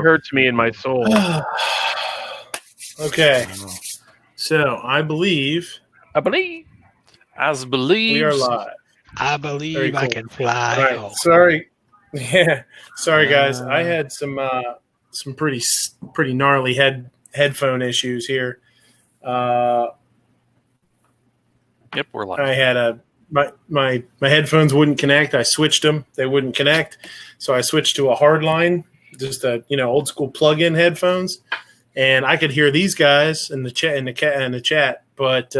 hurts me in my soul. Okay. So I believe As believes. we are live. I believe I can fly. All right. Oh. Sorry. Yeah. Sorry, guys. I had some pretty gnarly headphone issues here. Yep, we're live. I had my headphones wouldn't connect. I switched them; they wouldn't connect, so I switched to a hard line, just a old school plug-in headphones, and I could hear these guys in the chat, but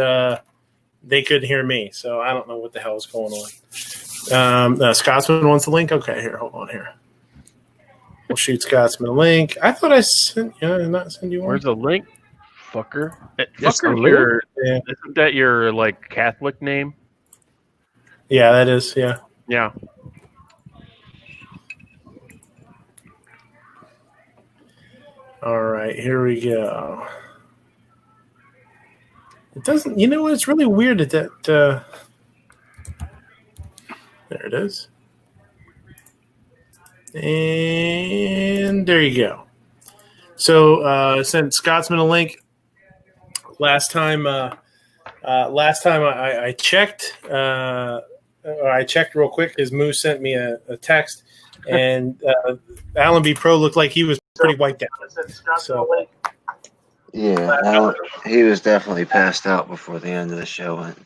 they couldn't hear me. So I don't know what the hell is going on. Scotsman wants the link. Okay, here, hold on here. We'll shoot Scotsman a link. I thought I sent you. Did not send you one. Where's the link, fucker? Yes, Fucker, isn't that your like Catholic name? Yeah, that is. Yeah. Yeah. All right, here we go. It doesn't. You know what? It's really weird that. There it is. And there you go. So sent Scotsman a link. Last time I checked. I checked real quick. His Moose sent me a text, and Alan B. Pro looked like he was pretty wiped out. So, yeah, he was definitely passed out before the end of the show went.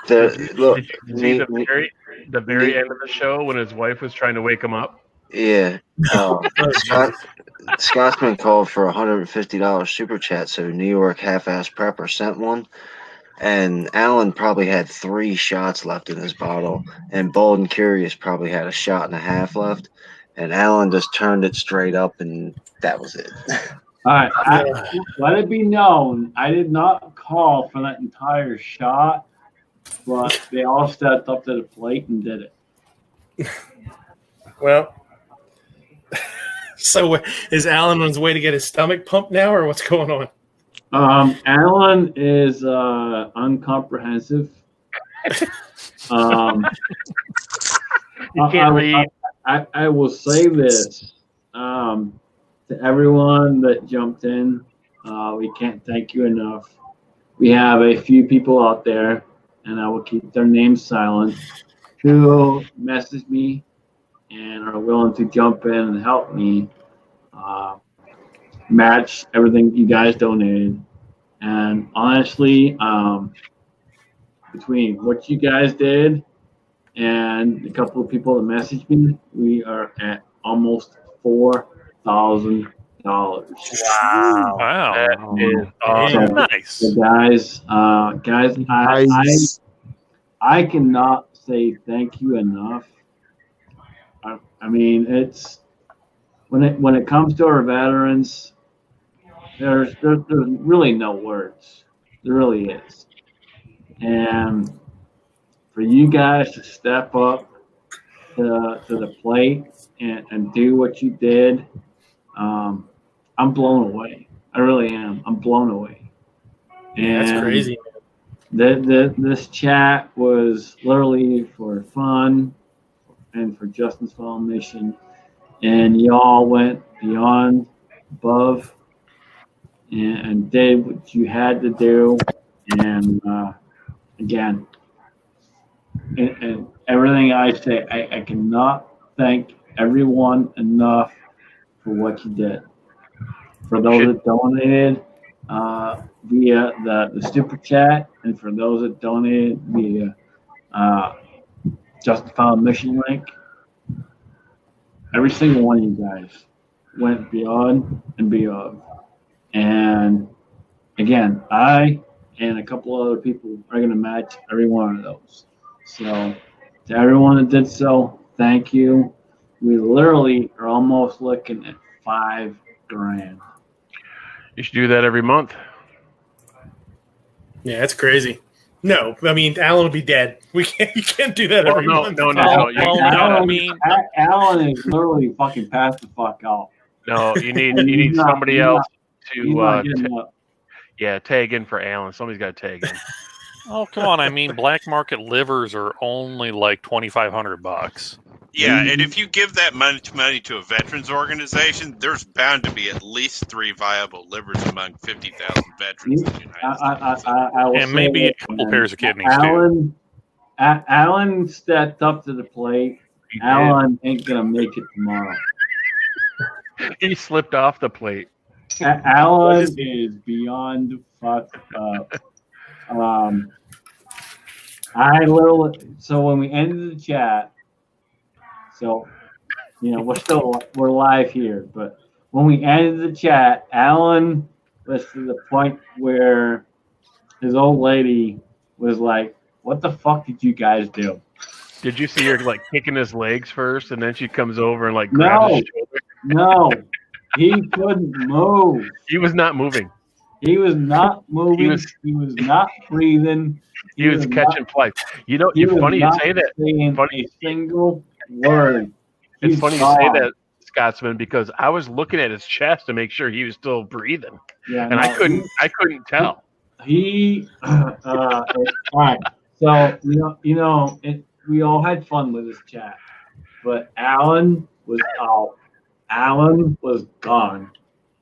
Did you see the very end of the show when his wife was trying to wake him up? Yeah. Scotsman called for a $150 super chat, so New York half-ass prepper sent one. And Alan probably had 3 shots left in his bottle, and Bold and Curious probably had a shot and a half left. And Alan just turned it straight up, and that was it. All right. Let it be known, I did not call for that entire shot, but they all stepped up to the plate and did it. Well, so is Alan on his way to get his stomach pumped now, or what's going on? Alan is uncomprehensive. You can't read. I will say this to everyone that jumped in. We can't thank you enough. We have a few people out there, and I will keep their names silent, who message me and are willing to jump in and help me match everything you guys donated. And honestly, between what you guys did and a couple of people that messaged me, we are at almost $4,000. Wow. That is awesome. Nice. So guys, Nice. I cannot say thank you enough. I mean, it's when it comes to our veterans, there's really no words. There really is. And for you guys to step up to the plate and do what you did, I'm blown away. I really am. I'm blown away. And That's crazy. This chat was literally for fun and for Justin's Fall mission, and y'all went beyond, above, and did what you had to do. And again, and everything I say, I cannot thank everyone enough for what you did. For those that donated via the super chat, and for those that donated via Justin Fall mission link, every single one of you guys went beyond and beyond. And again, I and a couple other people are going to match every one of those. So to everyone that did so, thank you. We literally are almost looking at $5,000. You should do that every month. Yeah, that's crazy. No, I mean Alan would be dead. You can't do that every month. No. Alan is literally fucking passed the fuck out. No, you need somebody else to He's not getting up. tag in for Alan. Somebody's got to tag in. Oh, come on. I mean, black market livers are only like $2,500. Yeah, and if you give that money to a veterans organization, there's bound to be at least 3 viable livers among 50,000 veterans in the United States. I will And say maybe a this, couple man. pairs of kidneys, too. Alan stepped up to the plate. Alan ain't gonna make it tomorrow. He slipped off the plate. Alan is beyond fucked up. So when we ended the chat, so we're live here, but when we ended the chat, Alan was to the point where his old lady was like, "What the fuck did you guys do?" Did you see her like kicking his legs first, and then she comes over and like grabs his shoulder? No, he couldn't move. He was not moving. He was not moving. He was not breathing. He was catching flights. You know, it's funny you say that. Funny. A single word. It's funny you say that, Scotsman, because I was looking at his chest to make sure he was still breathing, and I couldn't tell. All right. So we all had fun with this chat, but Alan was out. Alan was gone.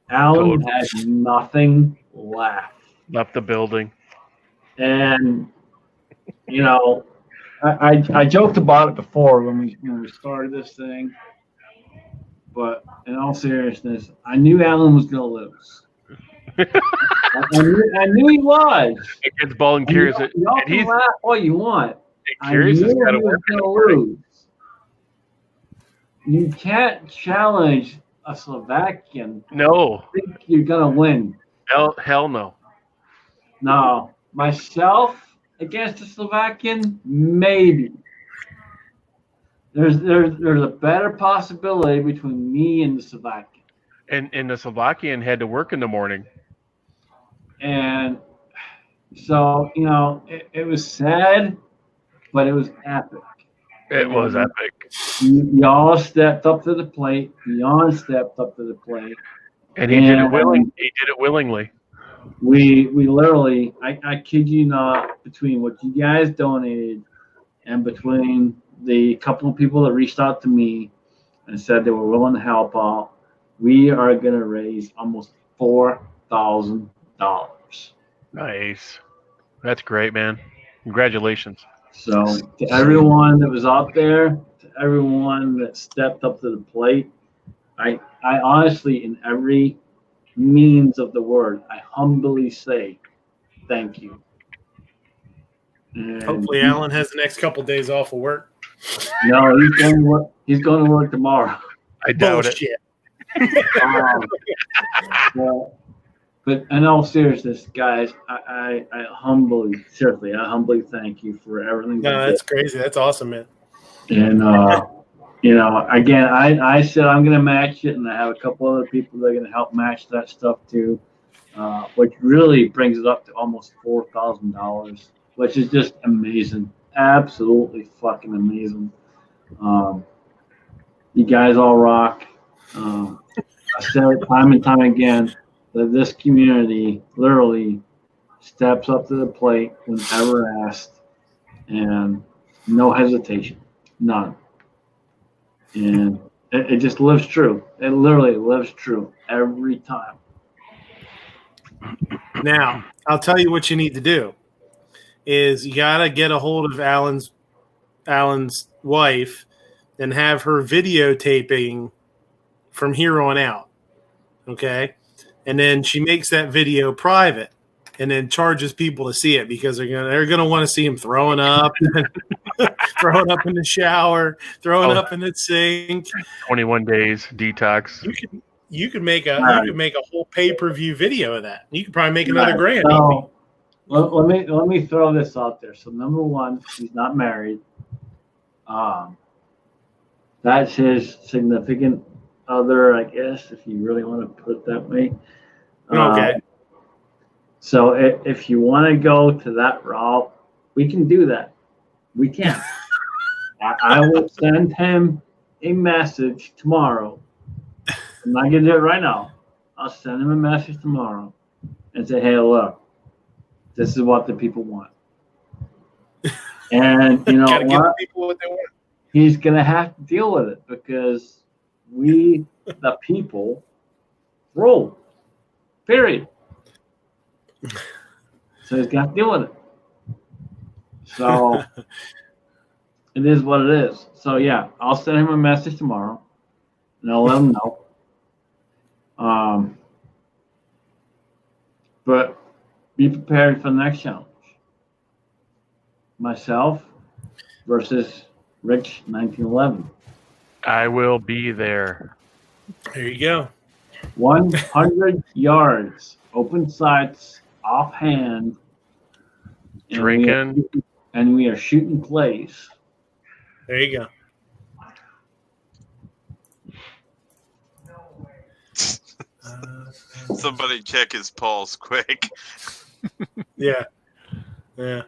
Alan had nothing left. Left the building. And I joked about it before when we started this thing, but in all seriousness, I knew Alan was going to lose. I knew he was. Against Ball and Curious. Y'all can laugh all you want. Curious has got to work. Lose. You can't challenge a Slovakian. No. Think you're going to win. Hell no. No. Myself against a Slovakian, maybe. There's a better possibility between me and the Slovakian. And the Slovakian had to work in the morning. And so, it was sad, but it was epic. It was epic. Y'all stepped up to the plate. Beyond stepped up to the plate. And he did it willingly. He did it willingly. We literally, I kid you not, between what you guys donated and between the couple of people that reached out to me and said they were willing to help out, we are going to raise almost $4,000. Nice. That's great, man. Congratulations. So to everyone that was out there, to everyone that stepped up to the plate, I honestly, in every means of the word, I humbly say thank you. And hopefully Alan has the next couple days off of work. No, he's going to work tomorrow. I doubt it. But in all seriousness, guys, I humbly thank you for everything. No, that's crazy. That's awesome, man. And again, I said I'm going to match it, and I have a couple other people that are going to help match that stuff too, which really brings it up to almost $4,000, which is just amazing, absolutely fucking amazing. You guys all rock. I said it time and time again that this community literally steps up to the plate whenever asked, and no hesitation, none. And it just lives true. It literally lives true every time. Now, I'll tell you what you need to do is you got to get a hold of Alan's wife and have her videotaping from here on out. Okay? And then she makes that video private and then charges people to see it because they're gonna want to see him throwing up, throwing up in the shower, throwing up in the sink. 21 days detox. You could make a whole pay-per-view video of that. You could probably make another grand. So, let me throw this out there. So number one, he's not married. That's his significant other, I guess, if you really want to put it that way. Okay. So if you want to go to that route, we can do that. We can. I will send him a message tomorrow. I'm not going to do it right now. I'll send him a message tomorrow and say, hey, look, this is what the people want. And you know Gotta give what? people what they want. He's going to have to deal with it because we, the people, rule. Period. So he's got to deal with it. So it is what it is. So yeah, I'll send him a message tomorrow, and I'll let him know. But be prepared for the next challenge. Myself versus Rich 1911. I will be there. There you go. 100 yards, open sights, offhand. Drinking. And we are shooting plays. There you go. Somebody check his pulse quick. Yeah. Yeah.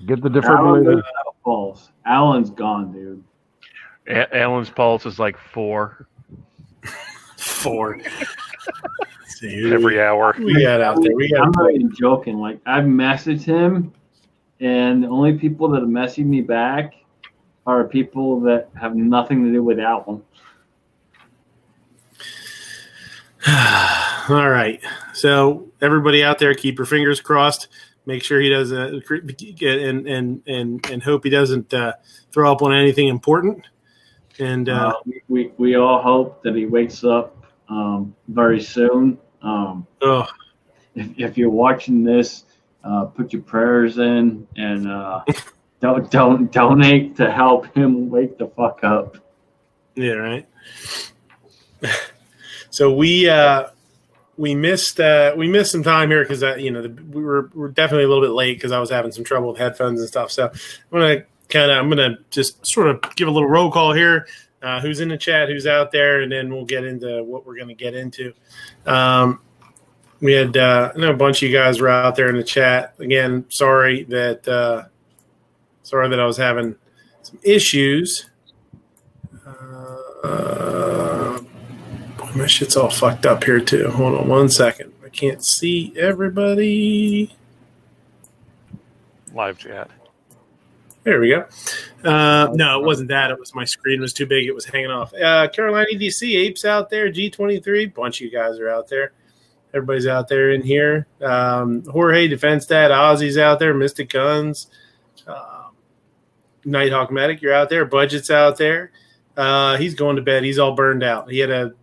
Get the defibrillator. Pulse. Alan's gone, dude. Alan's pulse is like 4. 4. Every hour. We got out there. I'm not even joking. Like, I've messaged him, and the only people that have messaged me back are people that have nothing to do with Alan. All right. So everybody out there, keep your fingers crossed. Make sure he doesn't and hope he doesn't throw up on anything important. And we all hope that he wakes up very soon. If you're watching this, put your prayers in and don't donate to help him wake the fuck up. Yeah, right. So we missed some time here because we were definitely a little bit late because I was having some trouble with headphones and stuff. So I'm gonna just sort of give a little roll call here. Who's in the chat? Who's out there? And then we'll get into what we're gonna get into. We had I know a bunch of you guys were out there in the chat. Again, sorry that I was having some issues. My shit's all fucked up here too. Hold on 1 second. I can't see everybody. Live chat. There we go. No, it wasn't that. It was my screen was too big. It was hanging off. Carolina EDC, Apes out there. G23. Bunch of you guys are out there. Everybody's out there in here. Jorge, Defense Dad, Ozzy's out there. Mystic Guns. Nighthawk Medic, you're out there. Budget's out there. He's going to bed. He's all burned out.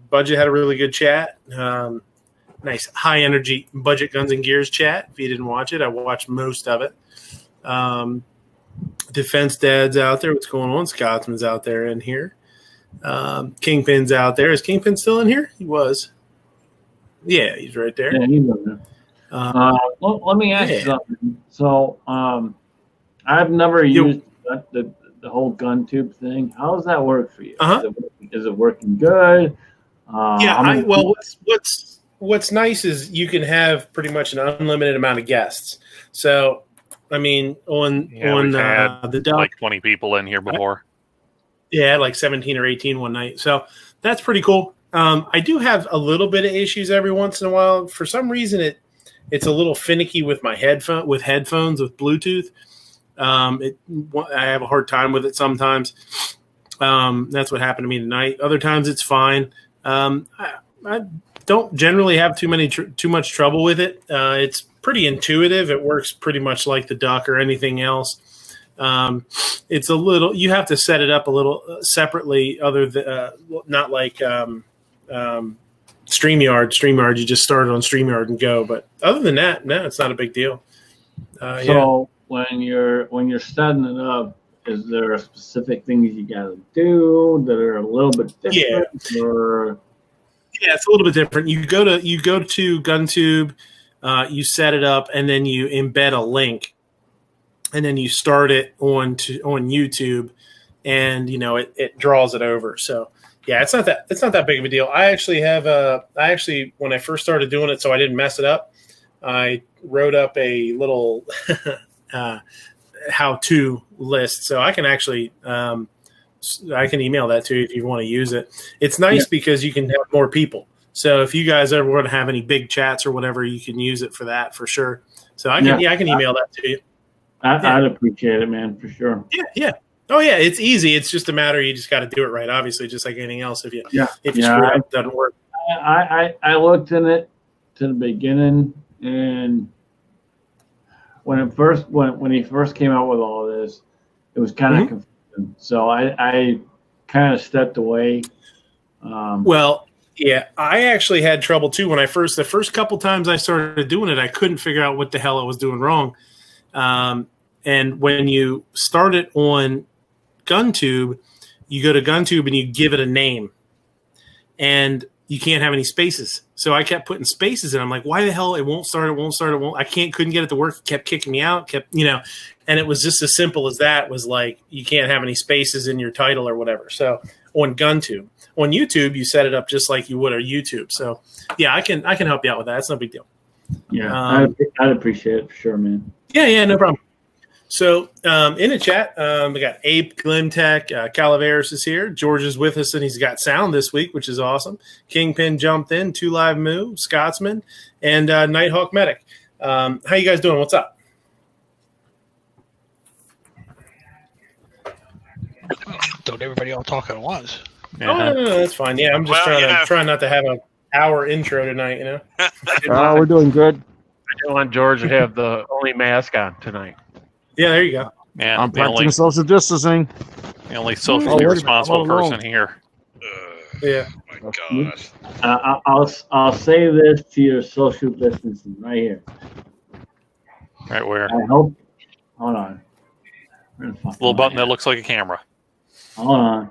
Budget had a really good chat. Nice high energy Budget Guns and Gears chat. If you didn't watch it, I watched most of it. Defense Dad's out there. What's going on? Scotsman's out there in here. Kingpin's out there. Is Kingpin still in here? He was. Yeah, he's right there. Yeah, he's in there. Let me ask you something. So, I've never used the whole gun tube thing. How does that work for you? Is it working good? What's nice is you can have pretty much an unlimited amount of guests. So, I mean, on the Duck, like 20 people in here before. Yeah, like 17 or 18 one night. So that's pretty cool. I do have a little bit of issues every once in a while. For some reason, it's a little finicky with my headphones with Bluetooth. I have a hard time with it sometimes. That's what happened to me tonight. Other times it's fine. I don't generally have too much trouble with it. It's pretty intuitive. It works pretty much like the Duck or anything else. It's a little. You have to set it up a little separately. Other than not like StreamYard. StreamYard, you just start it on StreamYard and go. But other than that, no, it's not a big deal. When you're setting it up, is there specific things you got to do that are a little bit different? Yeah, it's a little bit different. You go to GunTube, you set it up, and then you embed a link, and then you start it on YouTube, and it draws it over. So yeah, it's not that big of a deal. I actually when I first started doing it, so I didn't mess it up, I wrote up a little how-to list, so I can actually I can email that to you if you want to use it. It's nice because you can have more people. So if you guys ever want to have any big chats or whatever, you can use it for that for sure. So I can email that to you. I'd appreciate it, man, for sure. Yeah. Oh yeah, it's easy. It's just a matter you just got to do it right. Obviously, just like anything else. If you screw up, it doesn't work. I looked in it to the beginning, and when he first came out with all this, it was kind of confusing. So I kind of stepped away. Well, yeah, I actually had trouble too when the first couple times I started doing it, I couldn't figure out what the hell I was doing wrong. And when you start it on GunTube, you go to GunTube and you give it a name, and you can't have any spaces. So I kept putting spaces in. I'm like, why the hell it won't start? I couldn't get it to work. It kept kicking me out. And it was just as simple as that. Was like, you can't have any spaces in your title or whatever. So on GunTube, on YouTube, you set it up just like you would on YouTube. So yeah, I can help you out with that. It's no big deal. Yeah, I'd appreciate it for sure, man. Yeah, no problem. So in the chat, we got Ape Glimtech, Calaveras is here. George is with us, and he's got sound this week, which is awesome. Kingpin jumped in, 2 Live Moo, Scotsman, and Nighthawk Medic. How you guys doing? What's up? Don't everybody all talk at once. Yeah. Oh, no, that's fine. Yeah, I'm just trying not to have an hour intro tonight, We're doing good. I didn't want George to have the only mask on tonight. Yeah, there you go. Yeah, I'm practicing social distancing. The only socially responsible person here. Yeah. My gosh. I'll say this to your social distancing right here. Right where? I hope. Hold on. Little button that looks like a camera. Hold on.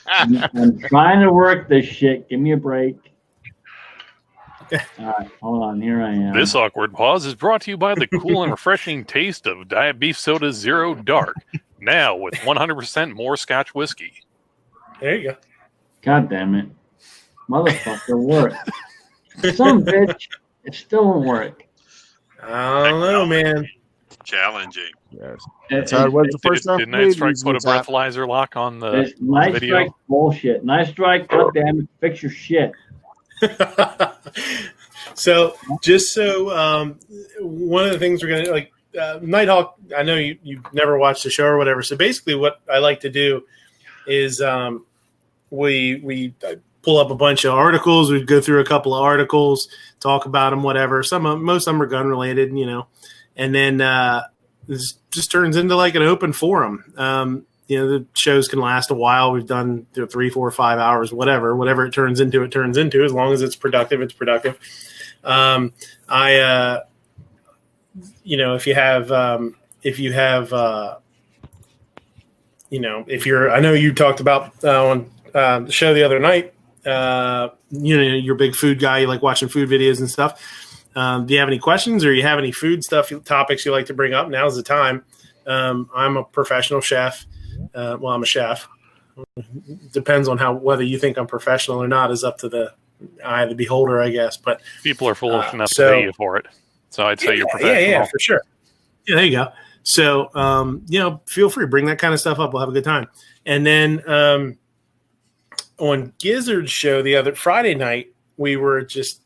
I'm trying to work this shit. Give me a break. All right, hold on. Here I am. This awkward pause is brought to you by the cool and refreshing taste of Diet Beef Soda Zero Dark. Now with 100% more Scotch whiskey. There you go. God damn it. Motherfucker, work. Some bitch, it still won't work. I don't know, man. Challenging. Yes. That's how it was the first time. Did Night Strike put a breathalyzer lock on the Night video? Strike bullshit. Night Strike, God damn it, fix your shit. So one of the things we're going to like Nighthawk, I know you've never watched the show or whatever. So basically what I like to do is we pull up a bunch of articles. We go through a couple of articles, talk about them, whatever. Most of them are gun related, and then this just turns into like an open forum. The shows can last a while. We've done 3, 4, 5 hours, whatever it turns into, as long as it's productive, it's productive. If I know you talked about on the show the other night, you're a big food guy. You like watching food videos and stuff. Do you have any questions or you have any food topics you like to bring up? Now's the time. I'm a professional chef. I'm a chef. Depends on whether you think I'm professional or not is up to the eye of the beholder, I guess. But people are foolish enough to pay you for it, so I'd say you're professional. Yeah, for sure. Yeah, there you go. So, feel free to bring that kind of stuff up. We'll have a good time. And then on Gizzard's show the other Friday night, we were just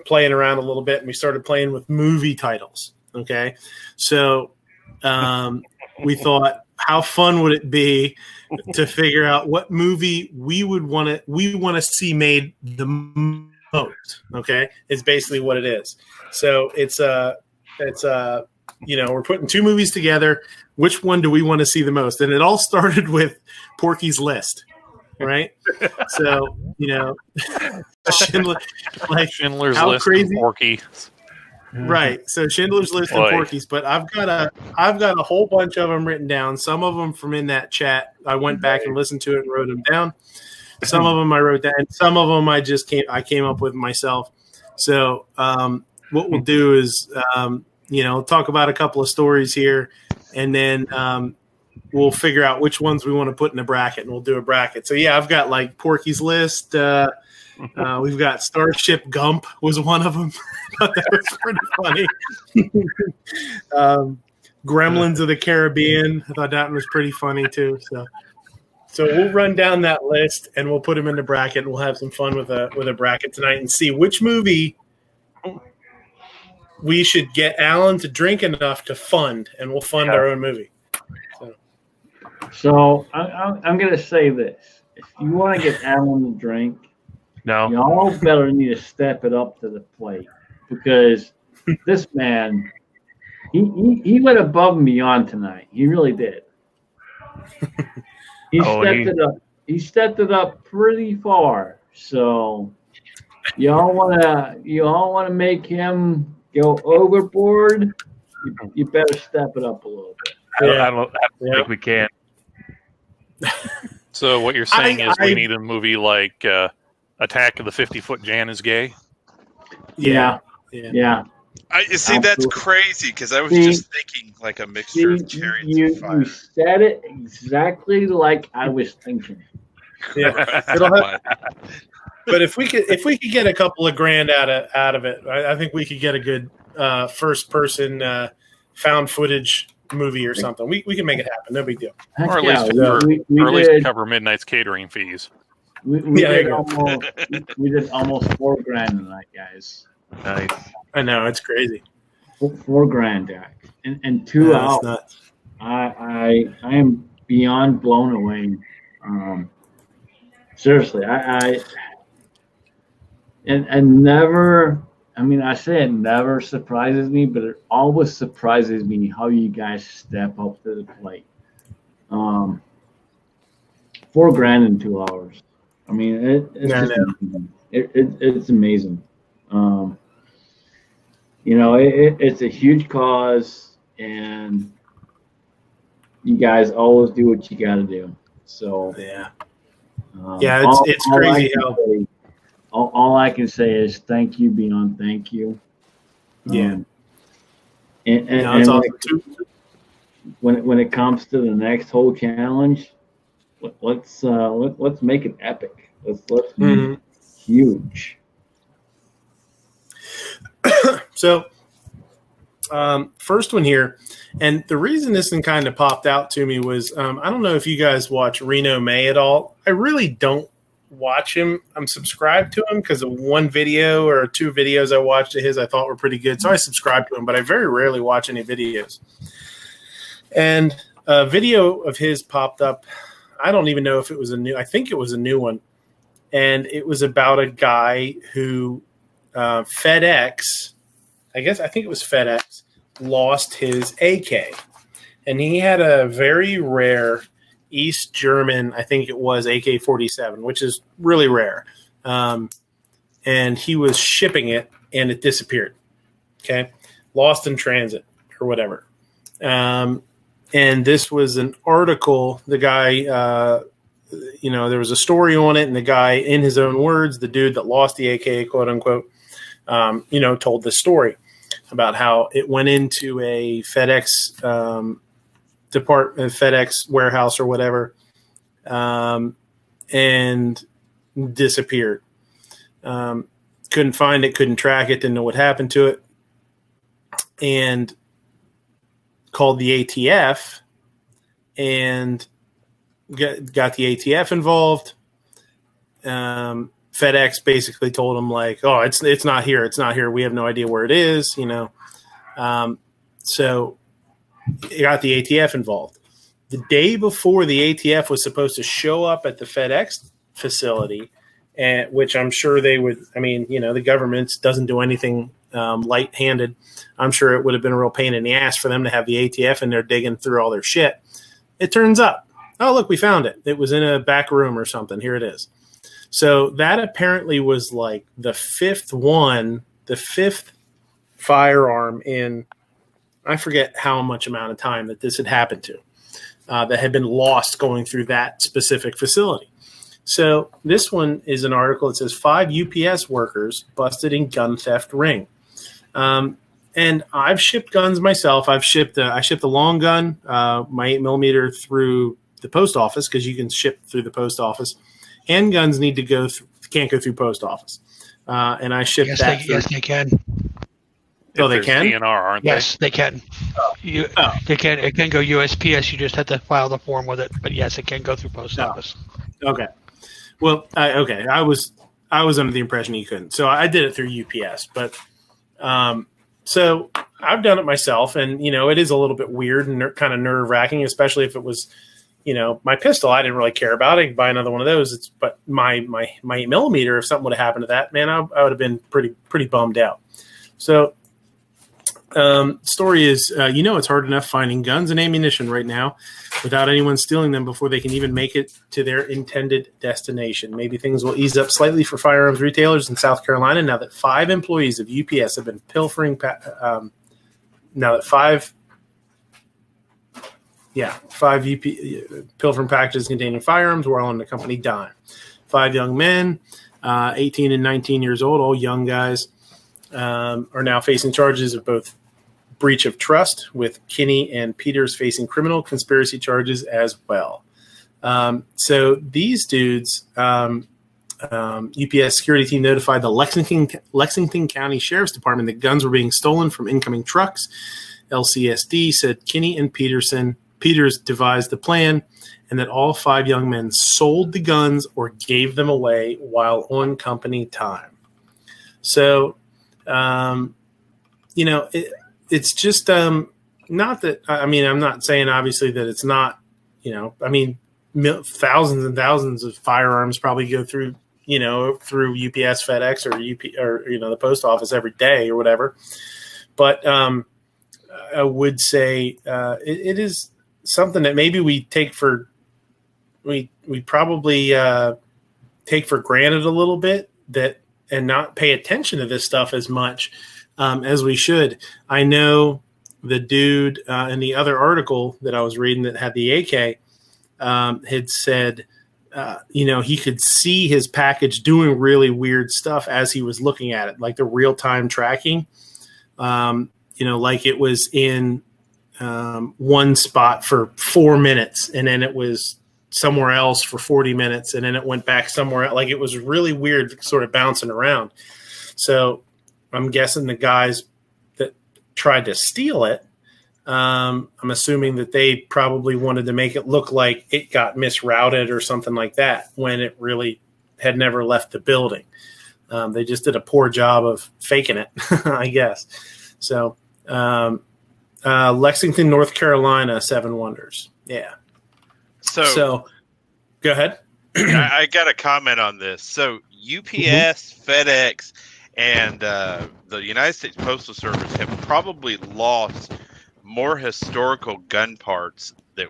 playing around a little bit, and we started playing with movie titles. Okay, so we thought, how fun would it be to figure out what movie we want to see made the most? Okay, it's basically what it is. So it's we're putting 2 movies together. Which one do we want to see the most? And it all started with Porky's List, right? So Schindler's how List, crazy, and Porky. Right. So Schindler's List and Porky's, but I've got a whole bunch of them written down. Some of them from in that chat. I went back and listened to it and wrote them down. Some of them I wrote down. Some of them I came up with myself. So what we'll do is talk about a couple of stories here, and then we'll figure out which ones we want to put in a bracket, and we'll do a bracket. So yeah, I've got like Porky's List. We've got Starship Gump was one of them. I thought that was pretty funny. Gremlins of the Caribbean. I thought that one was pretty funny too. So we'll run down that list and we'll put them in the bracket. And we'll have some fun with a bracket tonight and see which movie we should get Alan to drink enough to fund, and we'll fund our own movie. So I'm going to say this. If you want to get Alan to drink, y'all better need to step it up to the plate, because this man, he went above and beyond tonight. He really did. He stepped it up pretty far. So y'all wanna make him go overboard, you better step it up a little bit. I don't think we can. So what you're saying is we need a movie like Attack of the 50-Foot Jan is Gay? Yeah. I see. That's crazy, because I was just thinking like a mixture of Chariots and Fire. You said it exactly like I was thinking. Yeah. But if we could get a couple of grand out of it, I think we could get a good first person found footage movie or something. We can make it happen. No big deal. Or at least cover Midnight's catering fees. We did almost $4,000 tonight, guys. Nice. I know, it's crazy. $4,000, Jack, and 2 hours. Nuts. I am beyond blown away. Seriously, and never. I mean, I say it never surprises me, but it always surprises me how you guys step up to the plate. $4,000 in 2 hours. I mean, it's amazing. It's a huge cause, and you guys always do what you got to do. So it's crazy how. All I can say is thank you beyond thank you. Yeah, and awesome too. When it comes to the next whole challenge, let's make it epic. Let's make it huge. So, first one here, and the reason this one kind of popped out to me was I don't know if you guys watch Reno May at all. I really don't watch him. I'm subscribed to him because of one video or 2 videos I watched of his I thought were pretty good, so I subscribed to him, but I very rarely watch any videos. And a video of his popped up. I don't even know if it was I think it was a new one, and it was about a guy who FedEx, I think it was FedEx, lost his AK, and he had a very rare East German, I think it was AK-47, which is really rare. And he was shipping it, and it disappeared. Okay, lost in transit or whatever. And this was an article. The guy, there was a story on it, and the guy, in his own words, the dude that lost the AK, quote unquote, told the story about how it went into a FedEx FedEx warehouse or whatever, and disappeared. Couldn't find it, couldn't track it, didn't know what happened to it, and called the ATF and got the ATF involved. FedEx basically told him like, "Oh, it's not here. It's not here. We have no idea where it is." So it got the ATF involved. The day before the ATF was supposed to show up at the FedEx facility, which I'm sure they would. I mean, the government doesn't do anything light-handed. I'm sure it would have been a real pain in the ass for them to have the ATF in there digging through all their shit. It turns up, oh, look, we found it. It was in a back room or something. Here it is. So that apparently was like the fifth firearm in, I forget how much amount of time that this had happened to, that had been lost going through that specific facility. So this one is an article that says 5 UPS workers busted in gun theft ring. And I've shipped guns myself. I shipped a long gun, my 8mm through the post office, because you can ship through the post office. Handguns need to can't go through post office. And I shipped that. Yes, they can. Oh, they can? DNR, aren't they? Yes, they can. They can. It can go USPS. You just have to file the form with it. But yes, it can go through post office. Okay. Well, I was under the impression you couldn't. So I did it through UPS. But So I've done it myself, and it is a little bit weird and kind of nerve wracking, especially if it was, my pistol. I didn't really care about it. I could buy another one of those. But my 8mm, if something would have happened to that, man, I would have been pretty bummed out. So, story is, it's hard enough finding guns and ammunition right now without anyone stealing them before they can even make it to their intended destination. Maybe things will ease up slightly for firearms retailers in South Carolina now that 5 employees of UPS have been pilfering. Five pilfering packages containing firearms while on the company dime. 5 young men, 18 and 19 years old, all young guys, are now facing charges of both breach of trust, with Kinney and Peters facing criminal conspiracy charges as well. So these dudes, UPS security team notified the Lexington County Sheriff's Department that guns were being stolen from incoming trucks. LCSD said Kinney and Peters devised the plan, and that all 5 young men sold the guns or gave them away while on company time. So, it's just not that. I'm not saying obviously that it's not. Thousands and thousands of firearms probably go through through UPS, FedEx, or the post office every day or whatever. But I would say it is something that maybe we take for we probably take for granted a little bit, that and not pay attention to this stuff as much as we should. I know the dude in the other article that I was reading that had the AK had said, he could see his package doing really weird stuff as he was looking at it, like the real-time tracking, like it was in one spot for 4 minutes, and then it was somewhere else for 40 minutes, and then it went back somewhere else. Like, it was really weird, sort of bouncing around. So I'm guessing the guys that tried to steal it, I'm assuming that they probably wanted to make it look like it got misrouted or something like that when it really had never left the building. They just did a poor job of faking it, I guess. So Lexington, North Carolina, 7 Wonders. Yeah. So go ahead. I got a comment on this. So UPS, FedEx, and the United States Postal Service have probably lost more historical gun parts that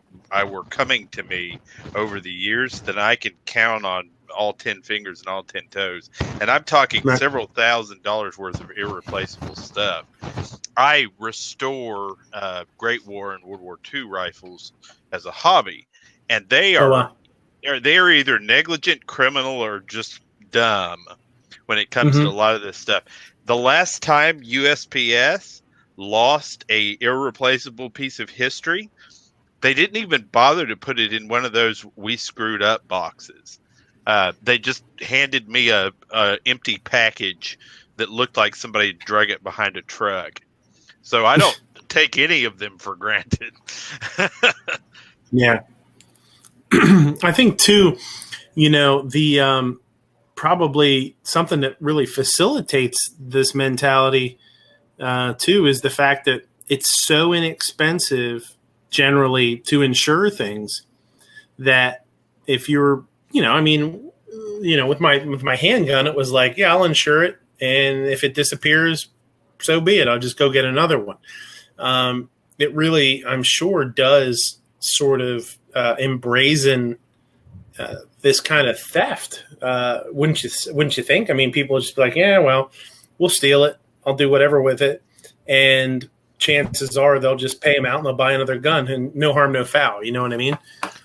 were coming to me over the years than I can count on all 10 fingers and all 10 toes. And I'm talking several $1,000s worth of irreplaceable stuff. I restore Great War and World War II rifles as a hobby, and they are they're either negligent, criminal, or just dumb when it comes to a lot of this stuff. The last time USPS lost a irreplaceable piece of history, they didn't even bother to put it in one of those "we screwed up" boxes. They just handed me a empty package that looked like somebody drug it behind a truck. So I don't take any of them for granted. Yeah. I think too, the probably something that really facilitates this mentality too is the fact that it's so inexpensive generally to insure things that if you're, with my handgun, it was like, yeah, I'll insure it, and if it disappears, so be it. I'll just go get another one. It really, I'm sure, does sort of embrazen this kind of theft. Wouldn't you think? I mean, people just be like, yeah, well, we'll steal it. I'll do whatever with it. And chances are they'll just pay them out and they'll buy another gun, and no harm, no foul. You know what I mean?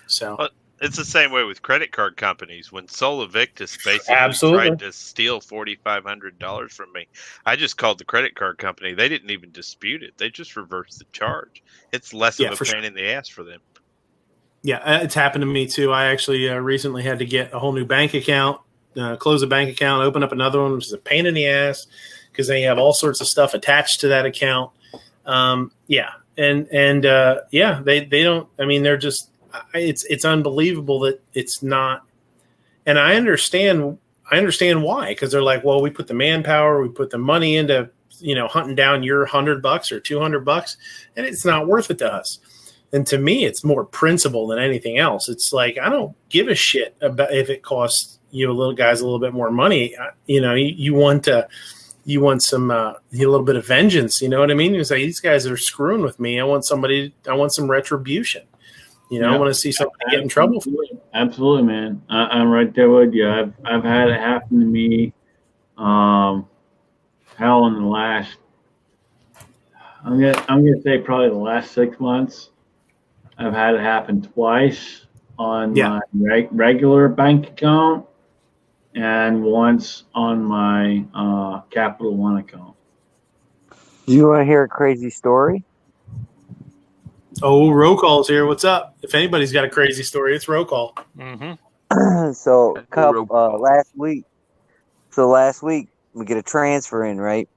So it's the same way with credit card companies. When Sol Invictus basically tried to steal $4,500 from me, I just called the credit card company. They didn't even dispute it. They just reversed the charge. It's less of a pain in the ass for them. Yeah, it's happened to me too. I actually recently had to get a whole new bank account, close a bank account, open up another one, which is a pain in the ass because they have all sorts of stuff attached to that account. They don't. I mean, they're just. It's unbelievable that it's not. And I understand I understand why, because they're like, well, we put the manpower, we put the money into, hunting down your $100 or $200, and it's not worth it to us. And to me, it's more principle than anything else. It's like, I don't give a shit about if it costs you a little bit more money. You want some a little bit of vengeance. You know what I mean? It's like, these guys are screwing with me. I want some retribution. I want to see somebody get in trouble for it. Absolutely, man. I'm right there with you. I've had it happen to me. Hell, in the last, I'm gonna say probably the last 6 months, I've had it happen twice on my regular bank account and once on my Capital One account. Do you want to hear a crazy story? Oh, roll call's here. What's up? If anybody's got a crazy story, it's roll call. Mm-hmm. So last week we get a transfer in, right?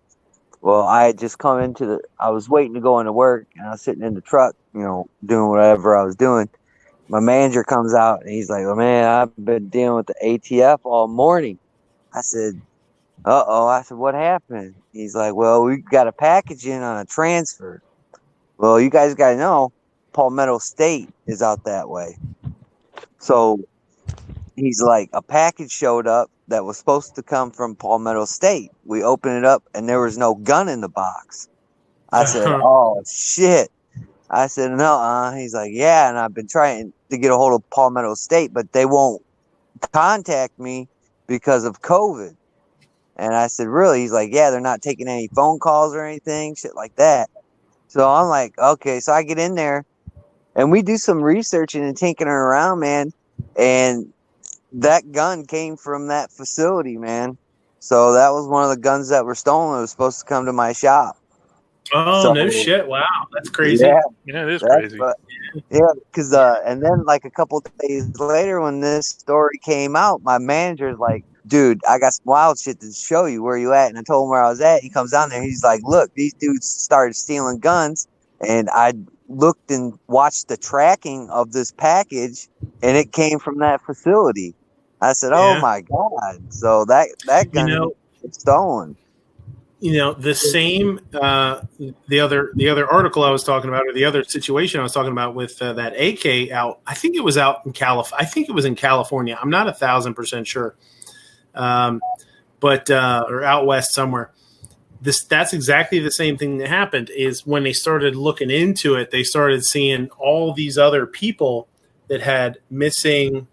Well, I had just come I was waiting to go into work, and I was sitting in the truck, doing whatever I was doing. My manager comes out, and he's like, "Oh man, I've been dealing with the ATF all morning." I said, "Uh-oh." I said, "What happened?" He's like, "Well, we got a package in on a transfer." Well, you guys got to know, Palmetto State is out that way. So he's like, a package showed up that was supposed to come from Palmetto State. We opened it up, and there was no gun in the box. I said, "Oh, shit." I said, "No." He's like, "Yeah, and I've been trying to get a hold of Palmetto State, but they won't contact me because of COVID." And I said, "Really?" He's like, "Yeah, they're not taking any phone calls or anything, shit like that." So I'm like, okay. So I get in there, and we do some researching and tinkering around, man. And that gun came from that facility, man. So that was one of the guns that were stolen. It was supposed to come to my shop. Oh, no shit. Wow. That's crazy. Yeah, it is crazy. Because and then like a couple of days later when this story came out, my manager's like, "Dude, I got some wild shit to show you. Where you at?" And I told him where I was at. He comes down there. He's like, "Look, these dudes started stealing guns." And I looked and watched the tracking of this package, and it came from that facility. I said, "Oh my God." So that gun is stolen. The same the other article I was talking about, or the other situation I was talking about with that AK out. I think it was out in California. I'm not 1,000% sure. But or out west somewhere. That's exactly the same thing that happened. Is when they started looking into it, they started seeing all these other people that had missing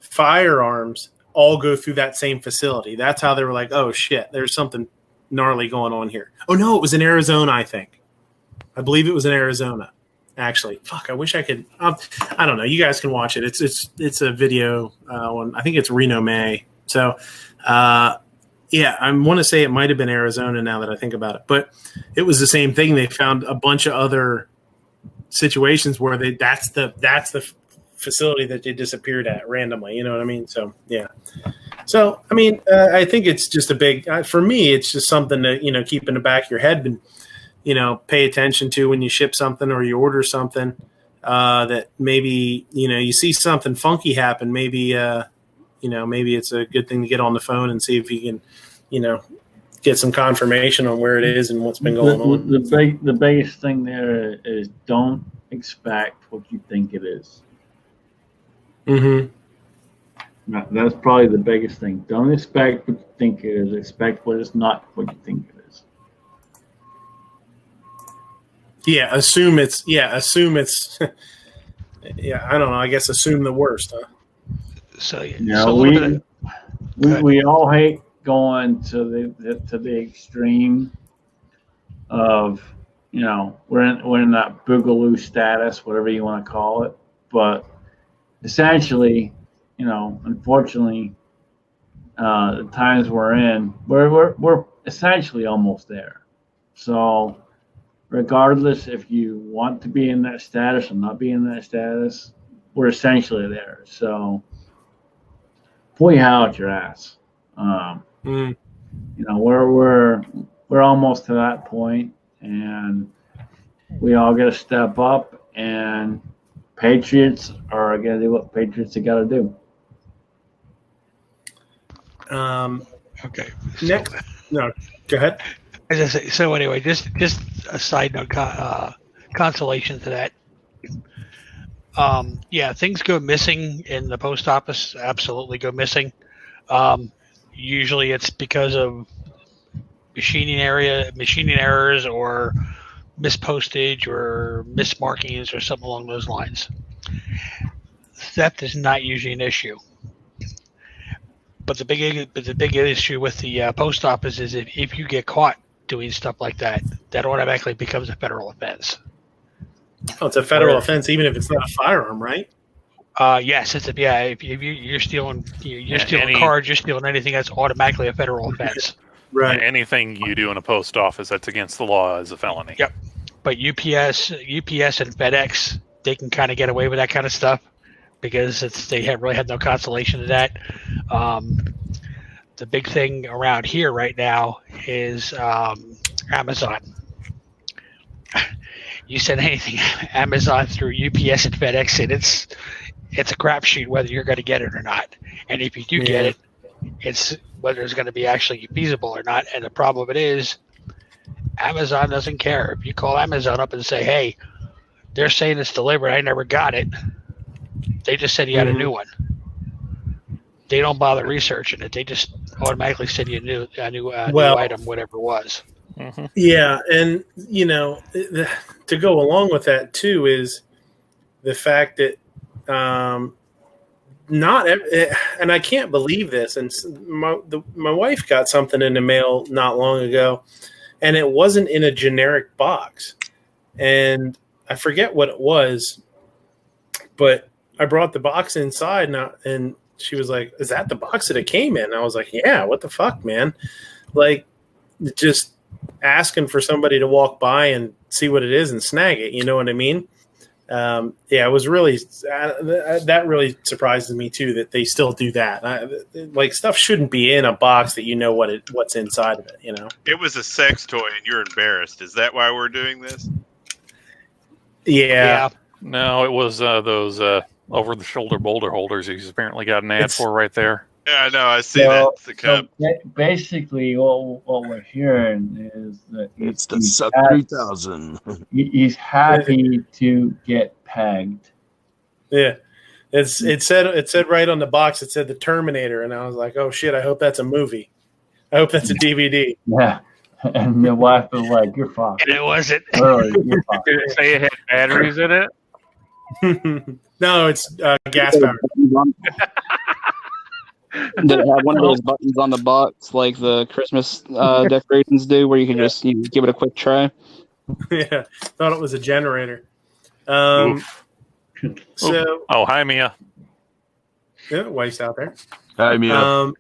firearms all go through that same facility. That's how they were like, "Oh shit, there's something gnarly going on here." Oh no, it was in Arizona. I believe it was in Arizona. Actually, fuck, I wish I could. I don't know. You guys can watch it. It's a video on. I think it's Reno May. So, I want to say it might have been Arizona now that I think about it. But it was the same thing. They found a bunch of other situations where that's the facility that they disappeared at randomly. You know what I mean? So, yeah. So, I mean, I think it's just a big for me, it's just something to, keep in the back of your head and, pay attention to when you ship something or you order something that maybe, you see something funky happen. Maybe, maybe it's a good thing to get on the phone and see if you can, get some confirmation on where it is and what's been going on. The biggest thing there is don't expect what you think it is. Mm-hmm. That's probably the biggest thing. Don't expect what you think it is. Expect what is not what you think it is. Yeah, assume it's. Yeah, I don't know. I guess assume the worst, huh? So we all hate going to the extreme of we're in that boogaloo status, whatever you want to call it, but essentially, unfortunately, the times we're in, we're essentially almost there. So regardless if you want to be in that status or not be in that status, we're essentially there. So pull your hat out your ass. We're almost to that point, and we all got to step up, and Patriots are going to do what Patriots have got to do. Okay. Next, no, go ahead. As I say, so anyway, just a side note, consolation to that. Yeah, things go missing in the post office. Absolutely go missing. Usually, it's because of machining errors, or mispostage, or mismarkings, or something along those lines. Theft is not usually an issue. But the big issue with the post office is if you get caught doing stuff like that, that automatically becomes a federal offense. Oh, it's a federal offense, even if it's not a firearm, right? Yes, if you're stealing cards, you're stealing anything, that's automatically a federal offense. Right. Anything you do in a post office that's against the law is a felony. Yep. But UPS and FedEx, they can kind of get away with that kind of stuff because they really have no consolation to that. The big thing around here right now is Amazon. You send anything Amazon through UPS and FedEx, and it's a crapshoot whether you're going to get it or not. And if you do get it, it's whether it's going to be actually feasible or not. And the problem it is, Amazon doesn't care. If you call Amazon up and say, "Hey, they're saying it's delivered, I never got it," they just send you out a new one. They don't bother researching it. They just automatically send you a new item, whatever it was. Mm-hmm. Yeah, and to go along with that too is the fact that and I can't believe this. And my wife got something in the mail not long ago, and it wasn't in a generic box, and I forget what it was, but I brought the box inside, and she was like, "Is that the box that it came in?" And I was like, "Yeah, what the fuck, man?" Like, just asking for somebody to walk by and see what it is and snag it. You know what I mean? It was really that really surprises me too that they still do that. Like, stuff shouldn't be in a box that you know what's inside of it. You know, it was a sex toy and you're embarrassed. Is that why we're doing this? Yeah. No, it was those over-the-shoulder boulder holders he's apparently got an ad for right there. Yeah, I know. I see that. It's the cup. Basically, what we're hearing is that it's the Sub 3000. He's happy to get pegged. Yeah, it said right on the box. It said the Terminator, and I was like, "Oh shit! I hope that's a movie. I hope that's a DVD." Yeah, and the wife was like, "You're fucked." And it wasn't. You're fucked. Did it say it had batteries in it? No, it's gas powered. Did it have one of those buttons on the box like the Christmas decorations do, where you can just give it a quick try? Yeah, thought it was a generator. So, hi Mia. Yeah, wife's out there. Hi Mia.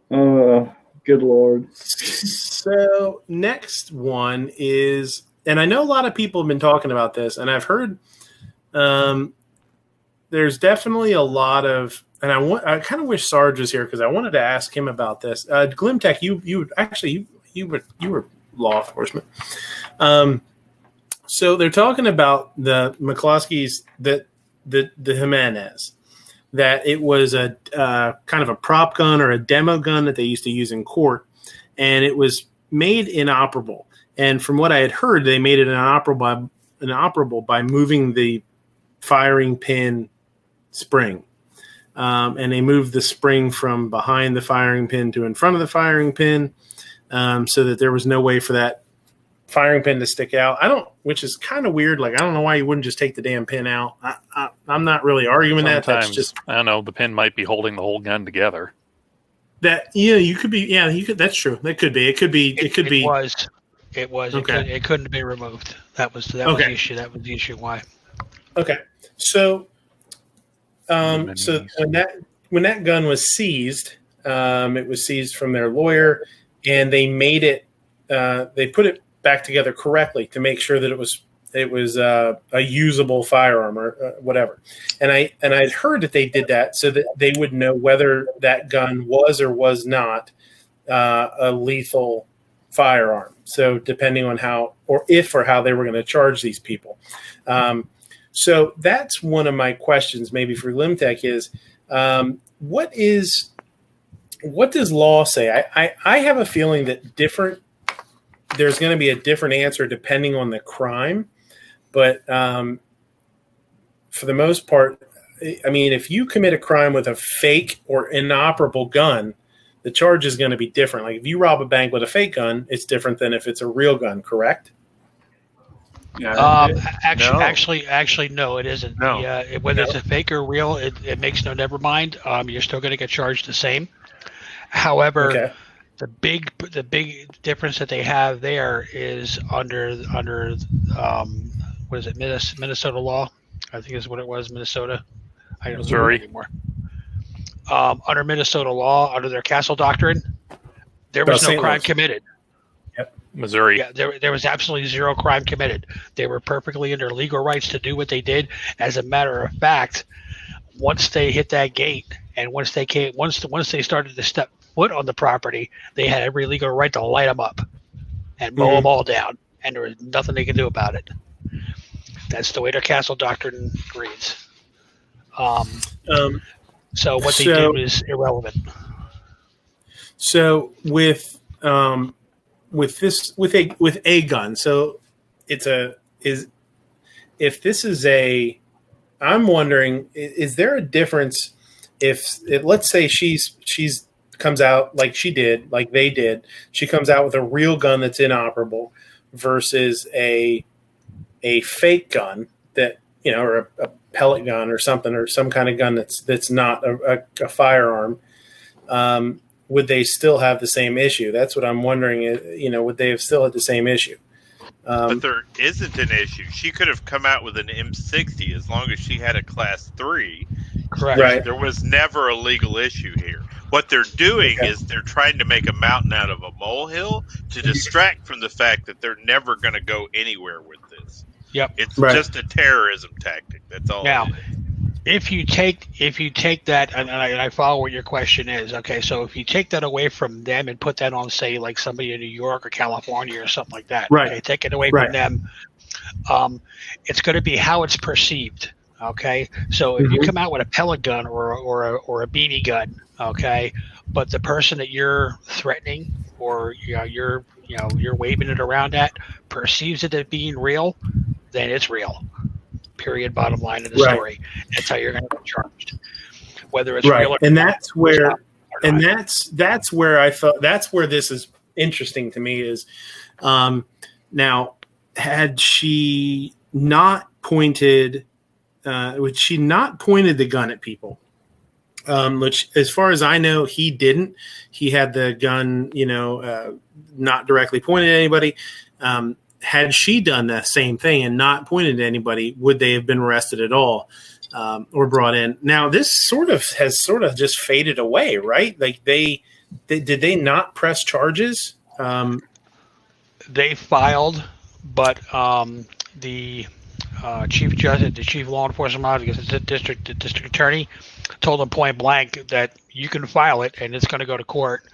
Good Lord. So next one is, and I know a lot of people have been talking about this, and I've heard there's definitely a lot of, and I kind of wish Sarge was here because I wanted to ask him about this. Glimtech, you were law enforcement. So they're talking about the McCloskey's, the Jimenez, that it was a kind of a prop gun or a demo gun that they used to use in court, and it was made inoperable. And from what I had heard, they made it inoperable by moving the firing pin spring. And they moved the spring from behind the firing pin to in front of the firing pin, so that there was no way for that firing pin to stick out. Which is kind of weird. Like, I don't know why you wouldn't just take the damn pin out. I'm not really arguing Sometimes, that. That's just, I don't know. The pin might be holding the whole gun together. That, you could be. Yeah, you could. That's true. That could be. It could be. It was. Okay. It couldn't be removed. That was the issue. That was the issue. Why? Okay. So, when that gun was seized, it was seized from their lawyer, and they made it. They put it back together correctly to make sure that it was a usable firearm or whatever. And I'd heard that they did that so that they would know whether that gun was or was not a lethal firearm. So depending on how they were going to charge these people. So that's one of my questions maybe for Limtech is, what is what does law say? I have a feeling that there's going to be a different answer depending on the crime. But for the most part, I mean, if you commit a crime with a fake or inoperable gun, the charge is going to be different. Like if you rob a bank with a fake gun, it's different than if it's a real gun, correct? Actually, no, it isn't. No. Whether it's a fake or real, it makes no never mind. You're still going to get charged the same. However, the big difference that they have there is under what is it, Minnesota law? I think is what it was, Minnesota. I don't know anymore. Under Minnesota law, under their Castle Doctrine, there was no crime committed. Yep. Missouri. Yeah, there was absolutely zero crime committed. They were perfectly in their legal rights to do what they did. As a matter of fact, once they hit that gate and once they started to step foot on the property, they had every legal right to light them up and mow them all down, and there was nothing they could do about it. That's the way their Castle Doctrine reads. So what they did is irrelevant. So with a gun, so I'm wondering, is there a difference if let's say she's comes out like they did, she comes out with a real gun that's inoperable versus a fake gun that, or a pellet gun or something, or some kind of gun that's not a firearm, would they still have the same issue? That's what I'm wondering. Would they have still had the same issue? But there isn't an issue. She could have come out with an M60 as long as she had a Class 3. Correct. Right. There was never a legal issue here. What they're doing is they're trying to make a mountain out of a molehill to distract from the fact that they're never going to go anywhere with this. Yep. It's just a terrorism tactic. That's all. Now, if you take that, and I follow what your question is. Okay, so if you take that away from them and put that on, say, like somebody in New York or California or something like that, right? Okay, take it away from them. It's going to be how it's perceived. Okay, so if you come out with a pellet gun or a BB gun, okay, but the person that you're threatening or you're waving it around at perceives it as being real, then it's real. Period. Bottom line of the story. That's how you're going to get charged. Whether it's real or and not, that's where I thought that's where this is interesting to me is now had she not pointed the gun at people, which as far as I know he didn't. He had the gun not directly pointed at anybody. Had she done the same thing and not pointed at anybody, would they have been arrested at all or brought in? Now, this has just faded away, right? Like did they not press charges? They filed, but the chief judge, the chief law enforcement officer, the district attorney, told them point blank that you can file it and it's going to go to court.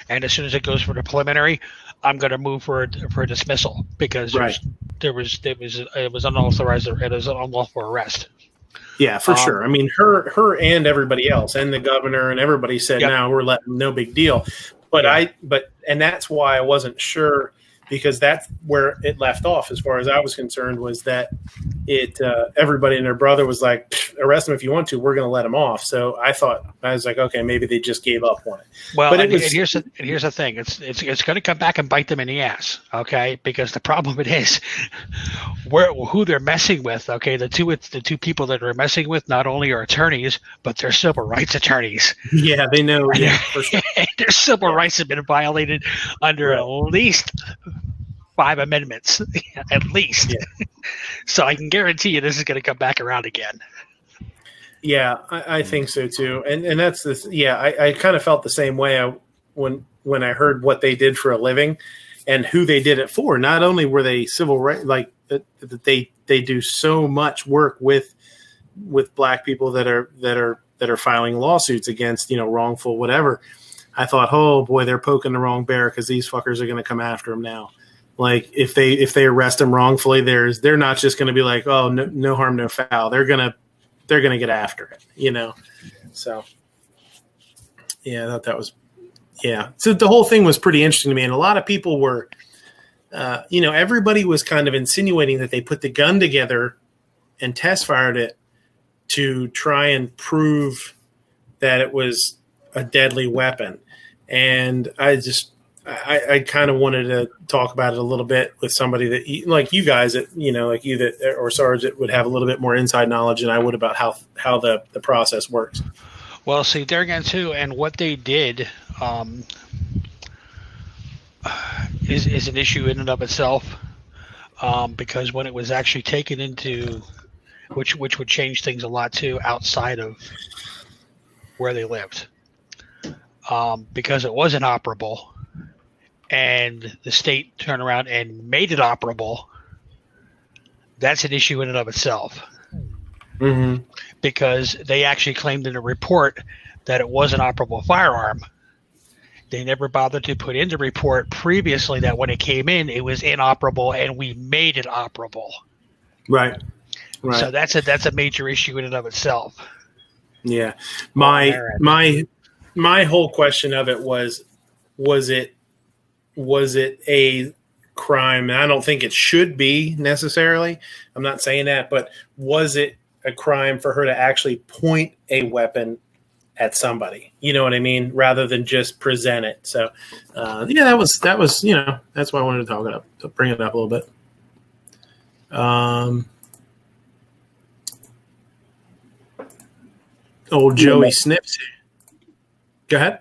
And as soon as it goes for the preliminary, I'm going to move for a dismissal because it was unauthorized. It was an unlawful arrest. Yeah, for sure. I mean, her and everybody else, and the governor and everybody said, "No, we're letting no big deal." But and that's why I wasn't sure, because that's where it left off. As far as I was concerned, was that everybody and their brother was like, arrest him if you want to. We're going to let him off. So I was like, okay, maybe they just gave up on it. Well, but here's the thing. It's going to come back and bite them in the ass. Okay, because the problem is who they're messing with. Okay, the two people that they're messing with not only are attorneys, but they're civil rights attorneys. Yeah, they know. Yeah, for sure. Their civil rights have been violated under at least 5 amendments, at least. Yeah. So I can guarantee you this is going to come back around again. Yeah, I think so too. And that's this. Yeah, I kind of felt the same way when I heard what they did for a living and who they did it for. Not only were they civil rights, like they do so much work with black people that are filing lawsuits against wrongful whatever. I thought, oh boy, they're poking the wrong bear because these fuckers are going to come after them now. Like if they arrest them wrongfully, they're not just going to be like, oh, no harm, no foul. They're gonna get after it, So yeah, I thought Yeah. So the whole thing was pretty interesting to me. And a lot of people were, everybody was kind of insinuating that they put the gun together and test fired it to try and prove that it was a deadly weapon. And I kind of wanted to talk about it a little bit with somebody that, like you guys, that like you that or Sarge, that would have a little bit more inside knowledge than I would about how the process works. Well, see, there again too, and what they did is an issue in and of itself, because when it was actually taken into, which would change things a lot too, outside of where they lived, because it was inoperable, and the state turned around and made it operable. That's an issue in and of itself. Mm-hmm. Because they actually claimed in a report that it was an operable firearm. They never bothered to put in the report previously that when it came in, it was inoperable and we made it operable. Right. So that's a major issue in and of itself. Yeah. My whole question of it was it a crime? And I don't think it should be necessarily. I'm not saying that, but was it a crime for her to actually point a weapon at somebody? You know what I mean? Rather than just present it. So, that was that's why I wanted to bring it up a little bit. Old Joey Snips. Go ahead.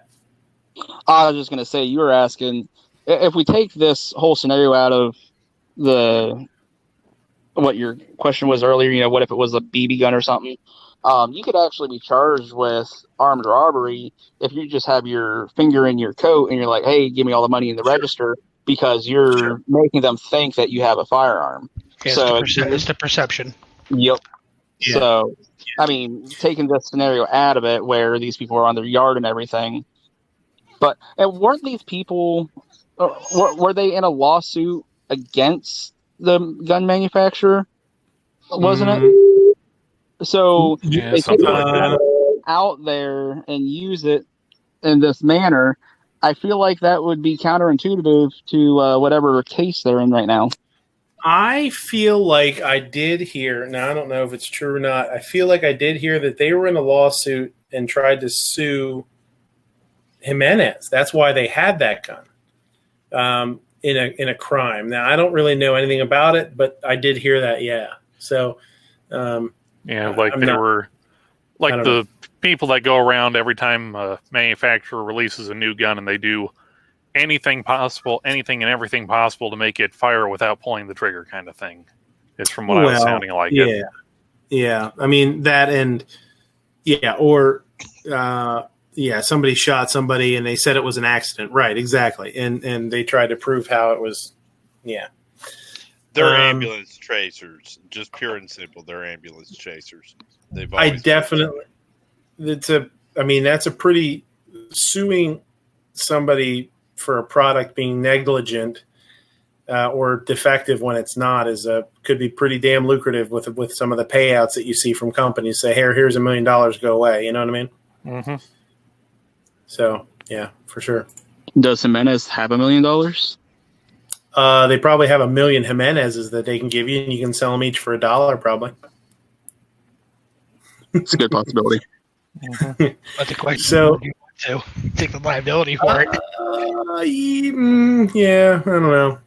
I was just going to say, you were asking if we take this whole scenario out of what your question was earlier, what if it was a BB gun or something? You could actually be charged with armed robbery if you just have your finger in your coat and you're like, hey, give me all the money in the register, because you're making them think that you have a firearm. Yeah, so it's the perception. Yep. Yeah. So, I mean, taking this scenario out of it where these people are on their yard and everything, but weren't these people, were they in a lawsuit against the gun manufacturer? Wasn't it? So they take it out there and use it in this manner. I feel like that would be counterintuitive to whatever case they're in right now. I feel like I did hear, now I don't know if it's true or not, I feel like I did hear that they were in a lawsuit and tried to sue Jimenez. That's why they had that gun in a crime. Now, I don't really know anything about it, but I did hear that, yeah. So, the people that go around every time a manufacturer releases a new gun and they do anything and everything possible to make it fire without pulling the trigger, kind of thing. It's from what I was sounding like. Yeah. Yeah. I mean, that, and somebody shot somebody and they said it was an accident. Right. Exactly. And they tried to prove how it was. Yeah. They're ambulance chasers, just pure and simple. They're ambulance chasers. That's a pretty, suing somebody for a product being negligent or defective when it's not could be pretty damn lucrative with some of the payouts that you see from companies. Say, here's $1 million, go away. You know what I mean? Mm-hmm. So yeah, for sure. Does Jimenez have $1 million? They probably have 1 million Jimenez's that they can give you, and you can sell them each for $1 probably. It's a good possibility. Mm-hmm. But the question, do you want to take the liability for it? Yeah, I don't know.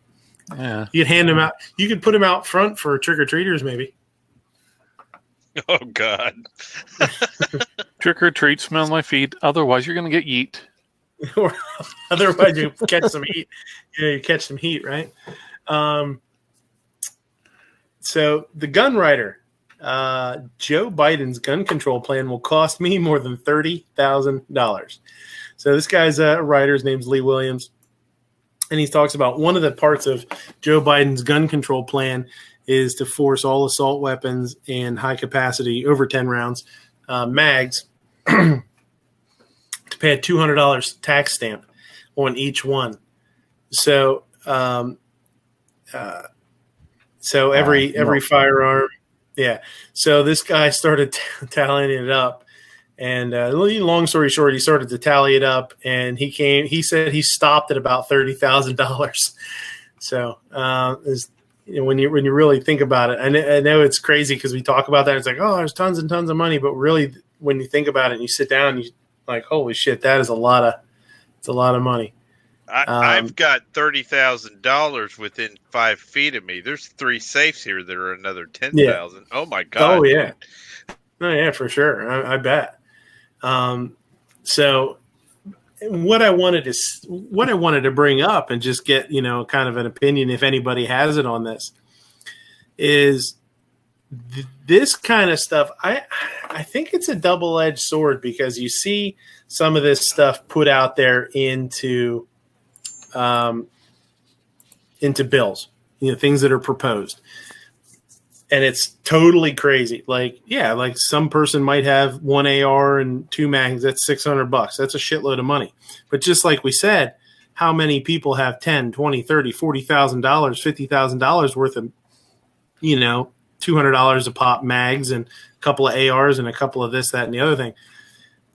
Yeah, you could hand them out. You could put them out front for trick or treaters, maybe. Oh God! Trick or treat, smell my feet. Otherwise, you're going to get yeet. Or otherwise, you catch some heat. Yeah, you catch some heat, right? So the gun writer, Joe Biden's gun control plan will cost me more than $30,000. So this guy's writer, his name's Lee Williams, and he talks about one of the parts of Joe Biden's gun control plan is to force all assault weapons and high capacity over 10 rounds mags to pay a $200 tax stamp on each one. So every firearm. Yeah. So this guy started tallying it up, And long story short, he started to tally it up, and he said he stopped at about $30,000. So when you really think about it, I know it's crazy because we talk about that. It's like, oh, there's tons and tons of money, but really, when you think about it and you sit down, you like, holy shit, that is a lot of money. I've got $30,000 within 5 feet of me. There's 3 safes here that are another 10,000. Yeah. Oh my god! Oh yeah, for sure. I bet. So what I wanted to bring up and just get, kind of an opinion, if anybody has it on this, is this kind of stuff. I think it's a double-edged sword because you see some of this stuff put out there into bills, things that are proposed. And it's totally crazy. Like some person might have 1 AR and 2 mags. That's $600. That's a shitload of money. But just like we said, how many people have $10, $20, $30, $40,000, $50,000 worth of, $200 a pop mags and a couple of ARs and a couple of this, that, and the other thing.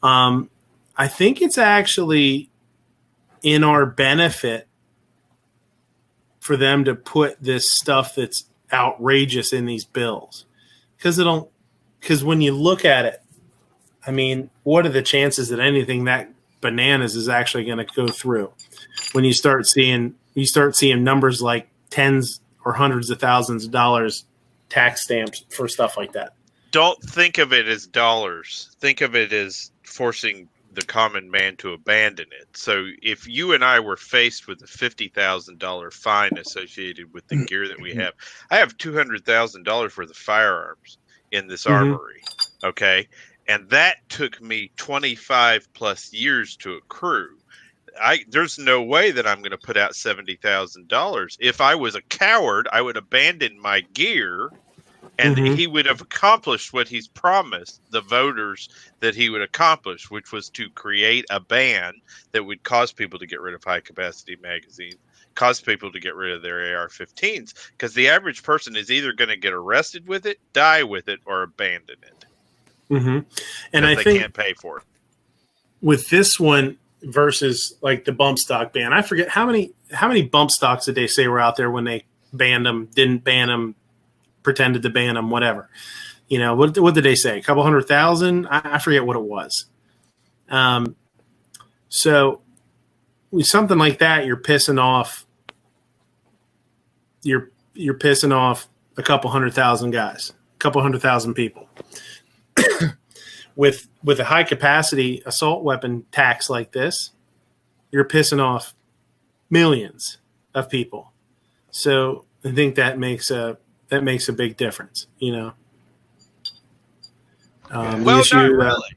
I think it's actually in our benefit for them to put this stuff that's outrageous in these bills, because when you look at it, I mean, what are the chances that anything that bananas is actually going to go through when you start seeing numbers like tens or hundreds of thousands of dollars tax stamps for stuff like that? Don't think of it as dollars. Think of it as forcing the common man to abandon it. So if you and I were faced with a $50,000 fine associated with the gear that we have, I have $200,000 worth of firearms in this armory. Okay. And that took me 25 plus years to accrue. There's no way that I'm going to put out $70,000. If I was a coward, I would abandon my gear, and he would have accomplished what he's promised the voters that he would accomplish, which was to create a ban that would cause people to get rid of high-capacity magazines, cause people to get rid of their AR-15s, because the average person is either going to get arrested with it, die with it, or abandon it. And I think they can't pay for it. With this one versus like the bump stock ban, I forget how many bump stocks did they say were out there when they banned them, didn't ban them, pretended to ban them, whatever. What did they say? A couple 100,000? I forget what it was. So with something like that, you're pissing off. You're pissing off a couple 100,000 guys, a couple 100,000 people. With a high capacity assault weapon tax like this, you're pissing off millions of people. So I think that makes a big difference, Well, not really.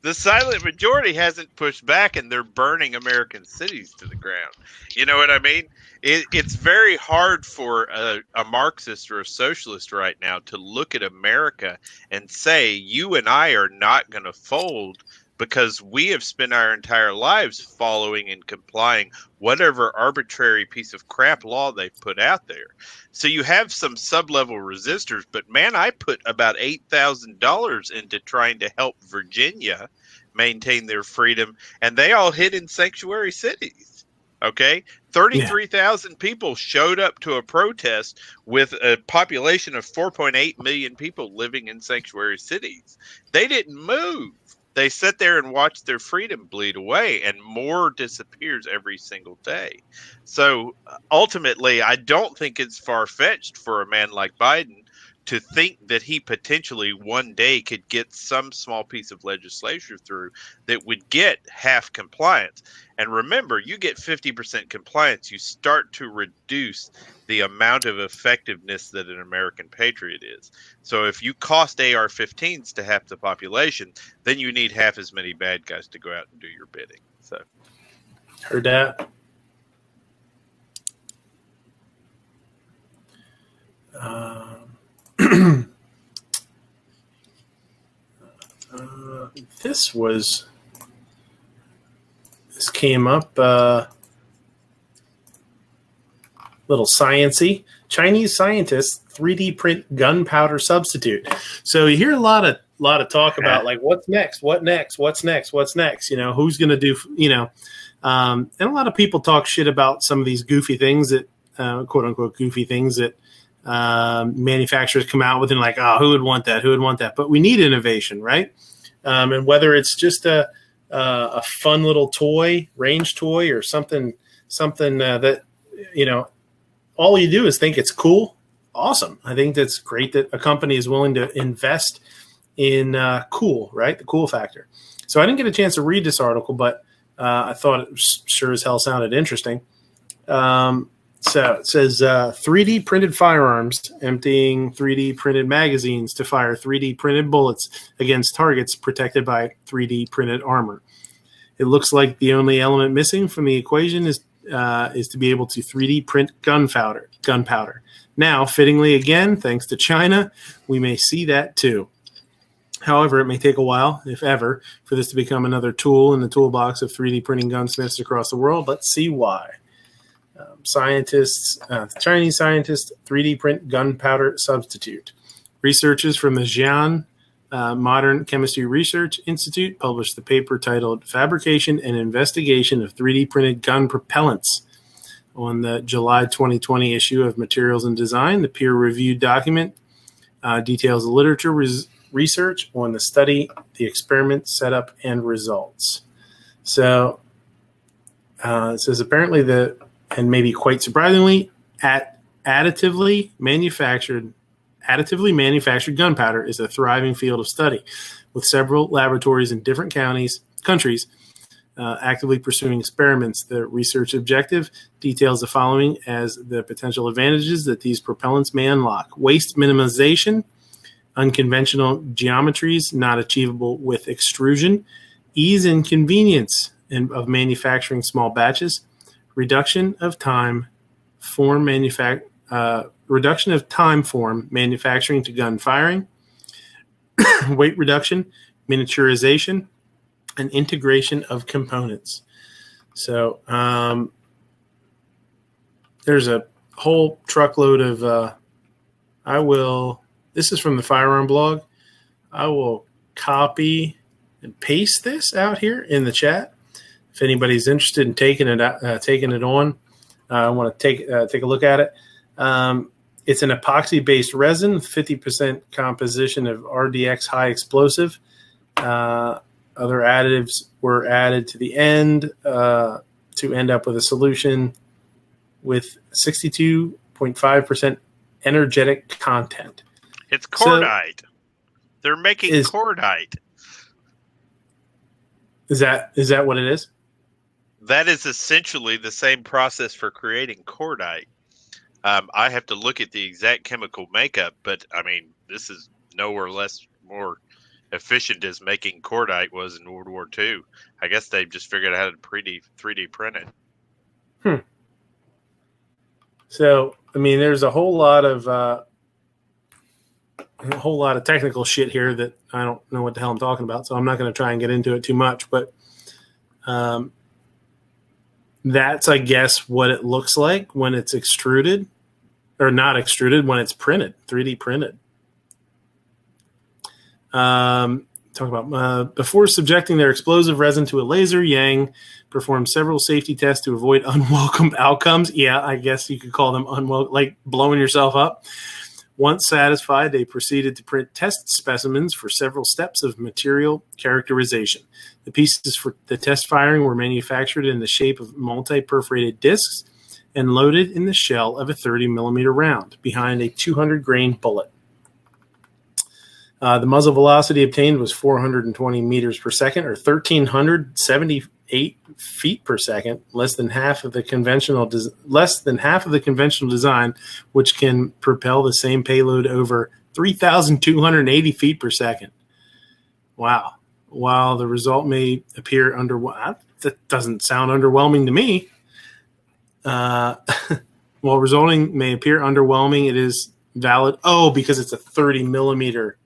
The silent majority hasn't pushed back, and they're burning American cities to the ground. You know what I mean? It's very hard for a Marxist or a socialist right now to look at America and say, you and I are not going to fold because we have spent our entire lives following and complying whatever arbitrary piece of crap law they've put out there. So you have some sub-level resistors, but man, I put about $8,000 into trying to help Virginia maintain their freedom, and they all hid in sanctuary cities. Okay? 33,000 people showed up to a protest with a population of 4.8 million people living in sanctuary cities. They didn't move. They sit there and watch their freedom bleed away, and more disappears every single day. So ultimately, I don't think it's far-fetched for a man like Biden to think that he potentially one day could get some small piece of legislation through that would get half compliance. And remember, you get 50% compliance, you start to reduce the amount of effectiveness that an American patriot is. So if you cost AR-15s to half the population, then you need half as many bad guys to go out and do your bidding. So, heard that. This came up little sciencey. Chinese scientists 3D print gunpowder substitute. So you hear a lot of lot of talk about like what's next, what's next. Who's going to do, and a lot of people talk shit about some of these goofy things that, quote unquote, goofy things that manufacturers come out with and like, oh, who would want that? Who would want that? But we need innovation, right? And whether it's just a fun little toy, range toy, or something that, all you do is think it's cool. Awesome. I think that's great that a company is willing to invest in cool, right? The cool factor. So I didn't get a chance to read this article, but I thought it sure as hell sounded interesting. So it says 3D printed firearms emptying 3D printed magazines to fire 3D printed bullets against targets protected by 3D printed armor. It looks like the only element missing from the equation is to be able to 3D print gunpowder. Now, fittingly again, thanks to China, we may see that too. However, it may take a while, if ever, for this to become another tool in the toolbox of 3D printing gunsmiths across the world. Let's see why. Chinese scientists 3D print gunpowder substitute. Researchers from the Xi'an Modern Chemistry Research Institute published the paper titled Fabrication and Investigation of 3D Printed Gun Propellants on the July 2020 issue of Materials and Design. The peer-reviewed document details the literature research on the study, the experiment, setup, and results. So it says apparently and maybe quite surprisingly, additively manufactured gunpowder is a thriving field of study, with several laboratories in different countries actively pursuing experiments. The research objective details the following as the potential advantages that these propellants may unlock: waste minimization, unconventional geometries not achievable with extrusion, ease and convenience of manufacturing small batches, reduction of time form manufacturing to gun firing, weight reduction, miniaturization, and integration of components. So there's a whole truckload of this is from the Firearm blog. I will copy and paste this out here in the chat. If anybody's interested in taking it on, I want to take a look at it. It's an epoxy-based resin, 50% composition of RDX high explosive. Other additives were added to the end to end up with a solution with 62.5% energetic content. It's cordite. They're making cordite. Is that what it is? That is essentially the same process for creating cordite. I have to look at the exact chemical makeup, but I mean, this is nowhere more efficient as making cordite was in World War II. I guess they've just figured out how to 3D print it. So, I mean, there's a whole lot of technical shit here that I don't know what the hell I'm talking about, so I'm not going to try and get into it too much, but that's, I guess, what it looks like when it's extruded, or not extruded, when it's printed, 3D printed. Talk about before subjecting their explosive resin to a laser, Yang performed several safety tests to avoid unwelcome outcomes. Yeah, I guess you could call them unwelcome, like blowing yourself up. Once satisfied, they proceeded to print test specimens for several steps of material characterization. The pieces for the test firing were manufactured in the shape of multi-perforated discs and loaded in the shell of a 30-millimeter round behind a 200-grain bullet. The muzzle velocity obtained was 420 meters per second, or 1,378 feet per second, less than half of the conventional design, which can propel the same payload over 3,280 feet per second. Wow! While the result may appear that doesn't sound underwhelming to me. While resulting may appear underwhelming, it is valid. Oh, because it's a 30 millimeter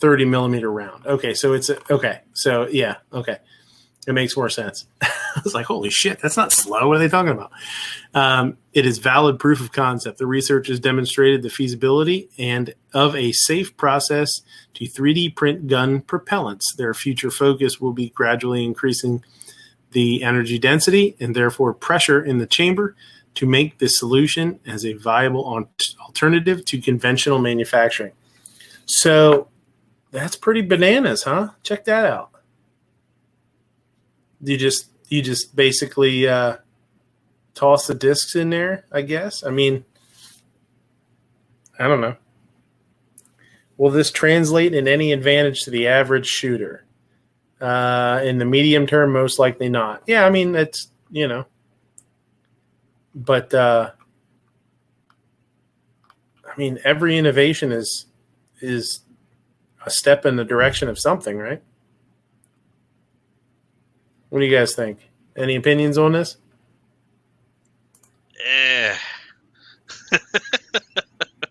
round. Okay, so it's okay. So yeah, okay. It makes more sense. I was like, holy shit, that's not slow. What are they talking about? It is valid proof of concept. The research has demonstrated the feasibility and of a safe process to 3D print gun propellants. Their future focus will be gradually increasing the energy density and therefore pressure in the chamber to make this solution as a viable alternative to conventional manufacturing. So that's pretty bananas, huh? Check that out. You just basically toss the discs in there, I guess. I mean, I don't know. Will this translate in any advantage to the average shooter? In the medium term, most likely not. Yeah, I mean, it's, but I mean, every innovation is a step in the direction of something, right? What do you guys think? Any opinions on this?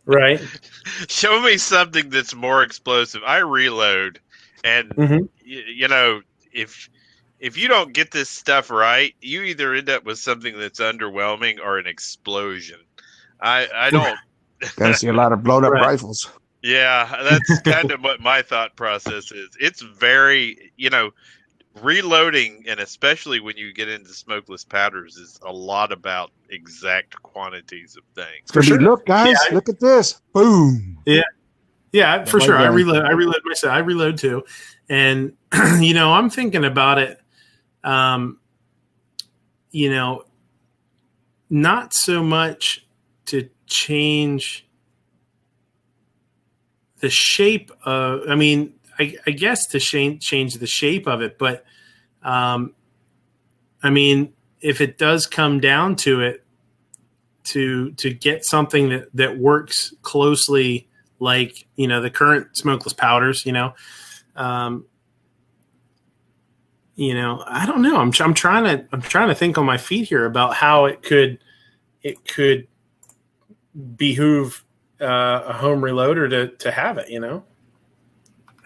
Right. Show me something that's more explosive. I reload, and if you don't get this stuff right, you either end up with something that's underwhelming or an explosion. I don't. Gonna see a lot of blown up rifles. Yeah, that's kind of what my thought process is. It's very, reloading, and especially when you get into smokeless powders, is a lot about exact quantities of things. For sure. Look, guys, look at this. Boom. Yeah, for sure. I reload myself. I reload too. And, I'm thinking about it, not so much to change the shape of, I guess to change the shape of it, but if it does come down to it, to get something that works closely like the current smokeless powders, I don't know. I'm trying to think on my feet here about how it could behoove a home reloader to have it. I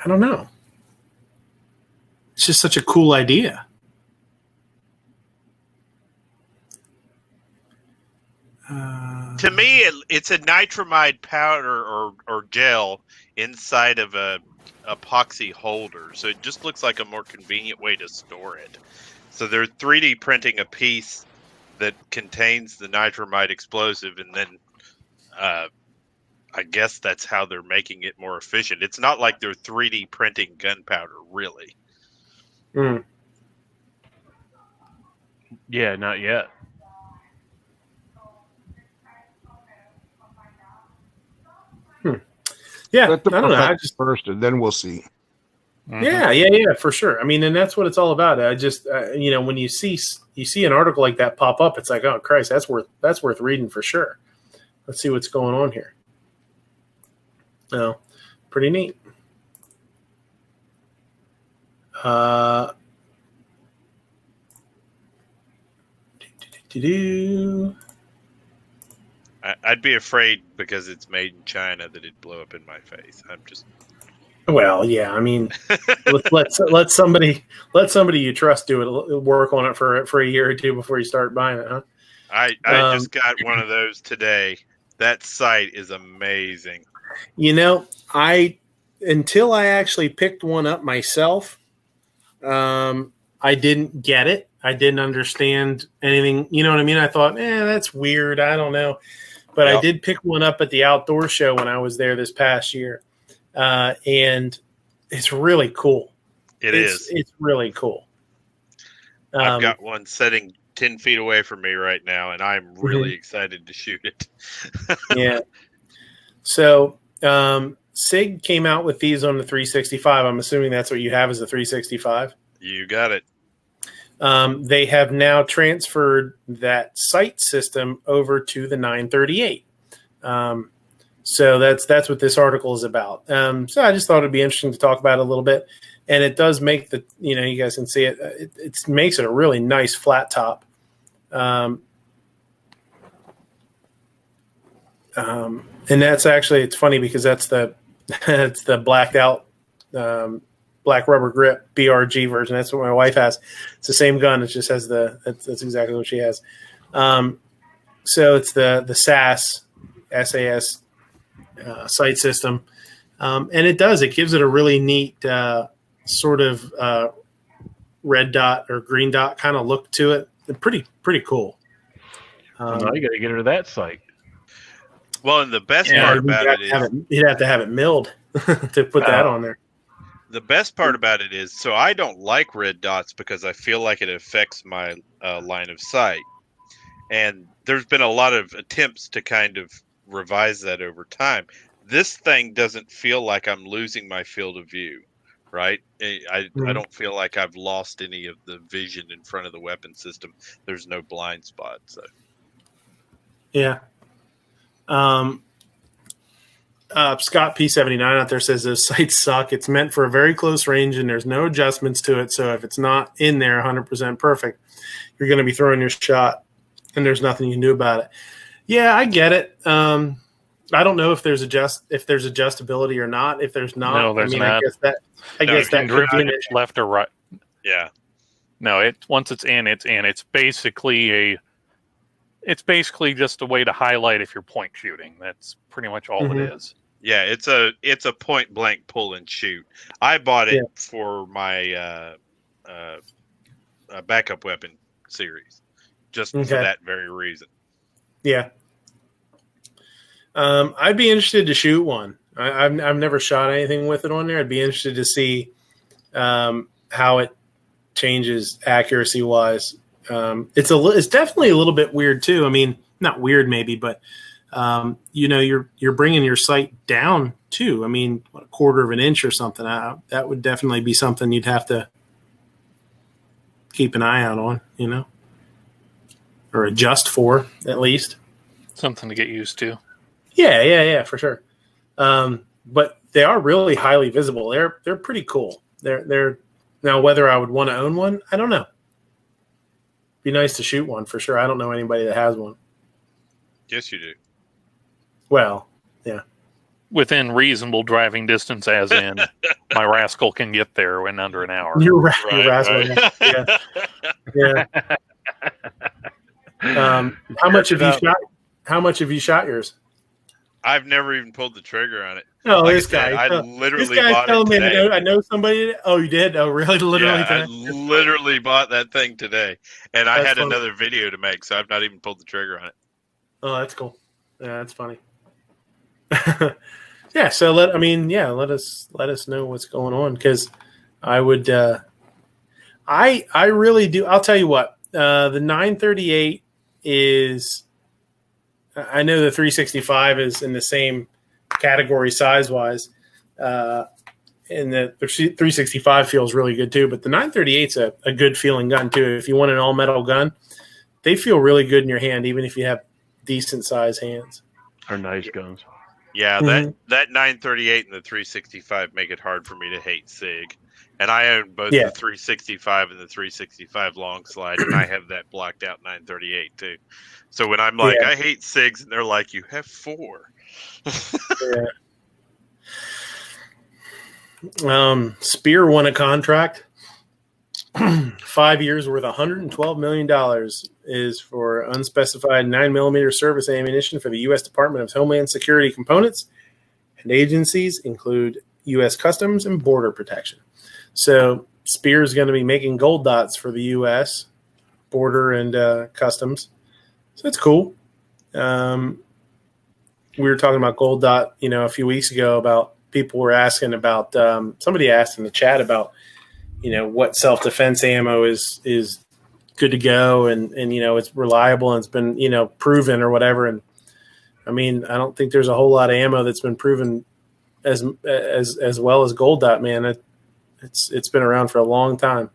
don't know. It's just such a cool idea. To me, it's a nitramide powder or gel inside of a epoxy holder, so it just looks like a more convenient way to store it. So they're 3D printing a piece that contains the nitramide explosive, and then I guess that's how they're making it more efficient. It's not like they're 3D printing gunpowder, really. Yeah, not yet. Yeah, Let the I don't know. I just first, and then we'll see. Yeah, for sure. And that's what it's all about. I just, when you see an article like that pop up, it's like, oh Christ, that's worth reading for sure. Let's see what's going on here. Oh, pretty neat. I'd be afraid because it's made in China that it'd blow up in my face. I'm just. Well, yeah. Let somebody you trust do it. Work on it for a year or two before you start buying it, huh? I just got one of those today. That sight is amazing. Until I actually picked one up myself, I didn't get it. I didn't understand anything. You know what I mean? I thought, that's weird. I don't know. But I did pick one up at the outdoor show when I was there this past year. And it's really cool. It's really cool. I've got one sitting 10 feet away from me right now, and I'm really excited to shoot it. Yeah. So SIG came out with these on the 365. I'm assuming that's what you have is the 365. You got it. They have now transferred that sight system over to the 938. So that's what this article is about. So I just thought it'd be interesting to talk about it a little bit. And it does make you guys can see it. It makes it a really nice flat top. And that's actually, it's funny because that's the blacked out black rubber grip BRG version. That's what my wife has. It's the same gun. It just has that's exactly what she has. So it's the SAS sight system, and it gives it a really neat sort of red dot or green dot kind of look to it. Pretty cool. Now you got to get her to that sight. Well, and the best part about it is you'd have to have it milled to put that on there. The best part about it is, so I don't like red dots because I feel like it affects my line of sight. And there's been a lot of attempts to kind of revise that over time. This thing doesn't feel like I'm losing my field of view, right? I don't feel like I've lost any of the vision in front of the weapon system. There's no blind spot. So, yeah. Scott P79 out there says those sights suck. It's meant for a very close range and there's no adjustments to it. So if it's not in there 100% perfect, you're going to be throwing your shot and there's nothing you can do about it. Yeah, I get it. I don't know if there's adjustability or not. If there's not, no, there's not. I guess that could be an issue. Left or right. Yeah. No, once it's in, it's in. It's basically just a way to highlight if you're point shooting. That's pretty much all it is. Yeah, it's a point blank pull and shoot. I bought it for my backup weapon series, just for that very reason. Yeah. I'd be interested to shoot one. I've never shot anything with it on there. I'd be interested to see how it changes accuracy wise. It's definitely a little bit weird too. I mean, not weird maybe, but you're bringing your sight down too. I mean, a quarter of an inch or something. That would definitely be something you'd have to keep an eye out on, or adjust for at least. Something to get used to. Yeah, for sure. But they are really highly visible. They're pretty cool. They're now whether I would want to own one, I don't know. Be nice to shoot one for sure. I don't know anybody that has one. Yes, you do. Well, yeah. Within reasonable driving distance, as in my rascal can get there in under an hour. Your rascal. Right. Yeah. How much have you shot? How much have you shot yours? I've never even pulled the trigger on it. Oh, like this guy! I literally bought it today. I know somebody. Oh, you did? Oh, really? Literally? Yeah, I literally bought that thing today, and I had another video to make, so I've not even pulled the trigger on it. Oh, that's cool. Yeah, that's funny. Yeah. So let us know what's going on, because I would. I really do. I'll tell you what. The 938 is. I know the 365 is in the same category size-wise, and the 365 feels really good too. But the 938's a good-feeling gun too. If you want an all-metal gun, they feel really good in your hand, even if you have decent-sized hands. Are nice guns. Yeah, that 938 and the 365 make it hard for me to hate SIG. And I own both the 365 and the 365 long slide, and I have that blocked out 938 too. So when I'm like, I hate SIGs, and they're like, you have 4. Spear won a contract. 5 years worth $112 million is for unspecified 9mm service ammunition for the U.S. Department of Homeland Security components, and agencies include U.S. Customs and Border Protection. So Spear is going to be making gold dots for the U.S. Border and Customs. So that's cool. We were talking about gold dot, a few weeks ago about people were asking about somebody asked in the chat about, what self-defense ammo is good to go and it's reliable and it's been, proven or whatever. And I mean, I don't think there's a whole lot of ammo that's been proven as well as gold dot, man. It's been around for a long time.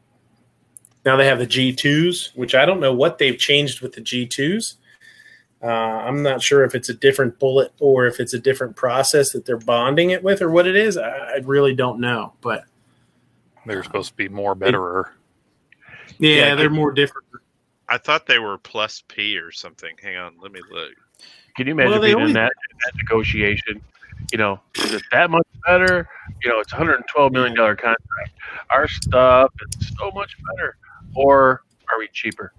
Now they have the G2s, which I don't know what they've changed with the G2s. I'm not sure if it's a different bullet or if it's a different process that they're bonding it with or what it is. I really don't know, but they're supposed to be more betterer. Yeah, they're more different. I thought they were +P or something. Hang on, let me look. Can you imagine being in that negotiation Is it that much better? It's $112 million contract. Our stuff is so much better. Or are we cheaper?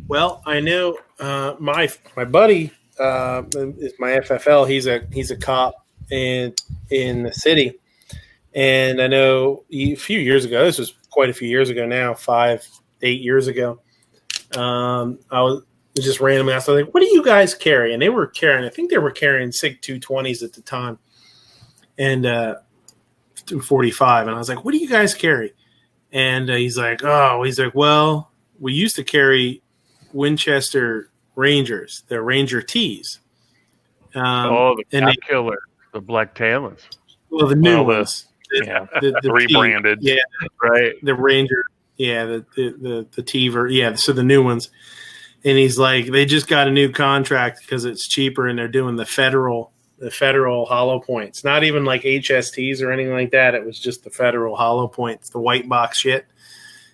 Well, I know my buddy is my FFL. He's a cop in the city, and I know a few years ago. This was quite a few years ago now, 5-8 years ago. I was just randomly asked, like, "What do you guys carry?" And they were carrying. I think they were carrying SIG 220s at the time, and 245. And I was like, "What do you guys carry?" And he's like, "Well, we used to carry Winchester Rangers, the Ranger T's. The killer, the black talons. Well, the new ones. The rebranded. T, right. The Ranger, the T, so the new ones. And he's like, they just got a new contract because it's cheaper and they're doing the federal hollow points. Not even like HSTs or anything like that. It was just the federal hollow points, the white box shit.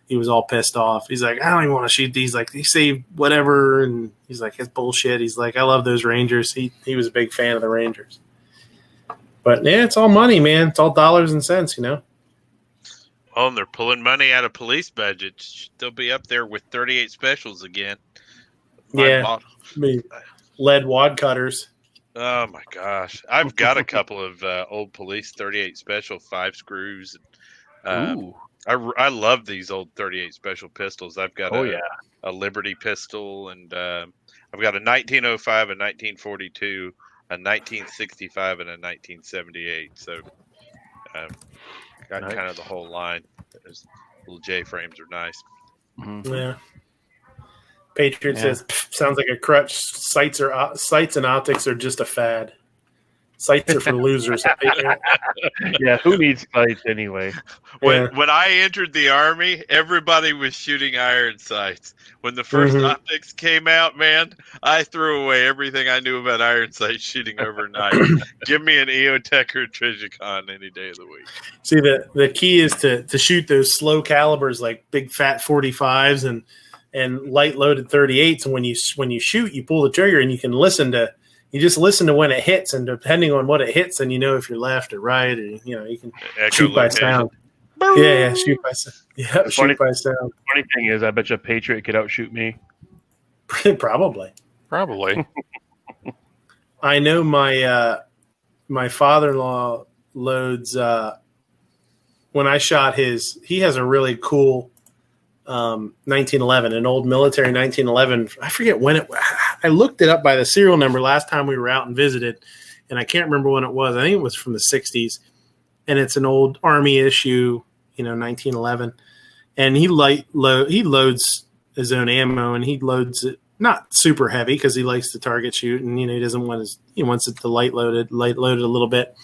He was all pissed off. He's like, I don't even want to shoot these. Like, they say whatever. And he's like, it's bullshit. He's like, I love those Rangers. He was a big fan of the Rangers. But, yeah, it's all money, man. It's all dollars and cents, Well, and they're pulling money out of police budgets. They'll be up there with 38 specials again. Lead wad cutters. Oh, my gosh. I've got a couple of old police 38 special 5 screws. Ooh. I love these old 38 special pistols. I've got a Liberty pistol, and I've got a 1905, a 1942, a 1965, and a 1978. So got kind of the whole line. Those little J frames are nice. Mm-hmm. Yeah. Patriot says, sounds like a crutch. Sights and optics are just a fad. Sights are for losers. Yeah, who needs sights anyway? When I entered the Army, everybody was shooting iron sights. When the first optics came out, man, I threw away everything I knew about iron sight shooting overnight. Give me an EOTech or a Trijicon any day of the week. See, the key is to shoot those slow calibers like big fat 45s and light loaded 38s. And when you shoot, you pull the trigger and you can just listen to when it hits, and depending on what it hits, and if you're left or right, or you can shoot by sound. Yeah, shoot by sound. Yeah, shoot by sound. Funny thing is, I bet you a Patriot could outshoot me. Probably. I know my father-in-law loads. When I shot he has a really cool 1911, an old military 1911. I forget when I looked it up by the serial number last time we were out and visited, and I can't remember when it was. I think it was from the 60s, and it's an old Army issue, 1911. And he loads his own ammo, and he loads it not super heavy because he likes to target shoot, and he doesn't want he wants it to light loaded a little bit.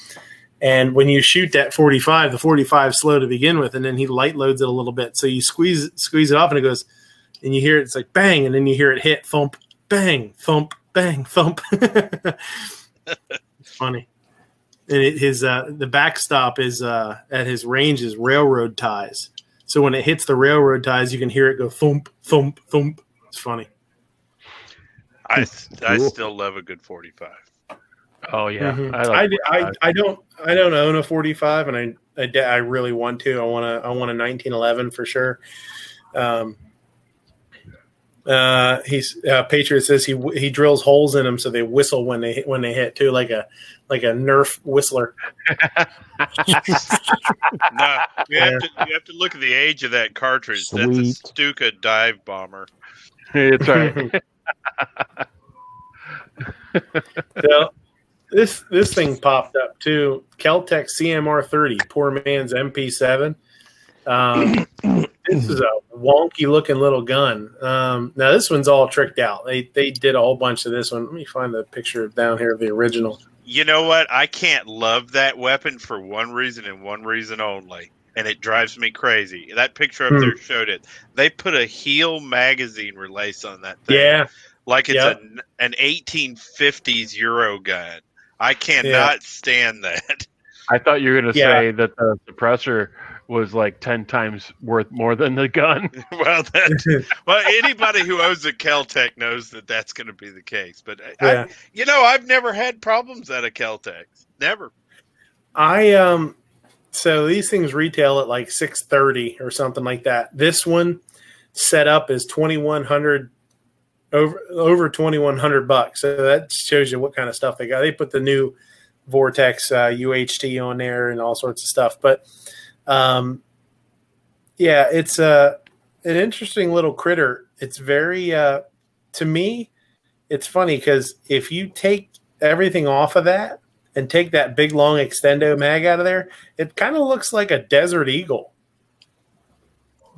And when you shoot that 45, the 45 is slow to begin with, and then he light loads it a little bit. So you squeeze it off, and it goes, and you hear it's like bang, and then you hear it hit, thump, bang, thump, bang, thump. It's funny. And the backstop is at his range is railroad ties. So when it hits the railroad ties, you can hear it go thump, thump, thump. It's funny. I still love a good 45. Oh yeah, mm-hmm. I don't own a 45, and I really want to. I want a 1911 for sure. Patriot says he drills holes in them so they whistle when they hit too, like a Nerf whistler. No, you have to look at the age of that cartridge. Sweet. That's a Stuka dive bomber. It's right. So, this thing popped up too. Keltec CMR 30, poor man's MP7. This is a wonky looking little gun. Now this one's all tricked out. They did a whole bunch of this one. Let me find the picture down here of the original. You know what? I can't love that weapon for one reason and one reason only, and it drives me crazy. That picture up there showed it. They put a heel magazine release on that thing. Yeah. Like it's an 1850s Euro gun. I cannot stand that. I thought you were going to say that the suppressor was like 10 times worth more than the gun. Well, anybody who owns a Kel-Tec knows that that's going to be the case. But Yeah. I've never had problems out of Kel-Tec. Never. So these things retail at like $630 or something like that. This one set up is $2,100, over $2,100. So that shows you what kind of stuff they got. They put the new Vortex UHT on there and all sorts of stuff. But yeah, it's an interesting little critter. It's very to me, it's funny because if you take everything off of that and take that big long extendo mag out of there, it kind of looks like a Desert Eagle.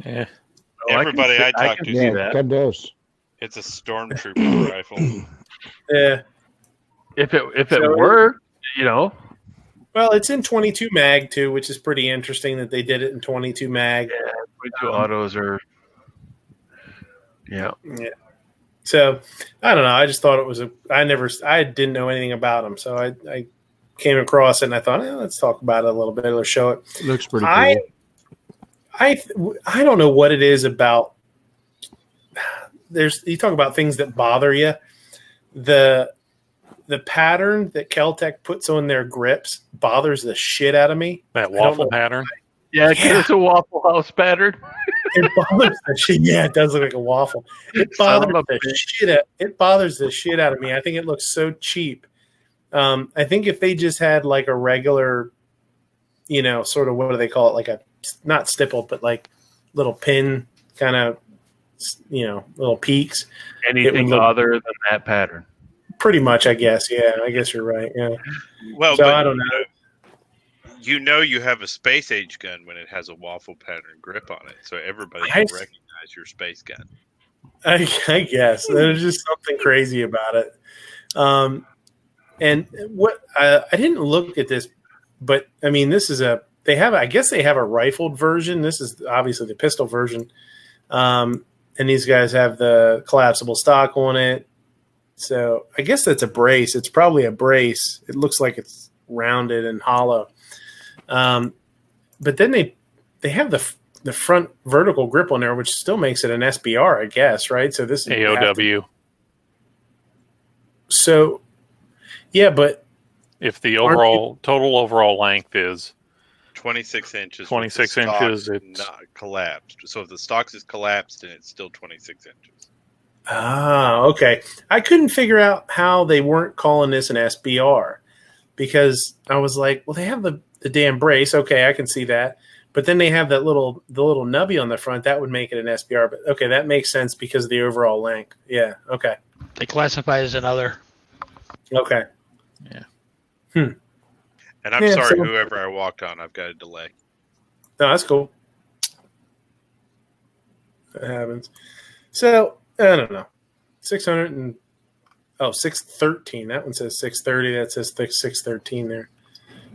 Yeah. Everybody I talk to see Yeah, that does. it's a stormtrooper rifle. Yeah. If it worked, Well, it's in 22 mag too, which is pretty interesting that they did it in 22 mag. Yeah, 22 autos are. Yeah. Yeah. So I don't know. I just thought it was I didn't know anything about them, so I came across it and I thought, let's talk about it a little bit or show it. Looks pretty cool. I don't know what it is about. You talk about things that bother you. The pattern that Kel-Tec puts on their grips bothers the shit out of me. That waffle pattern. Yeah, it's a Waffle House pattern. It bothers the shit. Yeah, it does look like a waffle. It bothers the shit out of me. I think it looks so cheap. I think if they just had like a regular, sort of, what do they call it? Like a, not stipple, but like little pin kind of, little peaks. Anything other than that pattern. Pretty much, I guess. Yeah, I guess you're right. Yeah. Well, so I don't know. You have a space age gun when it has a waffle pattern grip on it, so everybody can recognize your space gun. I guess there's just something crazy about it. And what I didn't look at this, but I mean, I guess they have a rifled version. This is obviously the pistol version, and these guys have the collapsible stock on it. So I guess that's a brace. It's probably a brace. It looks like it's rounded and hollow. But then they have the front vertical grip on there, which still makes it an SBR, I guess, right? So this is AOW. So, yeah, but if the total overall length is 26 inches, 26 inches, it's not collapsed. So if the stock is collapsed, then it's still 26 inches. Ah, okay. I couldn't figure out how they weren't calling this an SBR because I was like, well, they have the damn brace. Okay, I can see that. But then they have the little nubby on the front. That would make it an SBR. But okay, that makes sense because of the overall length. Yeah, okay. They classify as another. Okay. Yeah. And I'm sorry, whoever I walked on, I've got a delay. No, that's cool. That happens. So, I don't know. 613. That one says 630. That says 613 there.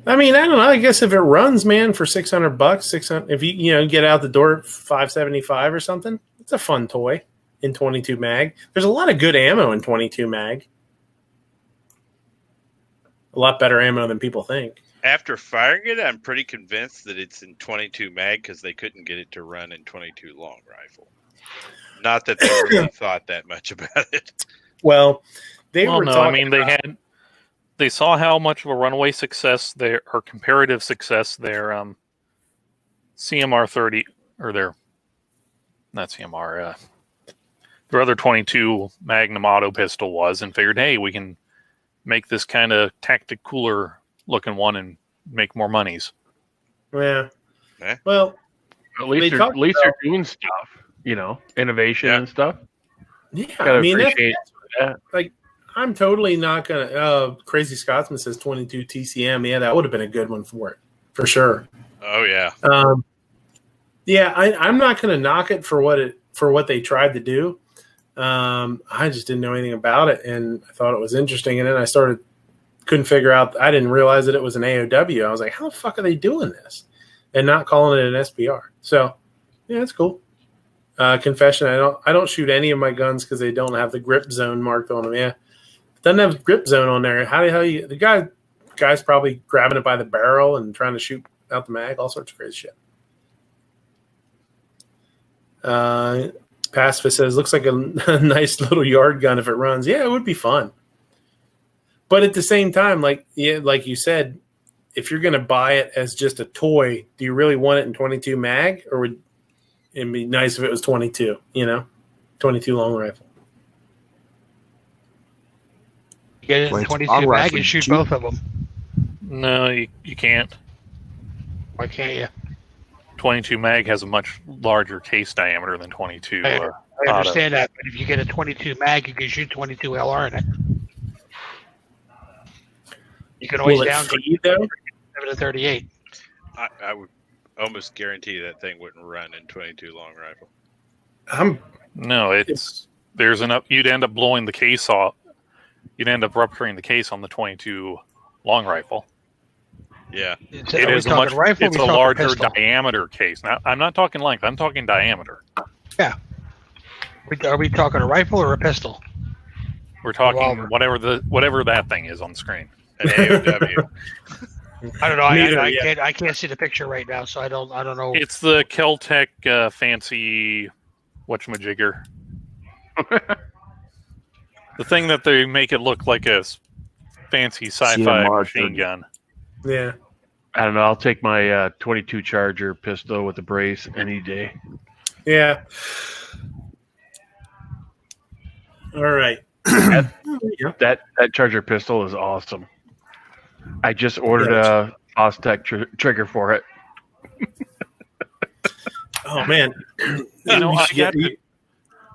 I mean, I don't know. I guess if it runs, man, for $600, 600. If you get out the door at 575 or something, it's a fun toy in 22 mag. There's a lot of good ammo in 22 mag. A lot better ammo than people think. After firing it, I'm pretty convinced that it's in 22 mag because they couldn't get it to run in 22 long rifle. Not that they really thought that much about it. Well, they saw how much of a runaway success their comparative success their CMR 30 or their other 22 Magnum auto pistol was, and figured, hey, we can make this kind of tactic cooler looking one and make more monies. Yeah. Well, at least you're doing stuff. Innovation and stuff. Yeah, I mean, like, I'm totally not gonna. Crazy Scotsman says 22 TCM. Yeah, that would have been a good one for it, for sure. Oh yeah. Yeah, I'm not gonna knock it for what they tried to do. I just didn't know anything about it, and I thought it was interesting. And then I couldn't figure out. I didn't realize that it was an AOW. I was like, how the fuck are they doing this, and not calling it an SBR? So, yeah, it's cool. Confession: I don't shoot any of my guns because they don't have the grip zone marked on them. Yeah, it doesn't have grip zone on there. How the hell the guy's probably grabbing it by the barrel and trying to shoot out the mag, all sorts of crazy shit. Pacifist says, looks like a nice little yard gun if it runs. Yeah, it would be fun. But at the same time, like you said, if you're going to buy it as just a toy, do you really want it in 22 mag, or would it be nice if it was 22? 22 long rifle. You get it in 22 mag and shoot both of them. No, you can't. Why can't you? 22 mag has a much larger case diameter than 22. I understand that, but if you get a 22 mag, you can shoot 22 LR in it. You can always downgrade to 38. I would almost guarantee that thing wouldn't run in 22 long rifle. No, there's enough. You'd end up blowing the case off. You'd end up rupturing the case on the 22 long rifle. Yeah, it's a larger diameter case. Now, I'm not talking length. I'm talking diameter. Yeah. Are we talking a rifle or a pistol? We're talking whatever that thing is on the screen. An AOW. I don't know. I can't see the picture right now, so I don't know. It's the Kel-Tec fancy whatchamajigger. The thing that they make it look like a fancy sci-fi machine gun. Yeah. I don't know. I'll take my 22 Charger pistol with the brace any day. Yeah. All right. That Charger pistol is awesome. I just ordered a Fostech trigger for it. Oh man!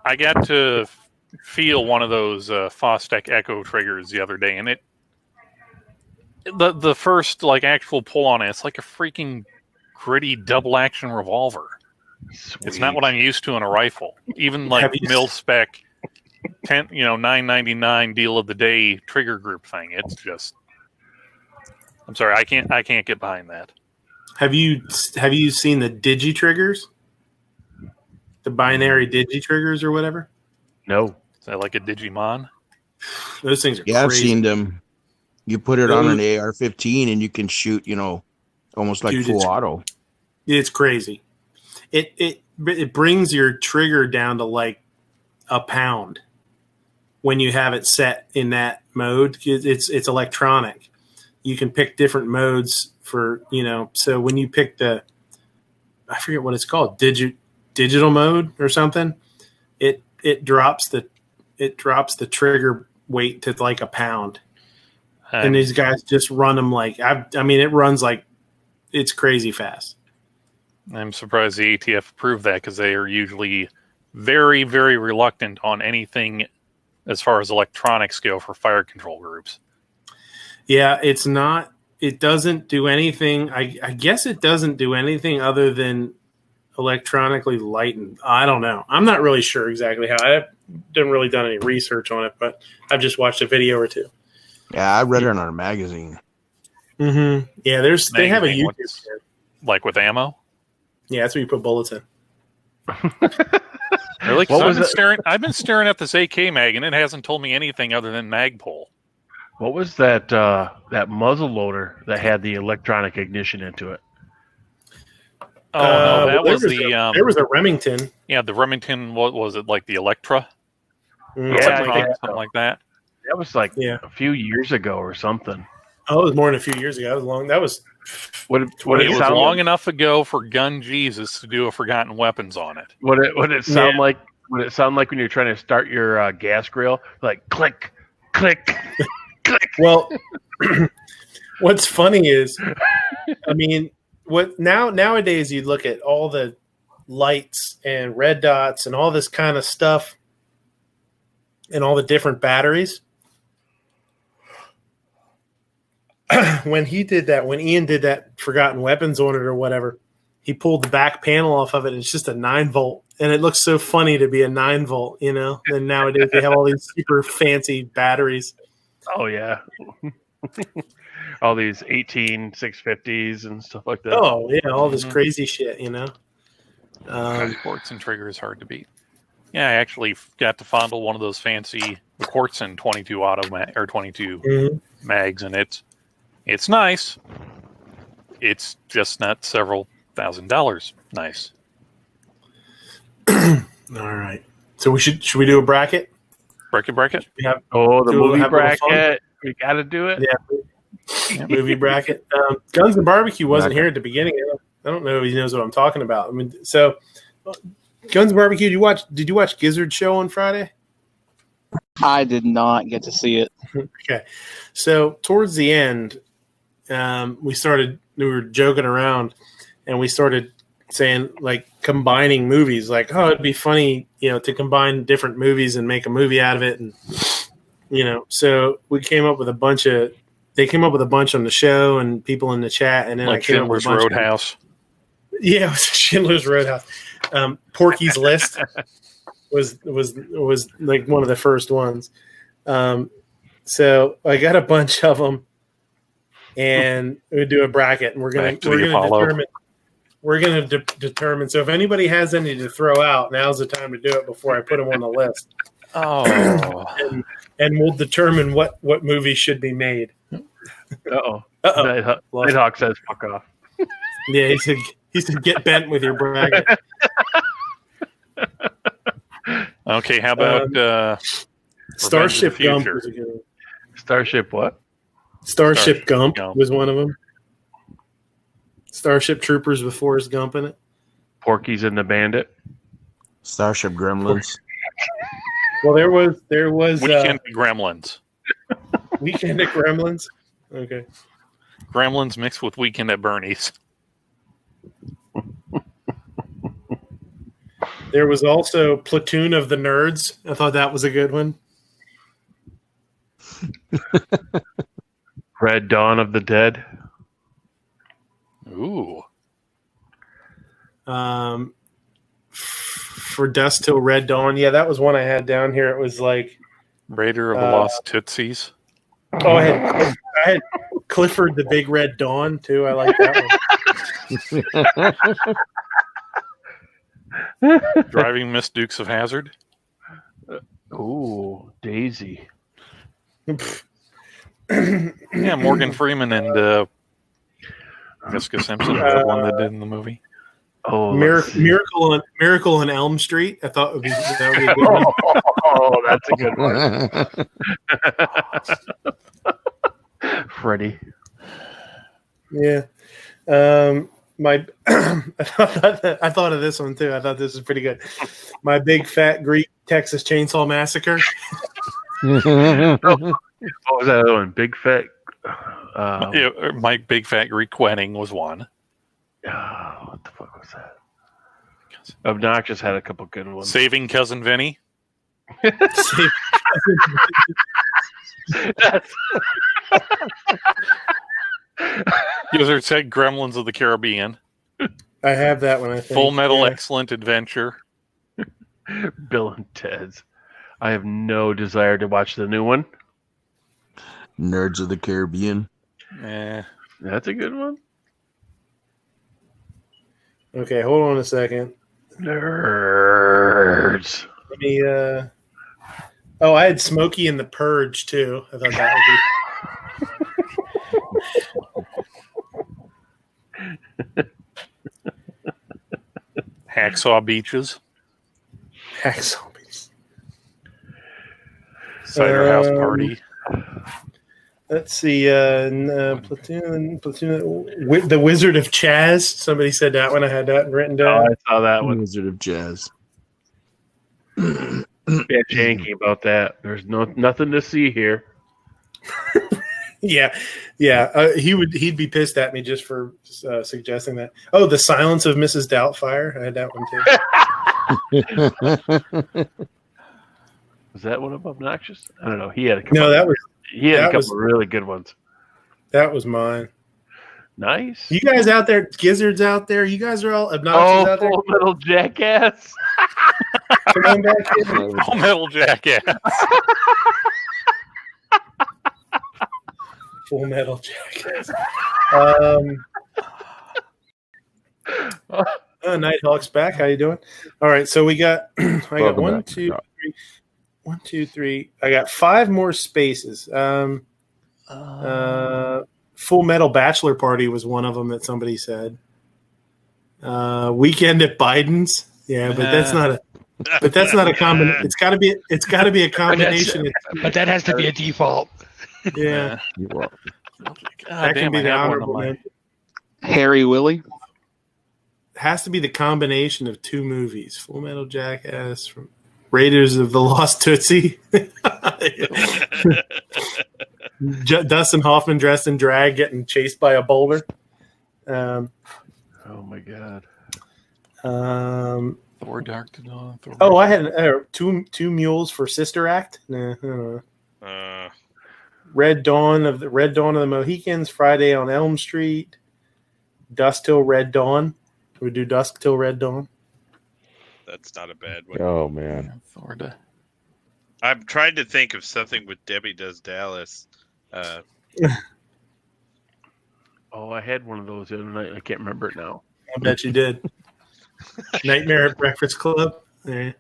I got to feel one of those Fostech Echo triggers the other day, and the first actual pull on it, it's like a freaking gritty double action revolver. Sweet. It's not what I'm used to in a rifle. Even mil spec, $9.99 deal of the day trigger group thing. It's just. I'm sorry, I can't get behind that. Have you seen the digi triggers? The binary digi triggers or whatever? No. Is that like a Digimon? Those things are crazy. I've seen them. You put it on an AR-15 and you can shoot, almost like full auto. It's crazy. It brings your trigger down to like a pound when you have it set in that mode. It's electronic. You can pick different modes for, so when you pick I forget what it's called, digital mode or something, it drops the trigger weight to like a pound. And these guys just run them it runs like it's crazy fast. I'm surprised the ATF approved that because they are usually very, very reluctant on anything as far as electronics go for fire control groups. Yeah, it doesn't do anything. I guess it doesn't do anything other than electronically lighten. I don't know. I'm not really sure exactly how. I haven't really done any research on it, but I've just watched a video or two. Yeah, I read it on a magazine. Mm-hmm. Yeah, they have a YouTube. Like with ammo? Yeah, that's where you put bullets in. Really? I've been staring at this AK mag, and it hasn't told me anything other than Magpul. What was that muzzle loader that had the electronic ignition into it? Oh no, that was there was a Remington. Yeah, the Remington. What was it, like the Electra? Something like that. That was a few years ago or something. Oh, it was more than a few years ago. It was long. That was it was long enough ago for Gun Jesus to do a Forgotten Weapons on it. Would it sound like? Would it sound like when you're trying to start your gas grill, like click, click, click? Well, what's funny is, nowadays you look at all the lights and red dots and all this kind of stuff, and all the different batteries. When Ian did that Forgotten Weapons on it or whatever, he pulled the back panel off of it, and it's just a 9-volt. And it looks so funny to be a 9-volt, And nowadays they have all these super fancy batteries. Oh, yeah. All these 18 650s and stuff like that. Oh, yeah, all this crazy shit, Quartz and trigger is hard to beat. Yeah, I actually got to fondle one of those fancy Quartz 22 or 22 mags, and it's nice. It's just not several $1,000s nice. All right. So should we do a bracket? Bracket. We have Oh, the do- movie have a little fun? bracket. We got to do it. Yeah. Movie bracket. Guns and Barbecue wasn't Okay. here at the beginning. I don't know if he knows what I'm talking about. I mean, so Guns and Barbecue. Did you watch Gizzard Show on Friday? I did not get to see it. Okay. So towards the end, we were joking around, and we started saying like combining movies. Like, oh, it'd be funny, to combine different movies and make a movie out of it, and so we came up with a bunch of. They came up with a bunch on the show and people in the chat, and then Like I came up with Schindler's a bunch. Roadhouse. Yeah, it was Schindler's Roadhouse. Porky's List was like one of the first ones. So I got a bunch of them, and we do a bracket, and we're gonna determine. So if anybody has any to throw out, now's the time to do it before I put them on the list. Oh. and we'll determine what movie should be made. Uh-oh. Nighthawk says fuck off. Yeah, he said get bent with your bracket. Okay, how about Starship Gump Future? was a good one. Starship what? Starship Gump was one of them. Starship Troopers with Forrest Gump in it. Porky's and the Bandit. Starship Gremlins. Well, there was Weekend at Gremlins. Weekend at Gremlins. Okay. Gremlins mixed with Weekend at Bernie's. There was also Platoon of the Nerds. I thought that was a good one. Red Dawn of the Dead. Ooh. For Dusk Till Red Dawn. Yeah, that was one I had down here. It was like Raider of the Lost Tootsies. Oh, I had Clifford the Big Red Dawn too. I like that one. Driving Miss Dukes of Hazzard. Ooh, Daisy. Yeah, Morgan Freeman and Jessica Simpson are the one that did in the movie. Oh, Miracle on Elm Street. I thought that would be a good one. Oh, that's a good one. Freddie. Yeah. I thought of this one too. I thought this was pretty good. My Big Fat Greek Texas Chainsaw Massacre. What was that other one? Big Fat. Mike Big Fat Greek Wedding was one. What the fuck was that? Obnoxious had a couple good ones. Saving Cousin Vinny. Gizzard said Gremlins of the Caribbean. I have that one, I think. Full Metal Excellent Adventure. Bill and Ted's. I have no desire to watch the new one. Nerds of the Caribbean. That's a good one. Okay, hold on a second. Nerds. Let me. I had Smokey and the Purge too. I thought that would be. Hacksaw Beaches. Hacksaw Beaches. Cider House Party. Let's see. Platoon. The Wizard of Chaz. Somebody said that one. I had that written down. Oh, I saw that one. Wizard of Jazz. Yeah, janky about that. There's nothing to see here. Yeah. He'd be pissed at me just for suggesting that. Oh, The Silence of Mrs. Doubtfire. I had that one too. Was that one of Obnoxious? I don't know. He had a couple. No, that was. He had a couple of really good ones. That was mine. Nice. You guys out there, Gizzards out there, you guys are all Obnoxious out there. Full Metal Jackass. Come on back here. Full Metal Jackass. Full Metal Jackass. Nighthawk's back. How you doing? All right, so we got I got Welcome one, back. two, three. 1, 2, 3. I got 5 more spaces. Full Metal Bachelor Party was one of them that somebody said. Weekend at Biden's. Yeah, but that's not a. But that's not a combination. It's got to be. It's got to be a combination. But that has to be a default. Yeah, God that can damn, be I the had one on honorable my. mention. Harry Willie. It has to be the combination of two movies: Full Metal Jackass from Raiders of the Lost Tootsie. Dustin Hoffman dressed in drag getting chased by a boulder. Oh my god. Thor Dark to Dawn. Thor Oh, I had two mules for Sister Act. Nah, I don't know. Red Dawn of the Mohicans. Friday on Elm Street. Dusk Till Red Dawn. We do Dusk Till Red Dawn. That's not a bad one. Oh man. Thor to... I'm trying to think of something with Debbie Does Dallas. Oh, I had one of those the other night. I can't remember it now. I bet you did. Nightmare at Breakfast Club. Yeah.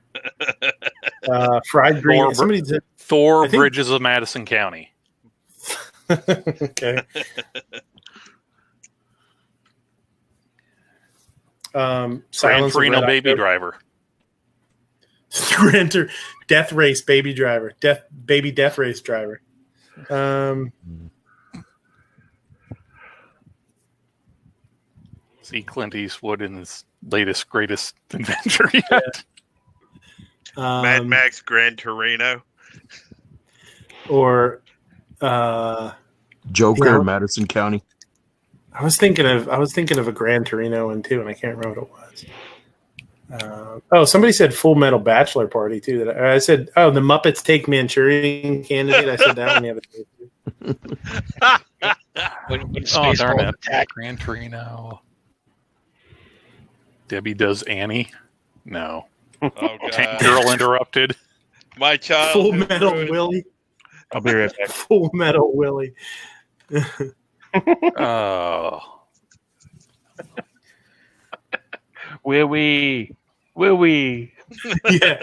Fried green. Somebody said Thor Bridges of Madison County. Okay. Gran Silence Torino of Red Baby October. Driver. Death Race Baby Driver. Baby Death Race Driver. See Clint Eastwood in his latest greatest adventure yet. Mad Max Gran Torino. Or Joker, Madison County. I was thinking of a Gran Torino one too, and I can't remember what it was. Somebody said Full Metal Bachelor Party too. That I said, the Muppets Take Manchurian Candidate. I said that one the other day too. When Spaceballs attack. Gran Torino. Debbie Does Annie. No. Oh god. Tank Girl Interrupted. My child. Full Metal Willie. I'll be right back. Full Metal Willie. Oh. Wee. Yeah.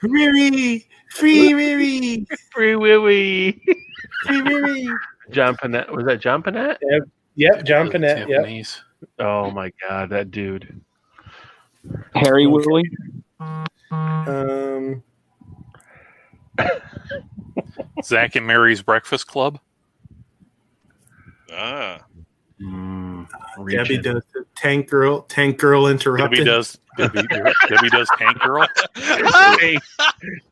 Riri. Free Riri. Free wee. Free Riri. John Panette. Was that John Panette? Yep, John Panette. Yep. Japanese. Oh my god, that dude. Harry Willie. Zach and Mary's Breakfast Club. Debbie does the Tank Girl Interrupted. Debbie does Tank Girl.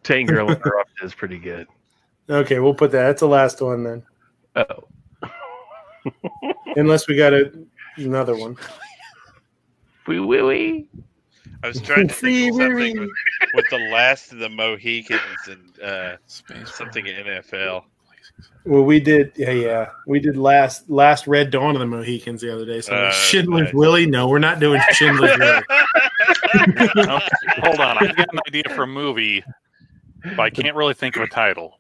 Tank Girl Interrupted is pretty good. Okay, we'll put that. That's the last one then. Oh. Unless we got another one. Wee. I was trying to think of something with the last of the Mohicans and something in NFL. Well, we did. Yeah. We did last Red Dawn of the Mohicans the other day. So Schindler's nice. Willie. No, we're not doing Schindler's Willie. Hold on, I've got an idea for a movie, but I can't really think of a title.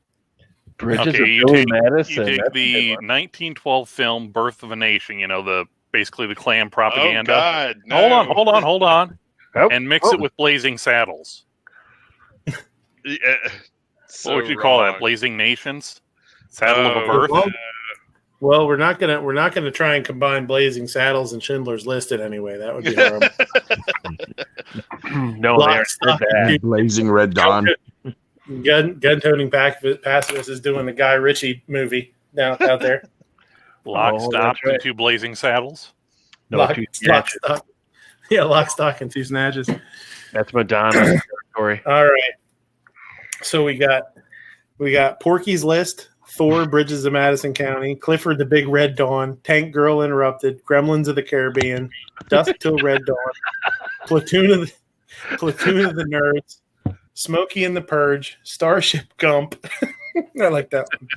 Bridges Okay, of you Billy take Madison. the That's a good one. 1912 film "Birth of a Nation." You know, basically the Klan propaganda. Oh God! No. Hold on, Oh, and mix it with Blazing Saddles. Yeah, What would you call that? Blazing Nations? Saddle of a Birth? Well, we're not gonna try and combine Blazing Saddles and Schindler's List anyway. That would be horrible. No, they are bad. Blazing Red Dawn. Gun-toting pacifist is doing the Guy Ritchie movie out there. Lock, Oh, Stop, that's right. and Two Blazing Saddles. No, Lock, two Stock, snatches. Stock. Yeah, Lock, Stock, and Two Snatches. That's Madonna territory. All right. So we got Porky's List, Thor, Bridges of Madison County, Clifford the Big Red Dawn, Tank Girl Interrupted, Gremlins of the Caribbean, Dusk Till Red Dawn, Platoon of the Nerds, Smokey and the Purge, Starship Gump. I like that one.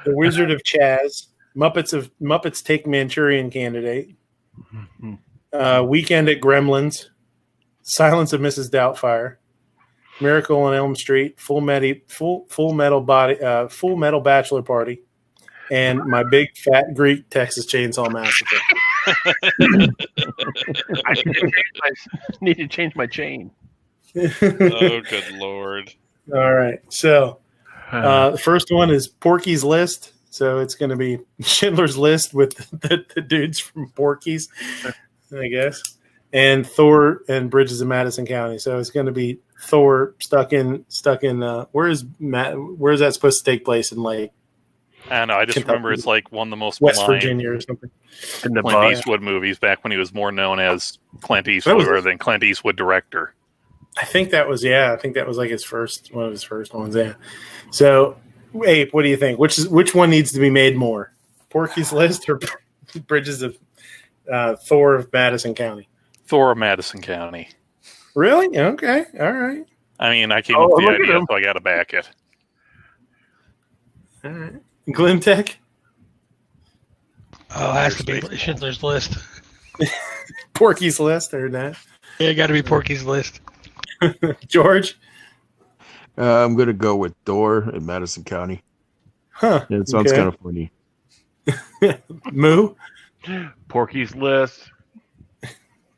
The Wizard of Chaz, Muppets Take Manchurian Candidate, Weekend at Gremlins, Silence of Mrs. Doubtfire, Miracle on Elm Street, Full Metal Bachelor Party, and My Big Fat Greek Texas Chainsaw Massacre. I need to change my chain. Oh, good lord! All right, so the first one is Porky's List. So it's going to be Schindler's List with the dudes from Porky's, I guess. and Thor and Bridges of Madison County. So it's going to be Thor stuck in. Where's that supposed to take place in, like, I don't know. I just Kentucky, remember it's like one of the most West maligned Virginia or something. In the Clint bus. Eastwood movies back when he was more known as Clint Eastwood rather than Clint Eastwood director. I think that was like one of his first ones. Yeah. So, Ape, what do you think? Which one needs to be made more? Porky's List or Bridges of Thor of Madison County? Thor of Madison County. Really? Okay. All right. I mean, I came up with the idea, so I got to back it. All right. Glimtech? Oh, it has to be Schindler's List. Porky's List or that? Yeah, got to be Porky's List. George? I'm going to go with Thor in Madison County. Huh. Yeah, it sounds kind of funny. Moo? Porky's List.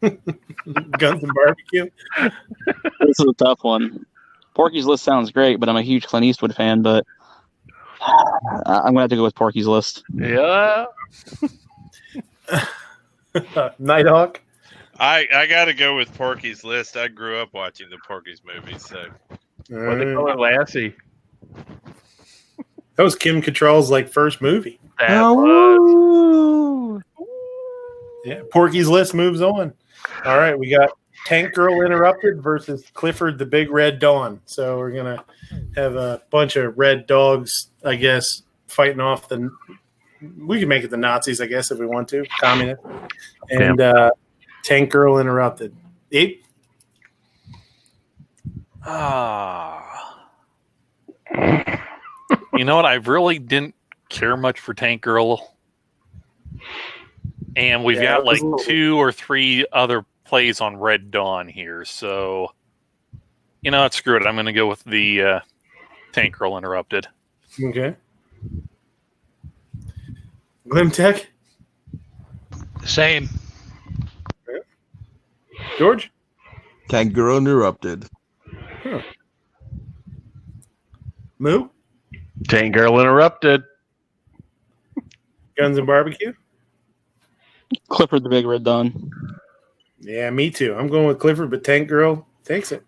Guns and Barbecue? This is a tough one. Porky's List sounds great, but I'm a huge Clint Eastwood fan, but I'm going to have to go with Porky's List. Yeah. Nighthawk? I got to go with Porky's List. I grew up watching the Porky's movies, so. What they call it, Lassie? That was Kim Cattrall's first movie. That was. Yeah, Porky's List moves on. All right, we got Tank Girl Interrupted versus Clifford the Big Red Dawn. So we're gonna have a bunch of red dogs, I guess, fighting off the. We can make it the Nazis, I guess, if we want to, communists. And Tank Girl Interrupted. Ape? You know what? I really didn't care much for Tank Girl. And we've got like 2 or 3 other plays on Red Dawn here. So, you know what? Screw it. I'm going to go with the Tank Girl Interrupted. Okay. Glimtech? Same. George? Tank Girl Interrupted. Huh. Moo? Tank Girl Interrupted. Guns and Barbecue? Clifford the Big Red Dawn. Yeah, me too. I'm going with Clifford, but Tank Girl takes it.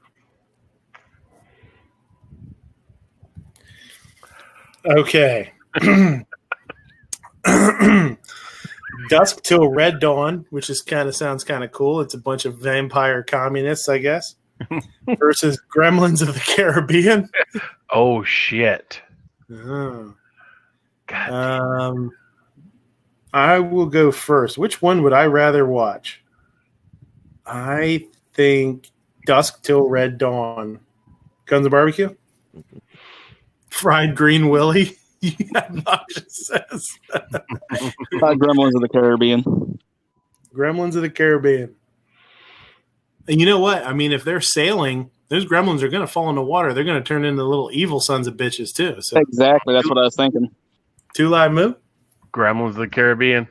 Okay. Dusk Till Red Dawn, which is sounds kind of cool. It's a bunch of vampire communists, I guess, versus Gremlins of the Caribbean. Oh shit! Oh. I will go first. Which one would I rather watch? I think Dusk Till Red Dawn. Guns and Barbecue? Fried Green Willie? Obnoxious says. Gremlins of the Caribbean. Gremlins of the Caribbean. And you know what? I mean, if they're sailing, those gremlins are going to fall in the water. They're going to turn into little evil sons of bitches, too. So Exactly. That's what I was thinking. 2 Live Moo? Gremlins of the Caribbean.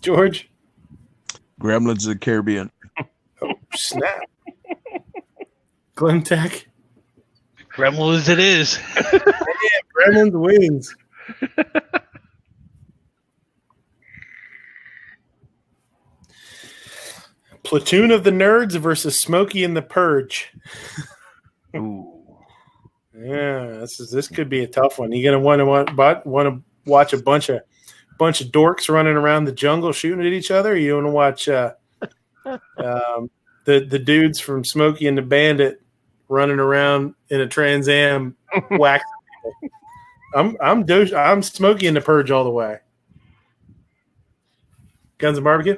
George? Gremlins of the Caribbean. Oh, snap. Glimtech? Gremlins it is. Yeah, Gremlins wins. Platoon of the Nerds versus Smokey and the Purge. Ooh. Yeah, this could be a tough one. You're gonna want to watch a bunch of dorks running around the jungle shooting at each other. Or you want to watch the dudes from Smokey and the Bandit running around in a Trans Am waxing people. I'm Smokey and the Purge all the way. Guns and Barbecue.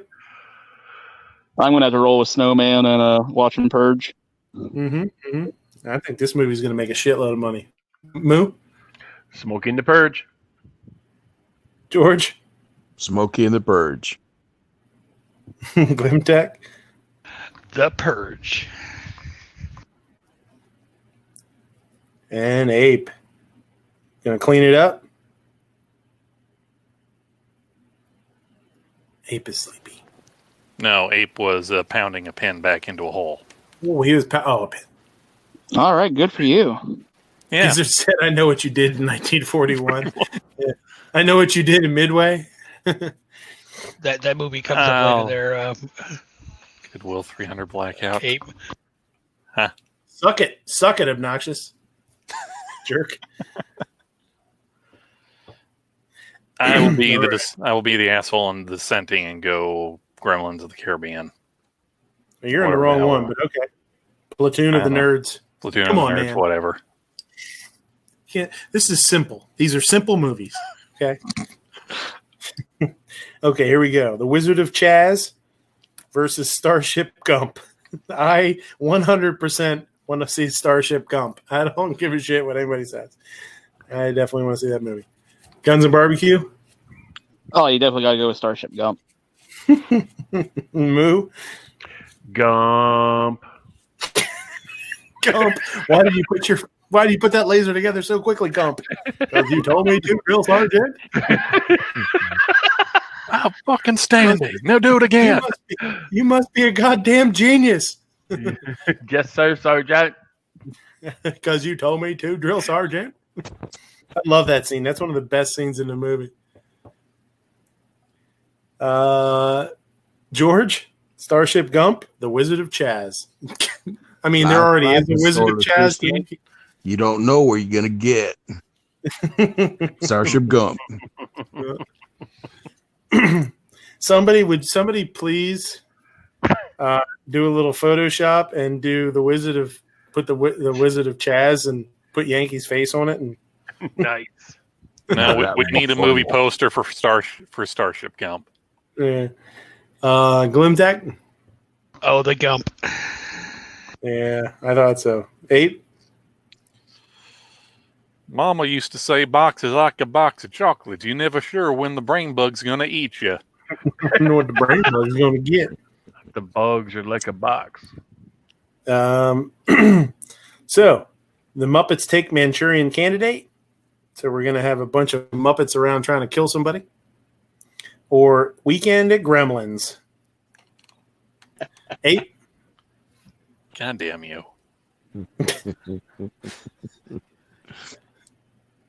I'm going to have to roll with Snowman and watching Purge. Mm-hmm. I think this movie's going to make a shitload of money. Moo? Smokey and the Purge. George? Smokey and the Purge. Glimtech? The Purge. And Ape. Gonna clean it up? Ape is sleepy. No, Ape was pounding a pin back into a hole. Oh, he was a pin. All right, good for you. Yeah. He just said, I know what you did in 1941. Yeah. I know what you did in Midway. That movie comes up later there. Goodwill 300 Blackout. Ape. Suck it, obnoxious jerk. I will be the asshole and dissenting and go Gremlins of the Caribbean. You're in the wrong one, but okay. Platoon of the Nerds. Platoon Come of the on, Nerds, man. whatever. This is simple. These are simple movies. Okay. Okay, here we go. The Wizard of Chaz versus Starship Gump. I 100% want to see Starship Gump. I don't give a shit what anybody says. I definitely want to see that movie. Guns and Barbecue? Oh, you definitely got to go with Starship Gump. Moo? Gump. Gump. Why did you put that laser together so quickly, Gump? Because you told me to, Bill Sergeant. I'm fucking standing. Now do it again. You must be a goddamn genius. Yes, sir, Sergeant. Because you told me to, Drill Sergeant. I love that scene. That's one of the best scenes in the movie. George, Starship Gump, The Wizard of Chaz. I mean, there already is a Wizard of Chaz. You don't know where you're going to get. Starship Gump. Somebody please do a little Photoshop and do put the Wizard of Chaz and put Yankee's face on it. And nice. No, we need a movie poster for Starship Gump. Yeah. Glimtech? Oh, the Gump. Yeah, I thought so. 8? Mama used to say box is like a box of chocolates. You never sure when the brain bug's going to eat you. I don't know what the brain bug is going to get. The bugs are like a box. So, the Muppets take Manchurian Candidate. So we're going to have a bunch of Muppets around trying to kill somebody. Or Weekend at Gremlins. 8? God damn you.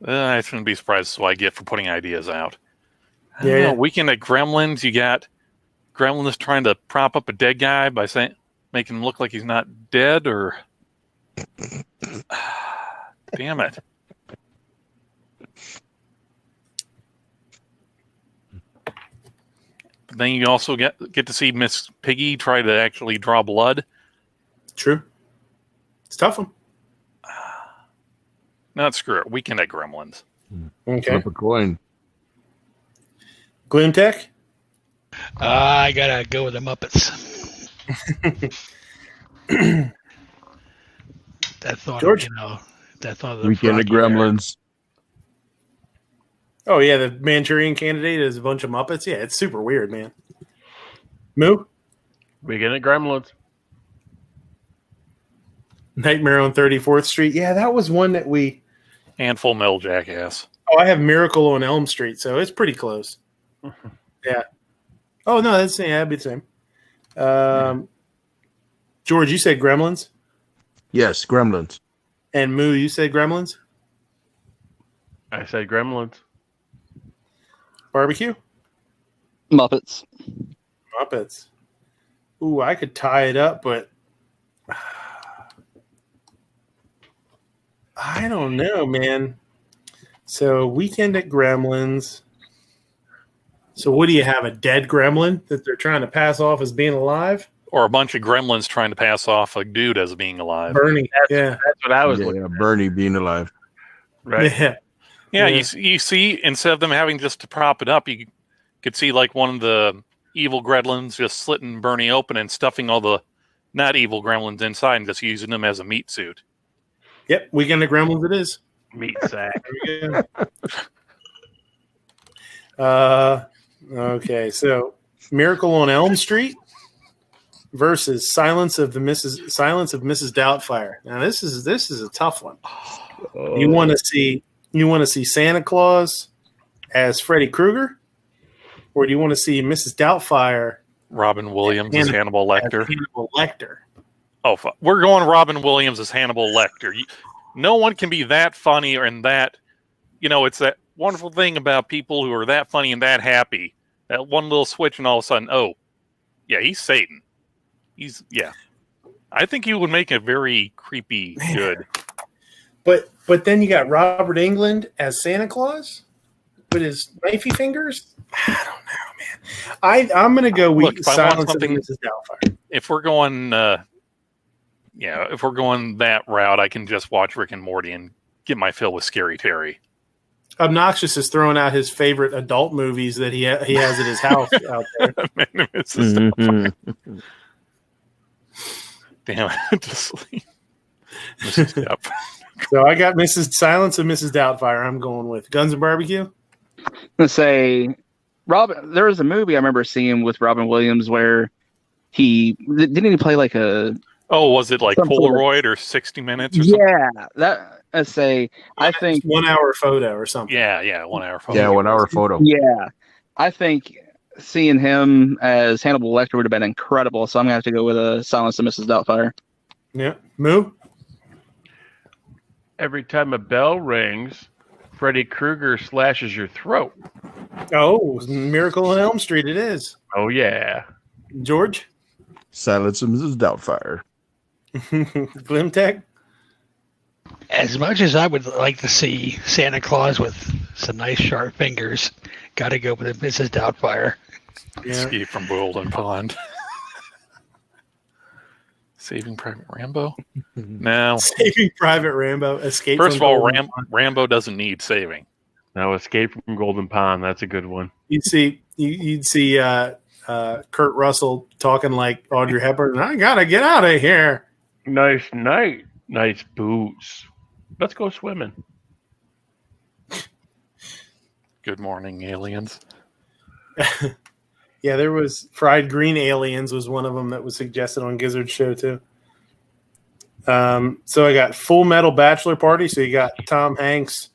I shouldn't be surprised. That's what I get for putting ideas out. Yeah. Weekend at Gremlins, you got Gremlins trying to prop up a dead guy by making him look like he's not dead, or damn it. But then you also get to see Miss Piggy try to actually draw blood. True. It's a tough one. Not screw it. Weekend at Gremlins. Okay. Flip a coin. Glimtech? I gotta go with the Muppets. That thought, George? that thought of the Weekend at Gremlins. Oh, yeah, the Manchurian Candidate is a bunch of Muppets. Yeah, it's super weird, man. Moo? Weekend at Gremlins. Nightmare on 34th Street. Yeah, that was one that we... And Full Metal Jackass. Oh, I have Miracle on Elm Street, so it's pretty close. Yeah. Oh, no, that'd be the same. George, you said Gremlins? Yes, Gremlins. And Moo, you said Gremlins? I said Gremlins. Barbecue? Muppets. Muppets. Ooh, I could tie it up, but... I don't know, man. So, Weekend at Gremlins. So, what do you have? A dead gremlin that they're trying to pass off as being alive? Or a bunch of gremlins trying to pass off a dude as being alive. Bernie. That's what I was looking Yeah, Bernie being alive. Right. Yeah. Yeah, you see, instead of them having just to prop it up, you could see like one of the evil gremlins just slitting Bernie open and stuffing all the not evil gremlins inside and just using them as a meat suit. Yep, Weekend at Gremlins it is. Meat sack. Okay, so Miracle on Elm Street versus Silence of Mrs. Doubtfire. Now this is a tough one. You want to see Santa Claus as Freddy Krueger, or do you want to see Mrs. Doubtfire? Robin Williams as Hannibal Lecter. Hannibal Lecter. Oh, we're going Robin Williams as Hannibal Lecter. No one can be that funny and that, it's that wonderful thing about people who are that funny and that happy. That one little switch and all of a sudden, oh, yeah, he's Satan. I think he would make a very creepy good. But then you got Robert Englund as Santa Claus with his knifey fingers. I don't know, man. I'm going to go Silence of the Mrs. Doubtfire. If we're going, if we're going that route, I can just watch Rick and Morty and get my fill with Scary Terry. Obnoxious is throwing out his favorite adult movies that he has at his house out there. Damn it, just sleep. Mrs. Doubtfire. So I got Silence of Mrs. Doubtfire. I'm going with Guns and Barbecue. Let's say there was a movie I remember seeing with Robin Williams where didn't he play like a was it like Polaroid or 60 Minutes or something? I think 1 hour photo or something. Yeah, 1 hour photo. Yeah, 1 hour photo. Yeah. I think seeing him as Hannibal Lecter would have been incredible, so I'm gonna have to go with a Silence of Mrs. Doubtfire. Yeah. Moo? Every time a bell rings, Freddy Krueger slashes your throat. Oh, Miracle on Elm Street it is. Oh, yeah. George? Silence of Mrs. Doubtfire. Glimtech? As much as I would like to see Santa Claus with some nice sharp fingers, gotta go with Mrs. Doubtfire. Yeah. Escape from Golden Pond. Saving Private Rambo? No. Saving Private Rambo. Escape First from of all, Golden Rambo doesn't need saving. No, Escape from Golden Pond. That's a good one. You'd see Kurt Russell talking like Audrey Hepburn. I gotta get out of here. Nice night. Nice boots. Let's go swimming. Good morning, aliens. Yeah, there was Fried Green Aliens was one of them that was suggested on Gizzard's show too. So I got Full Metal Bachelor Party. So you got Tom Hanks,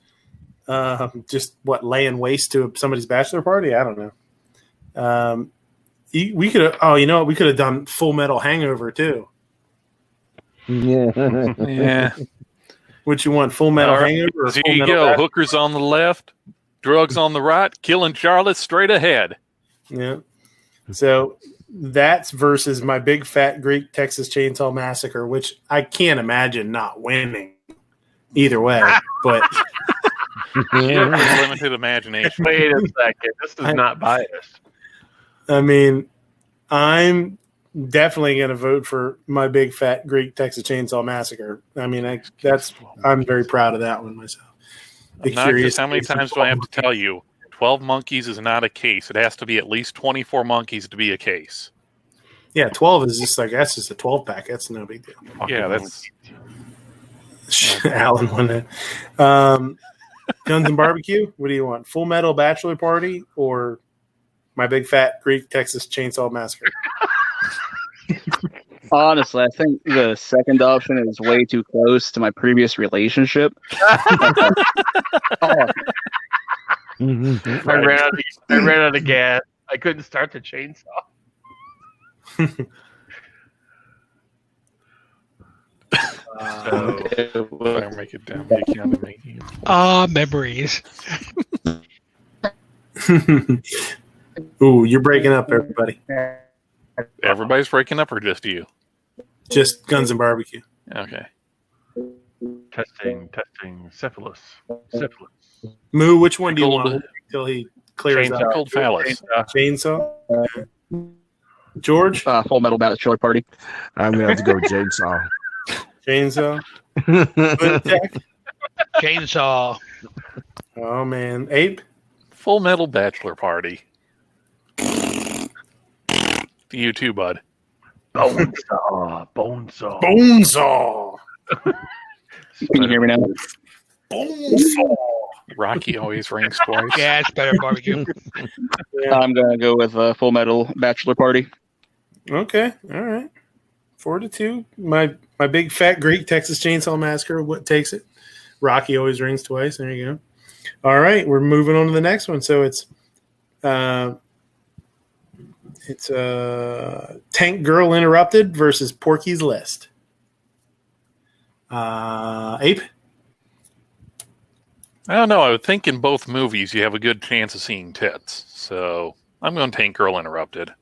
laying waste to somebody's bachelor party. I don't know. We could have. Oh, you know what? We could have done Full Metal Hangover too. Yeah. What you want? Full Metal Hangover? Or Here Full you Metal go. Bachelor? Hookers on the left, drugs on the right, killing Charlotte straight ahead. Yeah. So that's versus my Big Fat Greek Texas Chainsaw Massacre, which I can't imagine not winning either way. But limited imagination. Wait a second. This is not biased. I mean, I'm definitely going to vote for my Big Fat Greek Texas Chainsaw Massacre. I mean, I'm very proud of that one myself. How many times do I have to tell you? 12 monkeys is not a case. It has to be at least 24 monkeys to be a case. Yeah, 12 is just that's just a 12 pack. That's no big deal. Yeah, that's Alan won that. Guns and Barbecue. What do you want? Full Metal Bachelor Party or my Big Fat Greek Texas Chainsaw Massacre? Honestly, I think the second option is way too close to my previous relationship. I ran out of gas. I couldn't start the chainsaw. Better make it down. You can't make it. Memories. Ooh, you're breaking up, everybody. Everybody's breaking up, or just you? Just Guns and Barbecue. Okay. Testing. Syphilis. Moo, which one do you want until he clears Chainsaw. out? Cold phallus. Chainsaw. George? Full Metal Bachelor Party. I'm going to have to go with Jigsaw. Chainsaw. Chainsaw. Oh, man. Ape? Full Metal Bachelor Party. You too, bud. Bonesaw. Bonesaw. Can you hear me now? Bonesaw. Rocky always rings twice. Yeah, it's better barbecue. I'm going to go with Full Metal Bachelor Party. Okay. All right. 4-2. My Big Fat Greek Texas Chainsaw Massacre. What takes it? Rocky always rings twice. There you go. All right. We're moving on to the next one. So it's Tank Girl Interrupted versus Porky's List. Ape? I don't know. I would think in both movies you have a good chance of seeing tits. So I'm going Tank Girl Interrupted.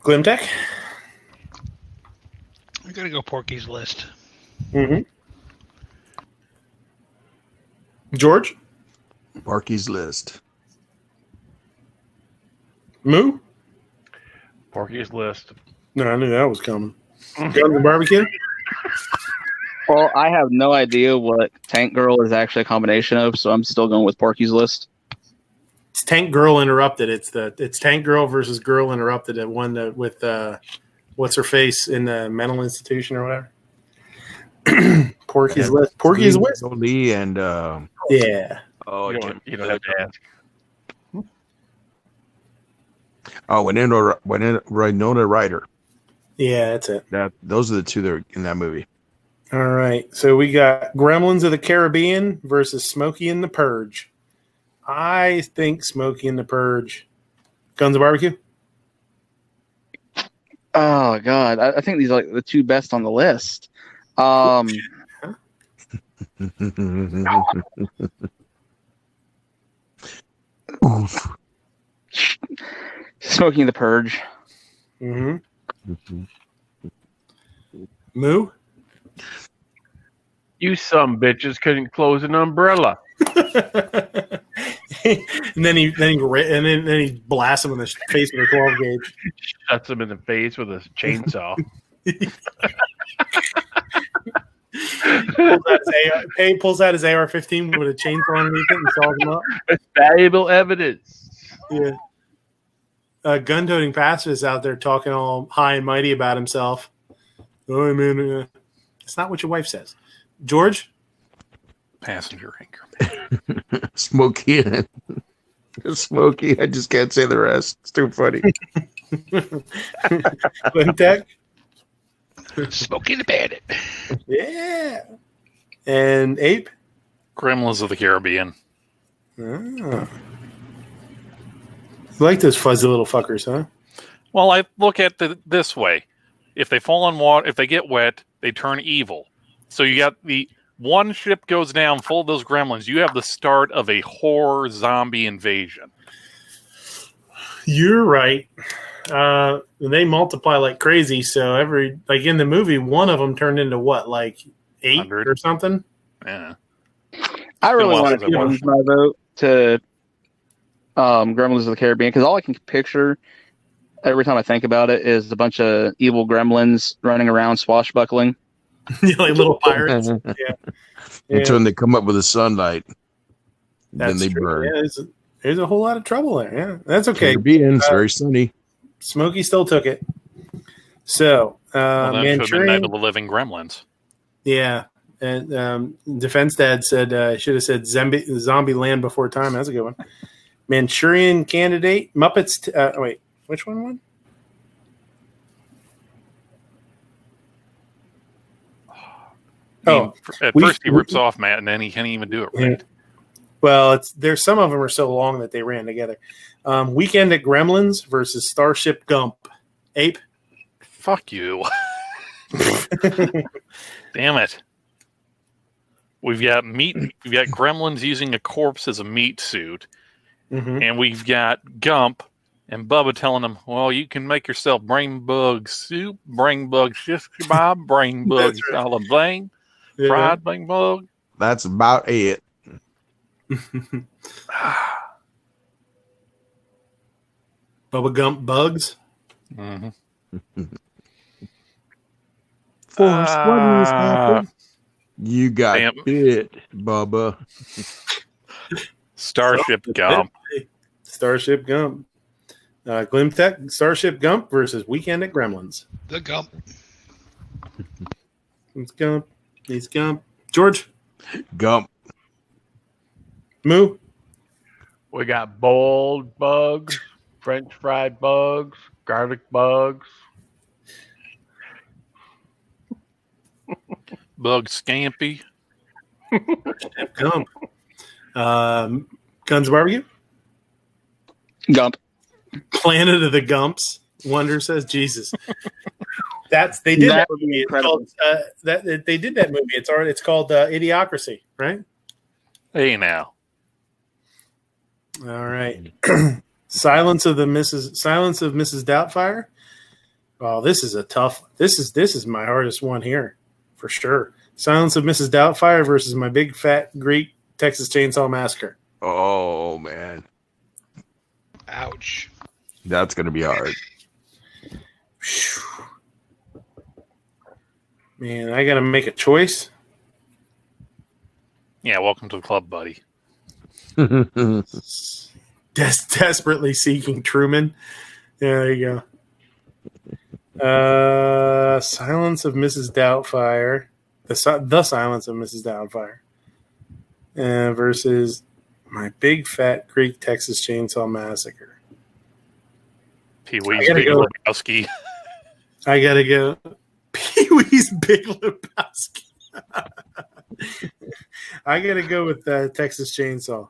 Glimtech? I'm gonna go Porky's List. Mm-hmm. George? Parky's List. Moo? Porky's List. No, I knew that was coming. Guns and Barbecue? Well, I have no idea what Tank Girl is actually a combination of, so I'm still going with Porky's List. It's Tank Girl Interrupted. It's Tank Girl versus Girl Interrupted at one with what's her face in the mental institution or whatever. Porky's List. Porky's List. Lee and Yeah. oh, You don't have to ask. Winona Ryder. Yeah, that's it. Those are the two that are in that movie. All right. So we got Gremlins of the Caribbean versus Smokey and the Purge. I think Smokey and the Purge. Guns and Barbecue? Oh God, I think these are like the two best on the list. Smoking the Purge. Mm-hmm. Moo? You some bitches couldn't close an umbrella. and then he blasts him in the face with a 12 gauge. Shuts him in the face with a chainsaw. pulls out his AR-15 with a chainsaw underneath it and saws him up. It's valuable evidence. Yeah. Gun-toting pacifist out there talking all high and mighty about himself. Oh, I mean, it's not what your wife says. George? Passenger anchor. Smokey. Smokey. I just can't say the rest. It's too funny. Tech? Smokey the Bandit. Yeah. And Ape? Gremlins of the Caribbean. Oh. You like those fuzzy little fuckers, huh? Well, I look at it this way. If they fall in water, if they get wet, they turn evil. So you got the one ship goes down full of those gremlins. You have the start of a horror zombie invasion. You're right. They multiply like crazy. So in the movie, one of them turned into what, like 8 100. or something? Yeah. I really Well, want to it's a change my vote to Gremlins of the Caribbean because all I can picture every time I think about it is a bunch of evil gremlins running around swashbuckling. Like little pirates. Yeah. Until when they come up with the sunlight, That's then they true. burn. Yeah, there's a whole lot of trouble there. Yeah, that's okay. Caribbean, it's very sunny. Smokey still took it. So, Well, that should have been Manchurian. Night of the Living Gremlins. Yeah. And Defense Dad said, should have said Zombie Land before time. That's a good one. Manchurian Candidate. Muppets. Wait, which one won? First he rips off Matt, and then he can't even do it right. Yeah. Well, there's some of them are so long that they ran together. Weekend at Gremlins versus Starship Gump. Ape. Fuck you. Damn it. We've got gremlins using a corpse as a meat suit. Mm-hmm. And we've got Gump and Bubba telling them, well, you can make yourself brain bug soup, brain bug shish kebab, brain bug salad bang, fried brain bug. That's about it. Bubba Gump Bugs. Mm-hmm. Force, what is happening? You got Damn. bit, Bubba. Starship Gump. Starship Gump. Glimtech, Starship Gump versus Weekend at Gremlins. The Gump. It's Gump. He's Gump. George? Gump. Moo? We got boiled bugs, French fried bugs, garlic bugs. Bug Scampy. Gump. Guns and Barbecue? Gump. Planet of the Gumps. Wonder says Jesus. They did that movie. It's called, they did that movie. It's called Idiocracy, right? Hey now. All right. Silence of Mrs. Doubtfire Oh, this is a tough. This is my hardest one here, for sure. Silence of Mrs. Doubtfire versus My Big Fat Greek Texas Chainsaw Massacre. Oh man, Ouch. that's gonna be hard. Man, I got to make a choice. Yeah, welcome to the club, buddy. Desperately seeking Truman. Yeah, there you go. Silence of Mrs. Doubtfire. The Silence of Mrs. Doubtfire. Versus My Big Fat Greek Texas Chainsaw Massacre. Pee Wee's Big Lebowski. I gotta go. Pee Wee's Big Lebowski. I gotta go with Texas Chainsaw.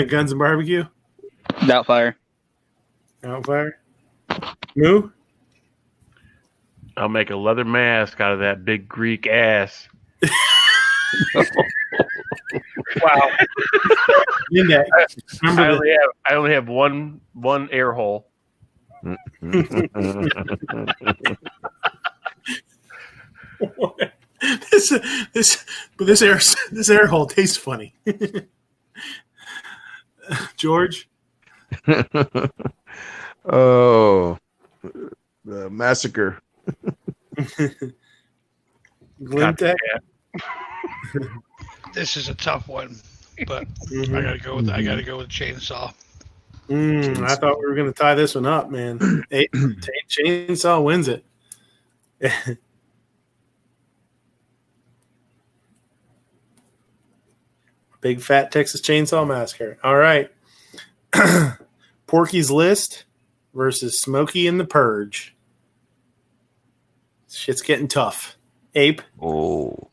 Guns and Barbecue. Doubtfire. Doubtfire. Moo. I'll make a leather mask out of that big Greek ass. Wow. I only have one air hole. this air hole tastes funny. George. Oh, the massacre. Glimtech. This is a tough one, but I gotta go with Chainsaw. I thought we were going to tie this one up, man. Chainsaw wins it. Big Fat Texas Chainsaw Massacre. All right. Porky's List versus Smokey and the Purge. Shit's getting tough. Ape. Oh.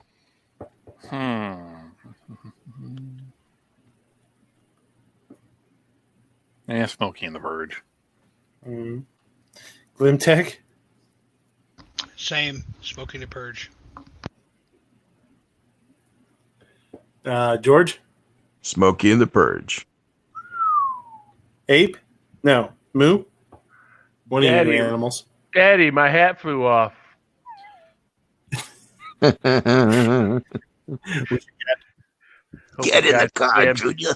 Yeah, Smokey and the Purge. Glimtech. Same. Smoking the Purge. George. Smokey and the Purge. Ape. No. Moo. One of you animals. Daddy, my hat flew off. Get in the car, Junior.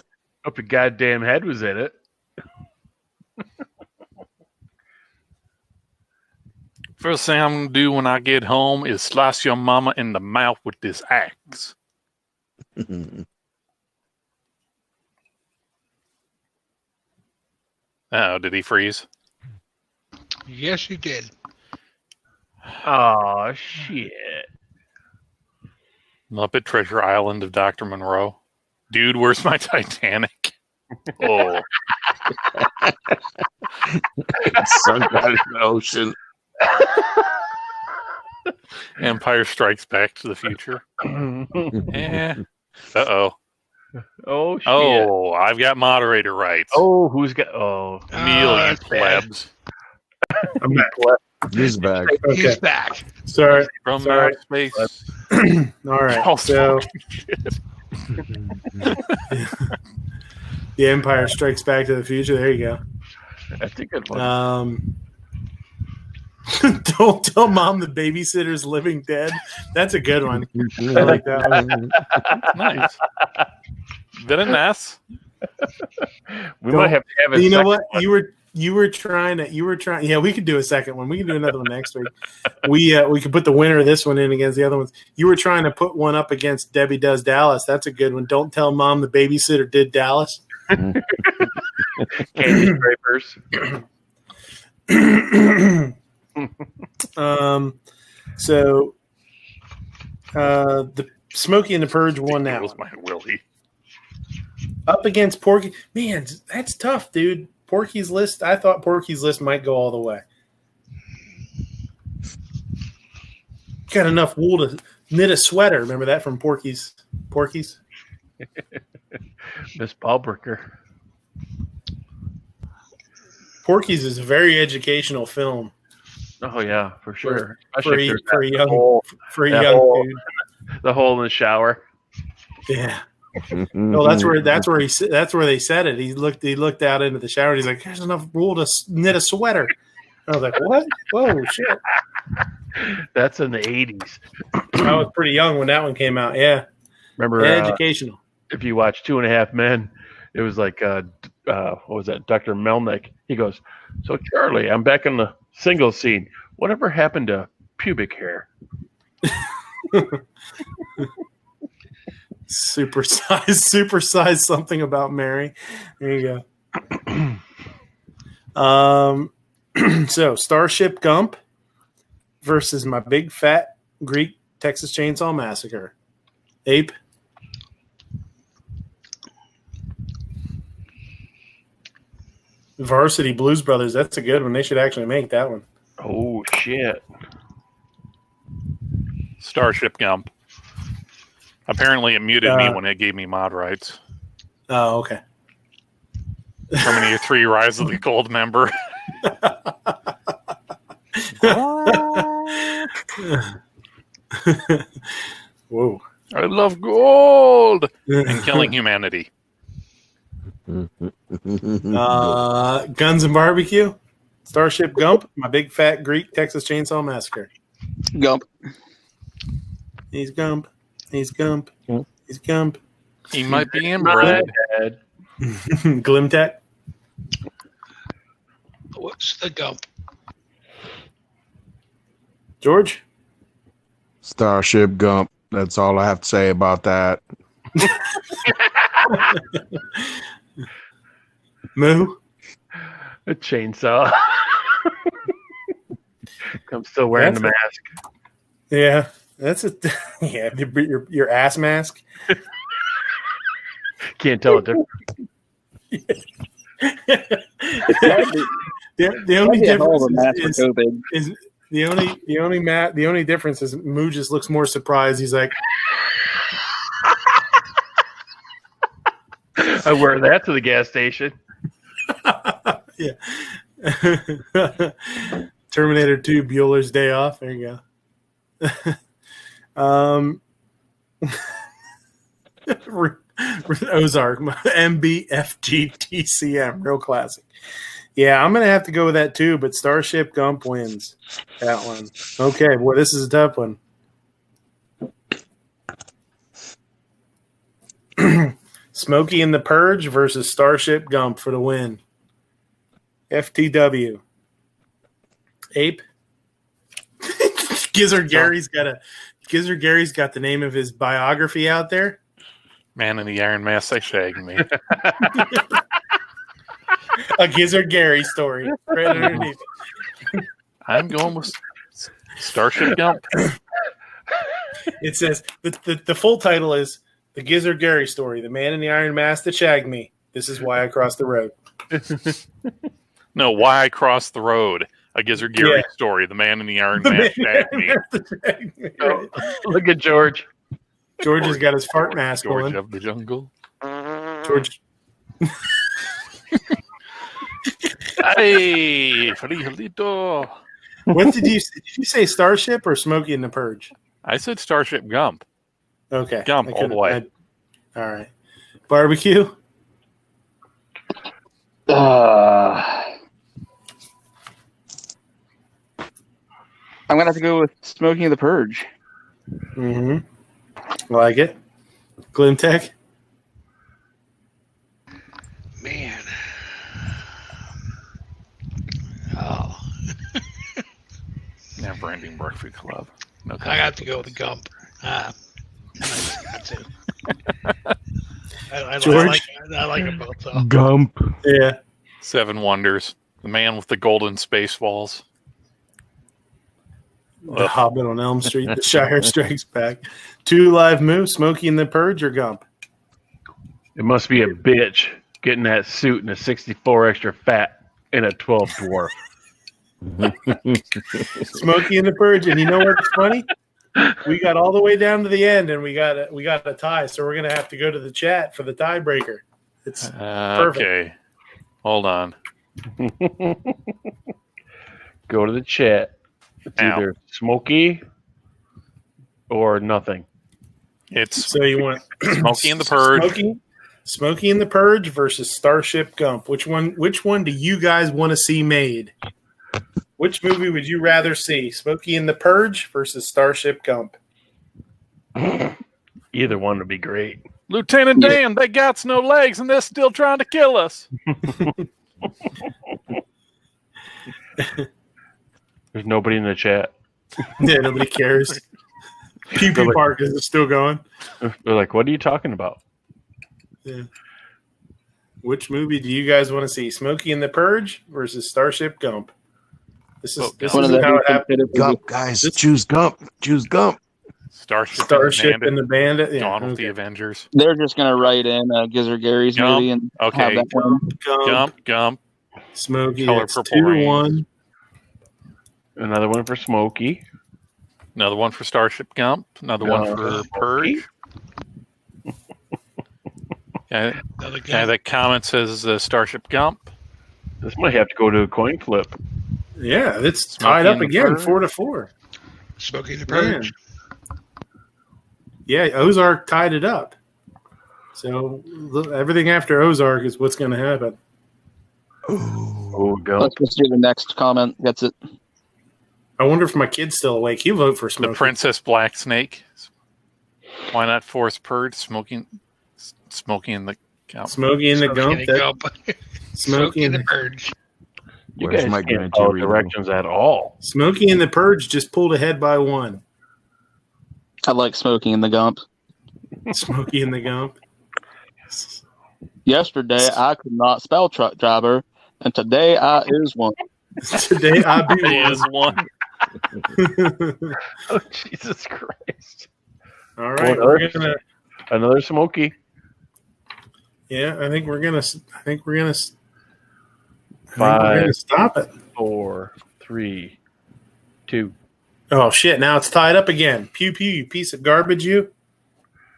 Hope your goddamn head was in it. First thing I'm going to do when I get home is slice your mama in the mouth with this axe. Oh, did he freeze? Yes, he did. Oh, shit. Muppet Treasure Island of Dr. Monroe. Dude, where's my Titanic? Oh. Sunk out in the ocean. Empire Strikes Back to the Future. Yeah. Uh-oh. Oh, shit. Oh, I've got moderator rights. Oh, who's got... Oh. Neil, you plebs. I'm back. He's back. Okay. He's back. Sorry. From Sorry. outer space. All right. Oh, So The Empire Strikes Back to the Future. There you go. That's a good one. Don't tell mom the babysitter's living dead. That's a good one. I like that one. Nice. Very nice. We might have to have a You know second what? one. You were trying. Yeah, we could do a second one. We can do another one next week. We could put the winner of this one in against the other ones. You were trying to put one up against Debbie Does Dallas. That's a good one. Don't tell mom the babysitter did Dallas. Candy scrapers. So the Smokey and the Purge won that was one. my Willie. Up against Porky. Man, that's tough, dude. Porky's List. I thought Porky's List might go all the way. Got enough wool to knit a sweater. Remember that from Porky's? Miss Ballbricker. Porky's is a very educational film Oh, yeah, for sure. for a Especially if young there's that hole- dude. the hole in the shower. Yeah. No, that's where they said it. He looked out into the shower. And he's like, "There's enough wool to knit a sweater." I was like, what? Whoa, shit. That's in the 80s. I was pretty young when that one came out. Yeah. Remember, Educational. if you watch 2.5 Men, it was like, what was that? Dr. Melnick. He goes, "So Charlie, I'm back in the single scene. Whatever happened to pubic hair?" Supersize something about Mary. There you go. So Starship Gump versus My Big Fat Greek Texas Chainsaw Massacre. Ape. Varsity Blues Brothers. That's a good one. They should actually make that one. Oh shit! Starship Gump. Apparently, it muted me when it gave me mod rights. Oh, okay. Terminator 3: Rise of the Gold member. Whoa. I love gold and killing humanity. Guns and Barbecue. Starship Gump. My Big Fat Greek Texas Chainsaw Massacre. Gump. He's Gump. He's Gump. He's Gump. He might be inbred. Glimtech. What's the Gump? George. Starship Gump. That's all I have to say about that. Moo. A chainsaw. I'm still wearing the mask. Yeah, that's a your ass mask. Can't tell the difference. The only difference is the only difference is Moo just looks more surprised. He's like, I wear that to the gas station. yeah. Terminator 2, Bueller's Day Off. There you go. Ozark, MBFGTCM, real classic. Yeah, I'm going to have to go with that too, but Starship Gump wins that one. Okay, boy, this is a tough one. Smokey and the Purge versus Starship Gump for the win. FTW. Ape. Gizzard Gary's got the name of his biography out there. Man in the Iron Mask, they shagged me. A Gizzard Gary story. Right underneath. I'm going with Starship Gump. It says the full title is The Gizzard Gary Story, the man in the iron mask that shagged me. This is why I crossed the road. No, Why I Crossed the Road. A Gizzard Gary story. The man in the iron mask shagged me. Oh, look at George. George has got his fart mask George on. of the jungle. George. Hey, Frijolito. What did you say? Starship or Smokey and the Purge? I said Starship Gump. Okay. Gump all the way. All right. Barbecue. I'm gonna have to go with Smoking the Purge. Mm-hmm. Like it. Glimtech. Man. Oh. Never Ending Breakfast Club. No, I got to go with the Gump. I just got to. George? I like them both, though. Gump. Yeah. Seven Wonders. The Man with the Golden Space Balls. The Hobbit on Elm Street. The Shire Strikes Back. 2 Live Moose. Smokey and the Purge or Gump? It must be a bitch getting that suit in a 64 extra fat in a 12 dwarf. Smokey and the Purge. And you know what's funny? We got all the way down to the end, and we got a tie. So we're gonna have to go to the chat for the tiebreaker. It's perfect. Okay, hold on. Go to the chat. It's either Smokey or nothing. It's So you want Smokey and the Purge. Smokey and the Purge versus Starship Gump. Which one do you guys want to see made? Which movie would you rather see? Smokey and the Purge versus Starship Gump? Either one would be great. Lieutenant Dan, they got no legs and they're still trying to kill us. There's nobody in the chat. Yeah, nobody cares. Pew Pew Park is still going. They're like, what are you talking about? Yeah. Which movie do you guys want to see? Smokey and the Purge versus Starship Gump? This is how it happened. Gump, guys. Choose Gump. Choose Gump. Starship and the Bandit. Yeah, Gone with the Avengers. They're just gonna write in Gizzard Gary's movie and have that one. Gump. Smokey. Color That's Purple Rain. 2-1. Another one for Smokey. Another one for Starship Gump. Another one for Purge. Guy that comment says Starship Gump. This might have to go to a coin flip. Yeah, it's Smokey tied up and the again, Purge. 4-4. Smokey the Purge. Yeah, Ozark tied it up. So everything after Ozark is what's going to happen. Oh, Let's just do the next comment. That's it. I wonder if my kid's still awake. He'll vote for Smokey. The Princess Black Snake. Why not force Purge? Smoking in the Gump. Smokey and the Gump. Smokey and the Purge. You Where's guys my can't Gran follow Torino? directions at all. Smokey and the Purge just pulled ahead by 1. I like Smoking in the Gump. Smokey and the Gump. Yesterday I could not spell truck driver, and today I is one. Today I be Is one. Oh, Jesus Christ. All right, we're gonna. Another Smokey. Yeah, I think we're gonna. Five, stop it. 4, 3, 2. Oh shit! Now it's tied up again. Pew pew, you piece of garbage, you.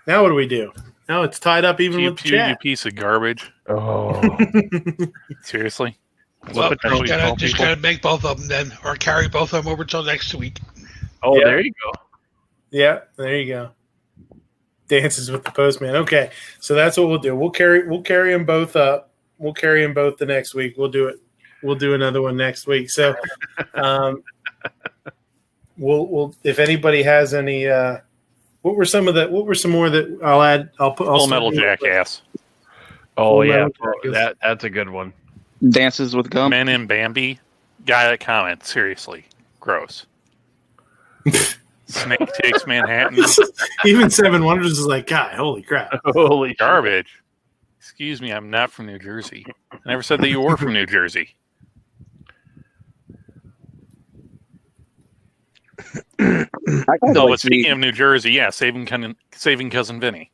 Now what do we do? Now it's tied up even with the You chat. piece of garbage. Oh. Seriously? Well, Potentially call just people? gotta make both of them then, or carry both of them over till next week. Oh, Yeah. there you go. Yeah, there you go. Dances with the postman. Okay, so that's what we'll do. We'll carry them both up. We'll carry them both the next week. We'll do it. We'll do another one next week. So, we'll if anybody has any. What were some more that I'll add? I'll Full Metal Jackass. Oh, Full yeah. Metal Jackass. That's a good one. Dances with Gump. Men in Bambi. Guy that comments. Seriously. Gross. Snake Takes Manhattan. Even Seven Wonders is like, God, holy crap. Holy shit. Garbage. Excuse me, I'm not from New Jersey. I never said that you were from New Jersey. No, but speaking of New Jersey, yeah, saving Cousin Vinny.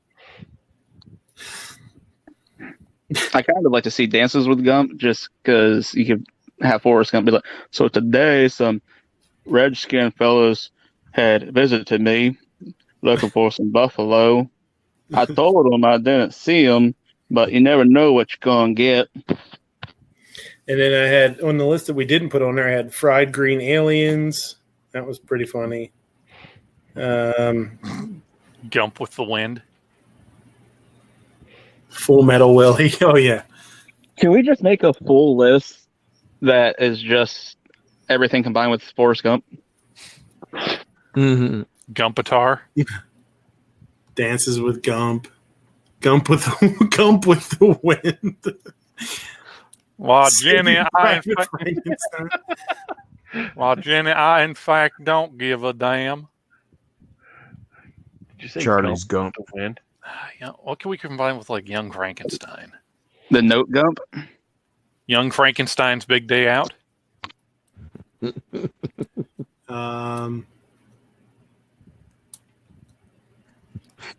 I kind of like to see Dances with Gump just because you could have Forrest Gump be like, so today some redskin fellas had visited me looking for some buffalo. I told them I didn't see them, but you never know what you're going to get. And then I had on the list that we didn't put on there, I had Fried Green Aliens. That was pretty funny. Gump with the Wind. Full Metal Willie. Oh, yeah. Can we just make a full list that is just everything combined with Forrest Gump? Mm-hmm. Gumpatar. Dances with Gump. Gump with the Wind. While Jenny, Private Frankenstein. I in fact don't give a damn. Did you say Charlie's Gump. The Wind? Yeah, what can we combine with like Young Frankenstein? The Note Gump? Young Frankenstein's Big Day Out.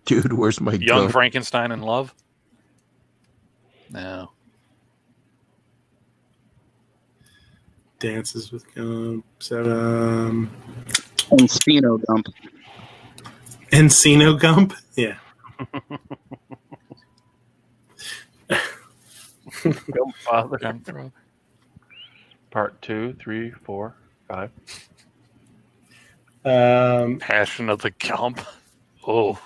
Dude, where's my Young gun? Frankenstein in Love. No. Dances with Gump. Encino Gump. Encino Gump? Yeah. Gump Father. Gump Brother. Part 2, 3, 4, 5. Passion of the Gump. Oh.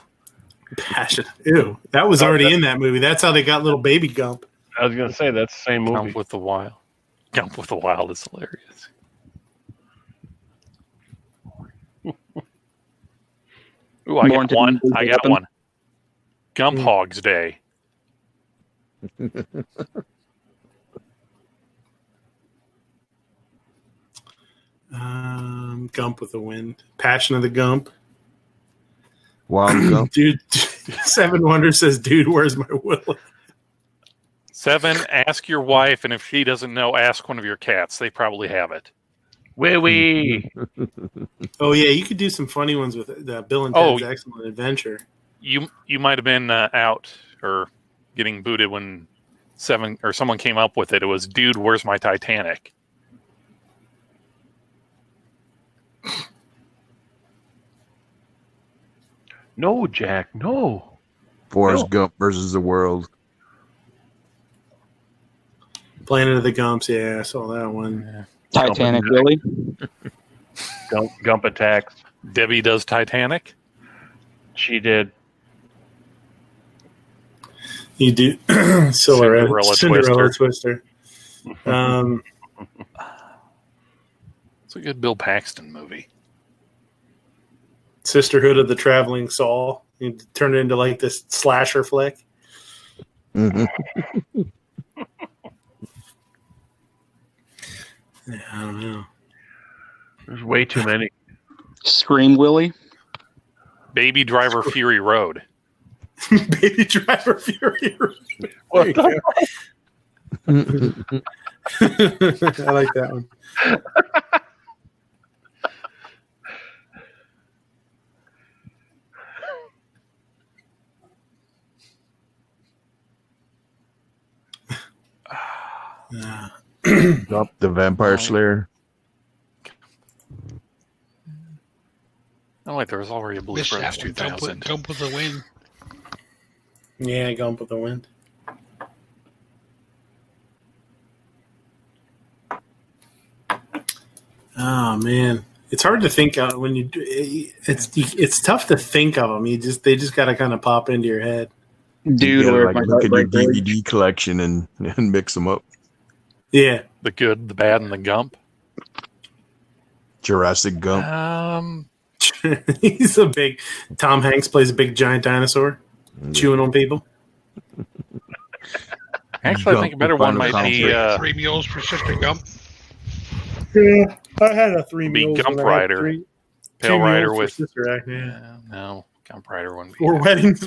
Passion. Ew. That was already in that movie. That's how they got little baby Gump. I was going to say, that's the same movie. Gump with the Wild. Gump with the Wild is hilarious. Ooh, I got Warranted one. and I got weapon. one. Gump Hogs Day. Gump with the wind. Passion of the Gump. Wild Gump. Dude, Seven Wonder says, dude, where's my Willie? 7, ask your wife, and if she doesn't know, ask one of your cats. They probably have it. Wee. Oh, yeah, you could do some funny ones with the Bill and Ted's Excellent Adventure. You might have been out or getting booted when 7 or someone came up with it. It was, dude, where's my Titanic? No, Jack, no. Forrest Gump versus the world. Planet of the Gumps, yeah, I saw that one. Yeah. Titanic, really? Gump attacks. Debbie does Titanic. She did. You do Cinderella Twister. It's a good Bill Paxton movie. Sisterhood of the Traveling Saw. You turn it into like this slasher flick. Mm-hmm. Yeah, I don't know. There's way too many. Scream Willie. Baby Driver Fury Road. Baby Driver Fury Road. What the I like that one. Gump the Vampire Slayer. Oh, wait, there was already a Blue Missed Brothers that one. 2000. Gump with the wind. Yeah, Gump with the Wind. Oh man, it's hard to think of when you. It's tough to think of them. They just got to kind of pop into your head. Dude, You where's gotta, my look at your Heartbreak Village? DVD collection and mix them up. Yeah, The Good, the Bad, and the Gump. Jurassic Gump. he's a big. Tom Hanks plays a big giant dinosaur, chewing on people. Actually, I think a better one might be 3 Mules for Sister Gump. Yeah, I had a 3 Be meals. Gump when I had Rider. three Pale meals Rider for with. Sister Act, yeah. No, Gump Rider wouldn't be.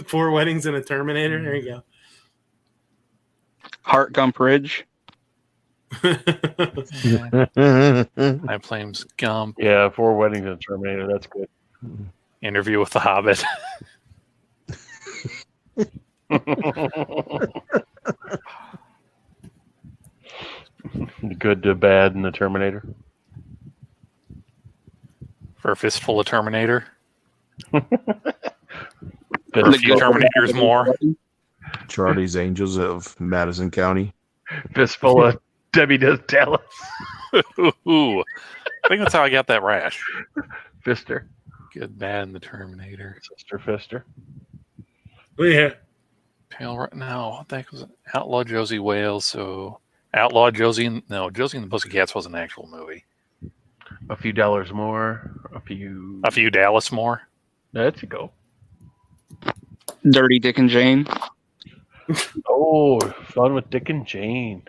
Four weddings and a Terminator. There you go. Heart Gump Ridge. I Flames Gump. Yeah, 4 Weddings and a Terminator. That's good. Interview with the Hobbit. The Good, the Bad, and the Terminator. For a fistful of Terminator. For The a few Terminators more. Charlie's Angels of Madison County. Fistful of Debbie Does Dallas. Ooh. I think that's how I got that rash. Fister. Good, Bad, and the Terminator. Sister Fister. Yeah. Pale right now. What the heck was it? Outlaw Josie Wales. So Outlaw Josie. No, Josie and the Pussycats was an actual movie. A few dollars more. A few Dallas more. There you go. Dirty Dick and Jane. Oh, Fun with Dick and Jane.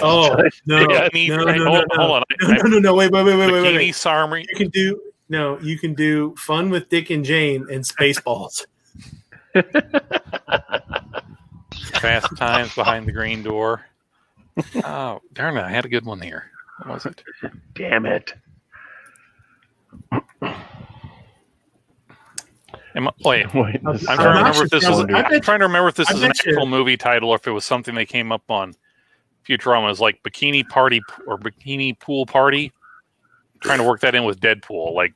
Oh no! Yeah, hold on. No! Wait! Bikini Sarmy. You can do Fun with Dick and Jane and Spaceballs. Fast Times Behind the Green Door. Oh, darn it. I had a good one here. What was it? Damn it. Wait. I'm trying to remember if this is. I'm trying to remember if this is an actual movie title or if it was something they came up on Futurama. It was like Bikini Party or Bikini Pool Party. I'm trying to work that in with Deadpool. Like,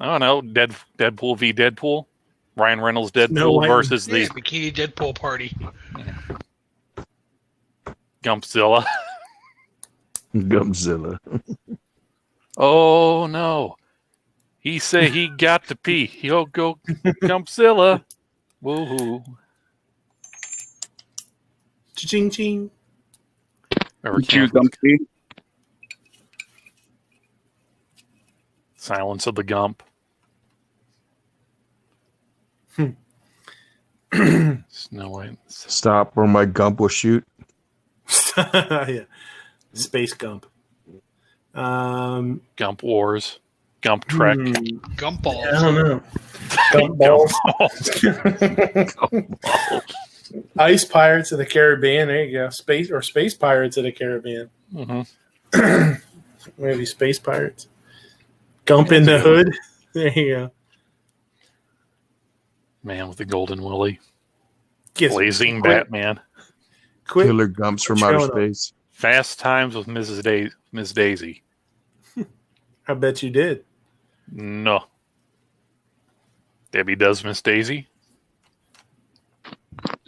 oh no, Deadpool v Deadpool. Ryan Reynolds Deadpool versus the Bikini Deadpool Party. Gumpzilla. Gumpzilla. Oh no. He say he got to pee. He'll go Gumpzilla. Woohoo. Ching ching. Silence of the Gump. Snow White. Stop or my gump will shoot. Yeah. Space Gump. Gump Wars. Gump Trek. Gump balls. I don't know. Gump balls. Gump balls. Ice Pirates of the Caribbean. There you go. Space Pirates of the Caribbean. Mm-hmm. Maybe Space Pirates. Gump in the Hood. There you go. Man with the Golden Willie. Blazing Batman. Killer Gumps from outer space. Fast Times with Miss Daisy. I bet you did. No. Debbie Does Miss Daisy.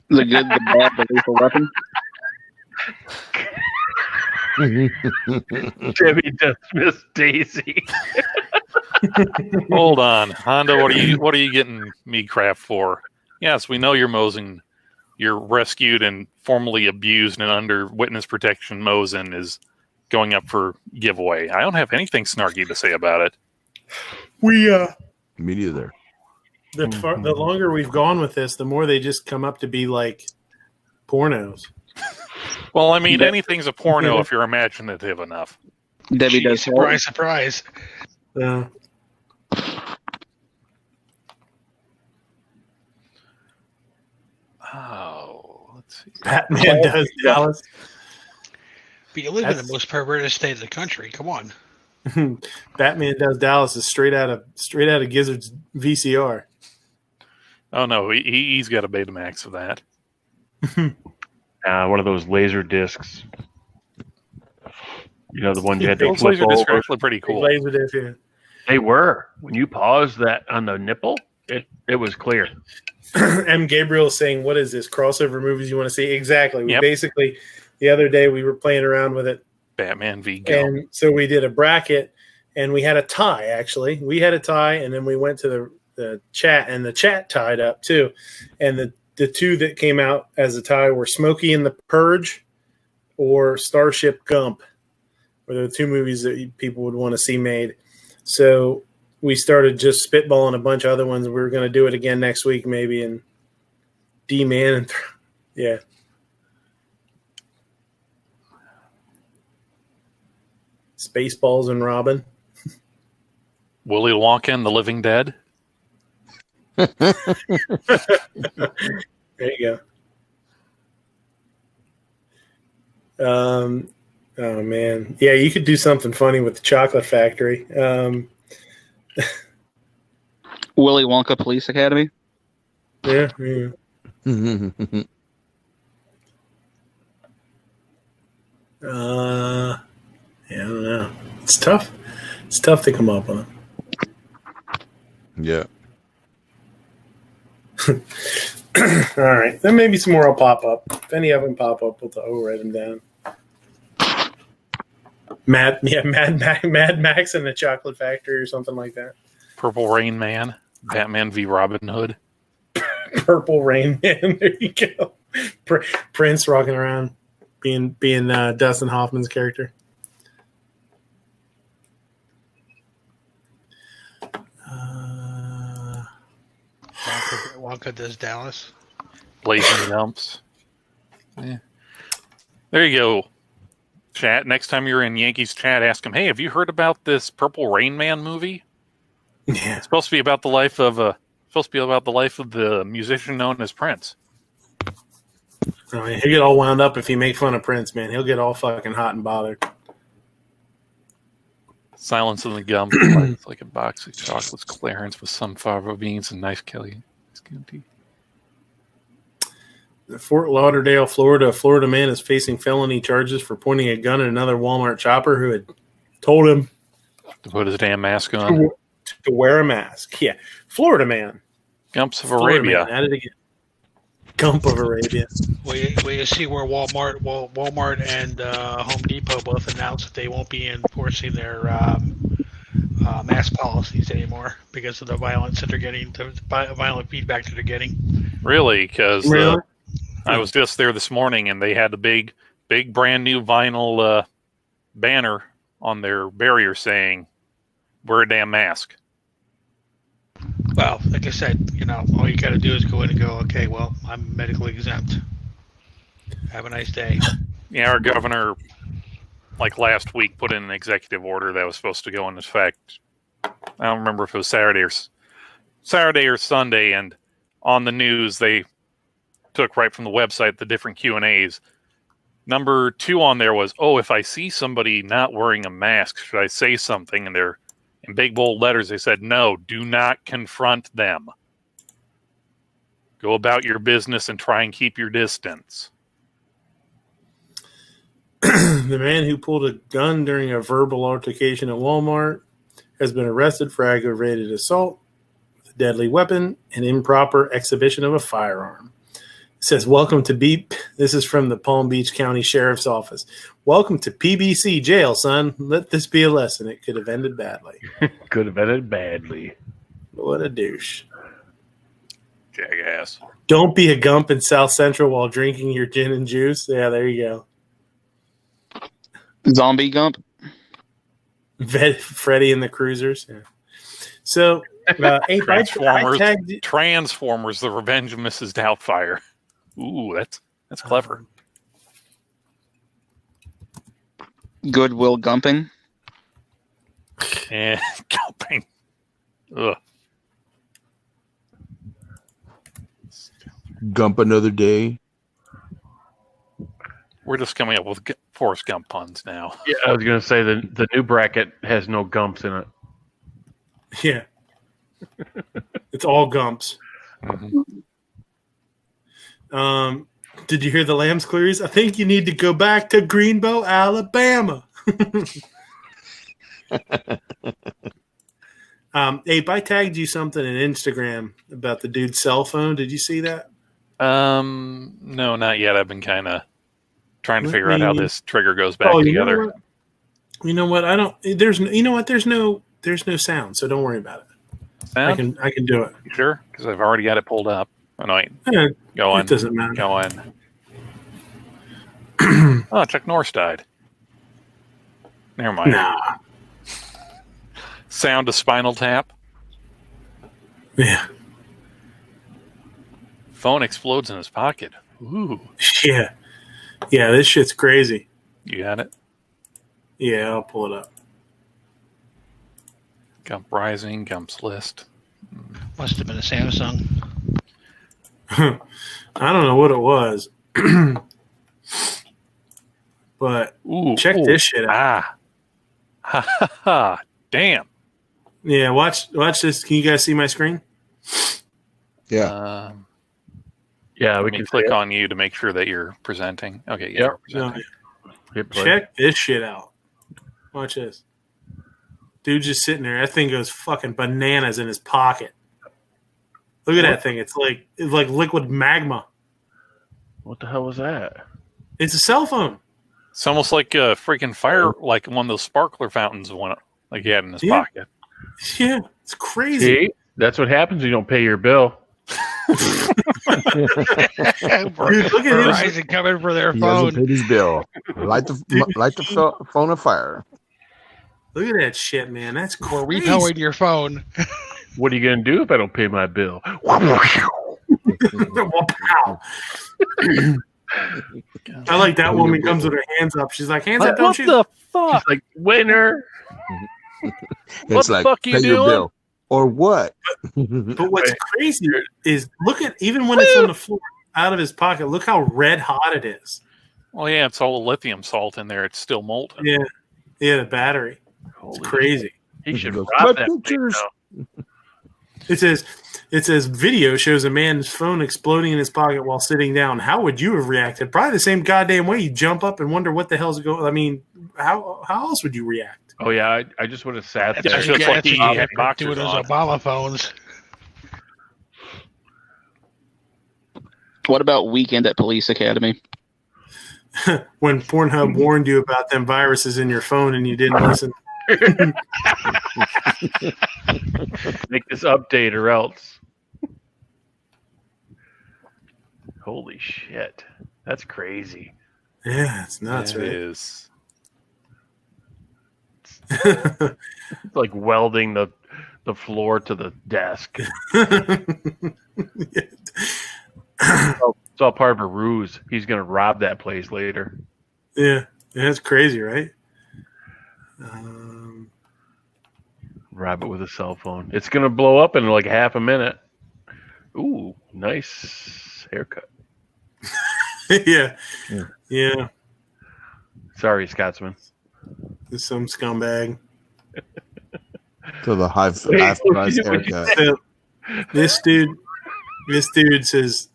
The Good, the Bad, the Lethal Weapon. Debbie Does Miss Daisy. Hold on, Honda. What are you getting me crap for? Yes, we know you're mosing. You're rescued and formerly abused and under witness protection. Mosin is going up for giveaway. I don't have anything snarky to say about it. We Me neither. the longer we've gone with this, the more they just come up to be like pornos. Well, I mean, anything's a porno if you're imaginative enough. Debbie Does. Surprise, surprise. Yeah. Oh, let's see. Batman Does Dallas. But you live in the most perverted state of the country. Come on. Batman Does Dallas is straight out of Gizzard's VCR. Oh no, he's got a Betamax of that. One of those laser discs. You know, the ones you had to Those flip laser discs are over. actually pretty cool. Laser disc, yeah. They were. When you paused that on the nipple, it was clear. M. Gabriel is saying, what is this? Crossover movies you want to see? Exactly. We Yep. basically, the other day we were playing around with it. Batman v. Gump. And so we did a bracket and we had a tie, actually. We had a tie and then we went to the chat and the chat tied up too. And the two that came out as a tie were Smokey and the Purge or Starship Gump, were the two movies that people would want to see made. So we started just spitballing a bunch of other ones. We were going to do it again next week, maybe. And D-Man, and yeah. Spaceballs and Robin. Willy Wonka and the Living Dead. There you go. Oh man, yeah, you could do something funny with the Chocolate Factory. Willy Wonka Police Academy. Yeah. Yeah, I don't know. It's tough. It's tough to come up with. Yeah. All right, then maybe some more will pop up. If any of them pop up, we'll write them down. Mad Max and the Chocolate Factory or something like that. Purple Rain Man. Batman v. Robin Hood. Purple Rain Man. There you go. Prince rocking around, being Dustin Hoffman's character. Wonka Does Dallas. Blazing Gumps. Yeah. There you go. Chat. Next time you're in Yankees chat, ask them, hey, have you heard about this Purple Rain Man movie? Yeah. It's supposed to be about the life of the musician known as Prince. Oh, yeah, he'll get all wound up if you make fun of Prince, man. He'll get all fucking hot and bothered. Silence of the Gump. It's like a box of chocolates, Clarence with sunflower beans and nice Kelly. Fort Lauderdale, Florida. A Florida man is facing felony charges for pointing a gun at another Walmart shopper who had told him To put his damn mask on. to wear a mask. Yeah. Florida man. Gumps of Florida Arabia. man, at it again. Gump of Arabia. Well, you see where Walmart and Home Depot both announced that they won't be enforcing their mask policies anymore because of the violence that they're getting, the violent feedback that they're getting. Really? Because Really? I was just there this morning and they had a big brand new vinyl banner on their barrier saying wear a damn mask. Well, like I said, all you got to do is go in and go, okay, well, I'm medically exempt. Have a nice day. Yeah, our governor, like last week, put in an executive order that was supposed to go into effect. I don't remember if it was Saturday or Sunday, and on the news they took right from the website the different Q&As. Number 2 on there was, if I see somebody not wearing a mask, should I say something? And they're in big bold letters. They said, no, do not confront them. Go about your business and try and keep your distance. The man who pulled a gun during a verbal altercation at Walmart has been arrested for aggravated assault with a deadly weapon and improper exhibition of a firearm. It says, welcome to Beep. This is from the Palm Beach County Sheriff's Office. Welcome to PBC jail, son. Let this be a lesson. It could have ended badly. Could have ended badly. What a douche. Jackass. Don't be a gump in South Central while drinking your gin and juice. Yeah, there you go. Zombie Gump. Freddy and the Cruisers. Yeah. So, I tagged Transformers: The Revenge of Mrs. Doubtfire. Ooh, that's clever. Goodwill Gumping. And Gumping. Ugh. Gump another day. We're just coming up with Forrest Gump puns now. Yeah, I was going to say the new bracket has no gumps in it. Yeah. It's all gumps. Mm-hmm. Did you hear the Lambs queries? I think you need to go back to Greenbow, Alabama. Ape, I tagged you something in Instagram about the dude's cell phone. Did you see that? No, not yet. I've been kind of trying to figure out how this trigger goes back together. You know what? I don't. There's. You know what? There's no sound, so don't worry about it. Sound? I can do it. You sure? Because I've already got it pulled up. Oh no, wait. Go on. It doesn't matter. Go on. Oh, Chuck Norris died. Never mind. Nah. Sound of Spinal Tap. Yeah. Phone explodes in his pocket. Ooh. Yeah. Yeah, this shit's crazy. You got it? Yeah, I'll pull it up. Gump Rising, Gump's List. Must have been a Samsung. I don't know what it was. But check this shit out. Ha ha ha. Damn. Yeah, watch this. Can you guys see my screen? Yeah. Yeah, we can click on you to make sure that you're presenting. Okay, yeah, Yep. you're presenting. Check this shit out. Watch this. Dude just sitting there. That thing goes fucking bananas in his pocket. Look at that thing. It's like liquid magma. What the hell was that? It's a cell phone. It's almost like a freaking fire, like one of those sparkler fountains like he had in his pocket. Yeah, it's crazy. See? That's what happens when you don't pay your bill. Dude, look at Verizon coming for their He phone. hasn't paid his bill. Light the phone afire. Look at that shit, man. That's We're crazy. repoing your phone. What are you going to do if I don't pay my bill? I like that woman comes with her hands up. She's like, hands up, don't What shoot. the fuck? She's like, winner. It's the like, fuck you pay your doing? bill. Or what? But what's crazy is look at, even when it's on the floor out of his pocket, look how red hot it is. Well, yeah, it's all the lithium salt in there. It's still molten. Yeah. Yeah, the battery. Holy It's crazy. He should Goes, rob "My that thing pictures." now. It says video shows a man's phone exploding in his pocket while sitting down. How would you have reacted? Probably the same goddamn way. You jump up and wonder what the hell's going. I mean, how else would you react? Oh, yeah. I just would have sat Yeah, there. it's just like he had Do boxers it as on. Obama phones. What about Weekend at Police Academy? When Pornhub warned you about them viruses in your phone and you didn't listen. Make this update or else. Holy shit. That's crazy. Yeah, it's nuts, It right? is. It's like welding the floor to the desk. It's all part of a ruse. He's going to rob that place later. Yeah, that's crazy, right? Rob it with a cell phone. It's going to blow up in like half a minute. Ooh, nice haircut. Yeah. Sorry, Scotsman. There's some scumbag. To the half price haircut. So, this dude says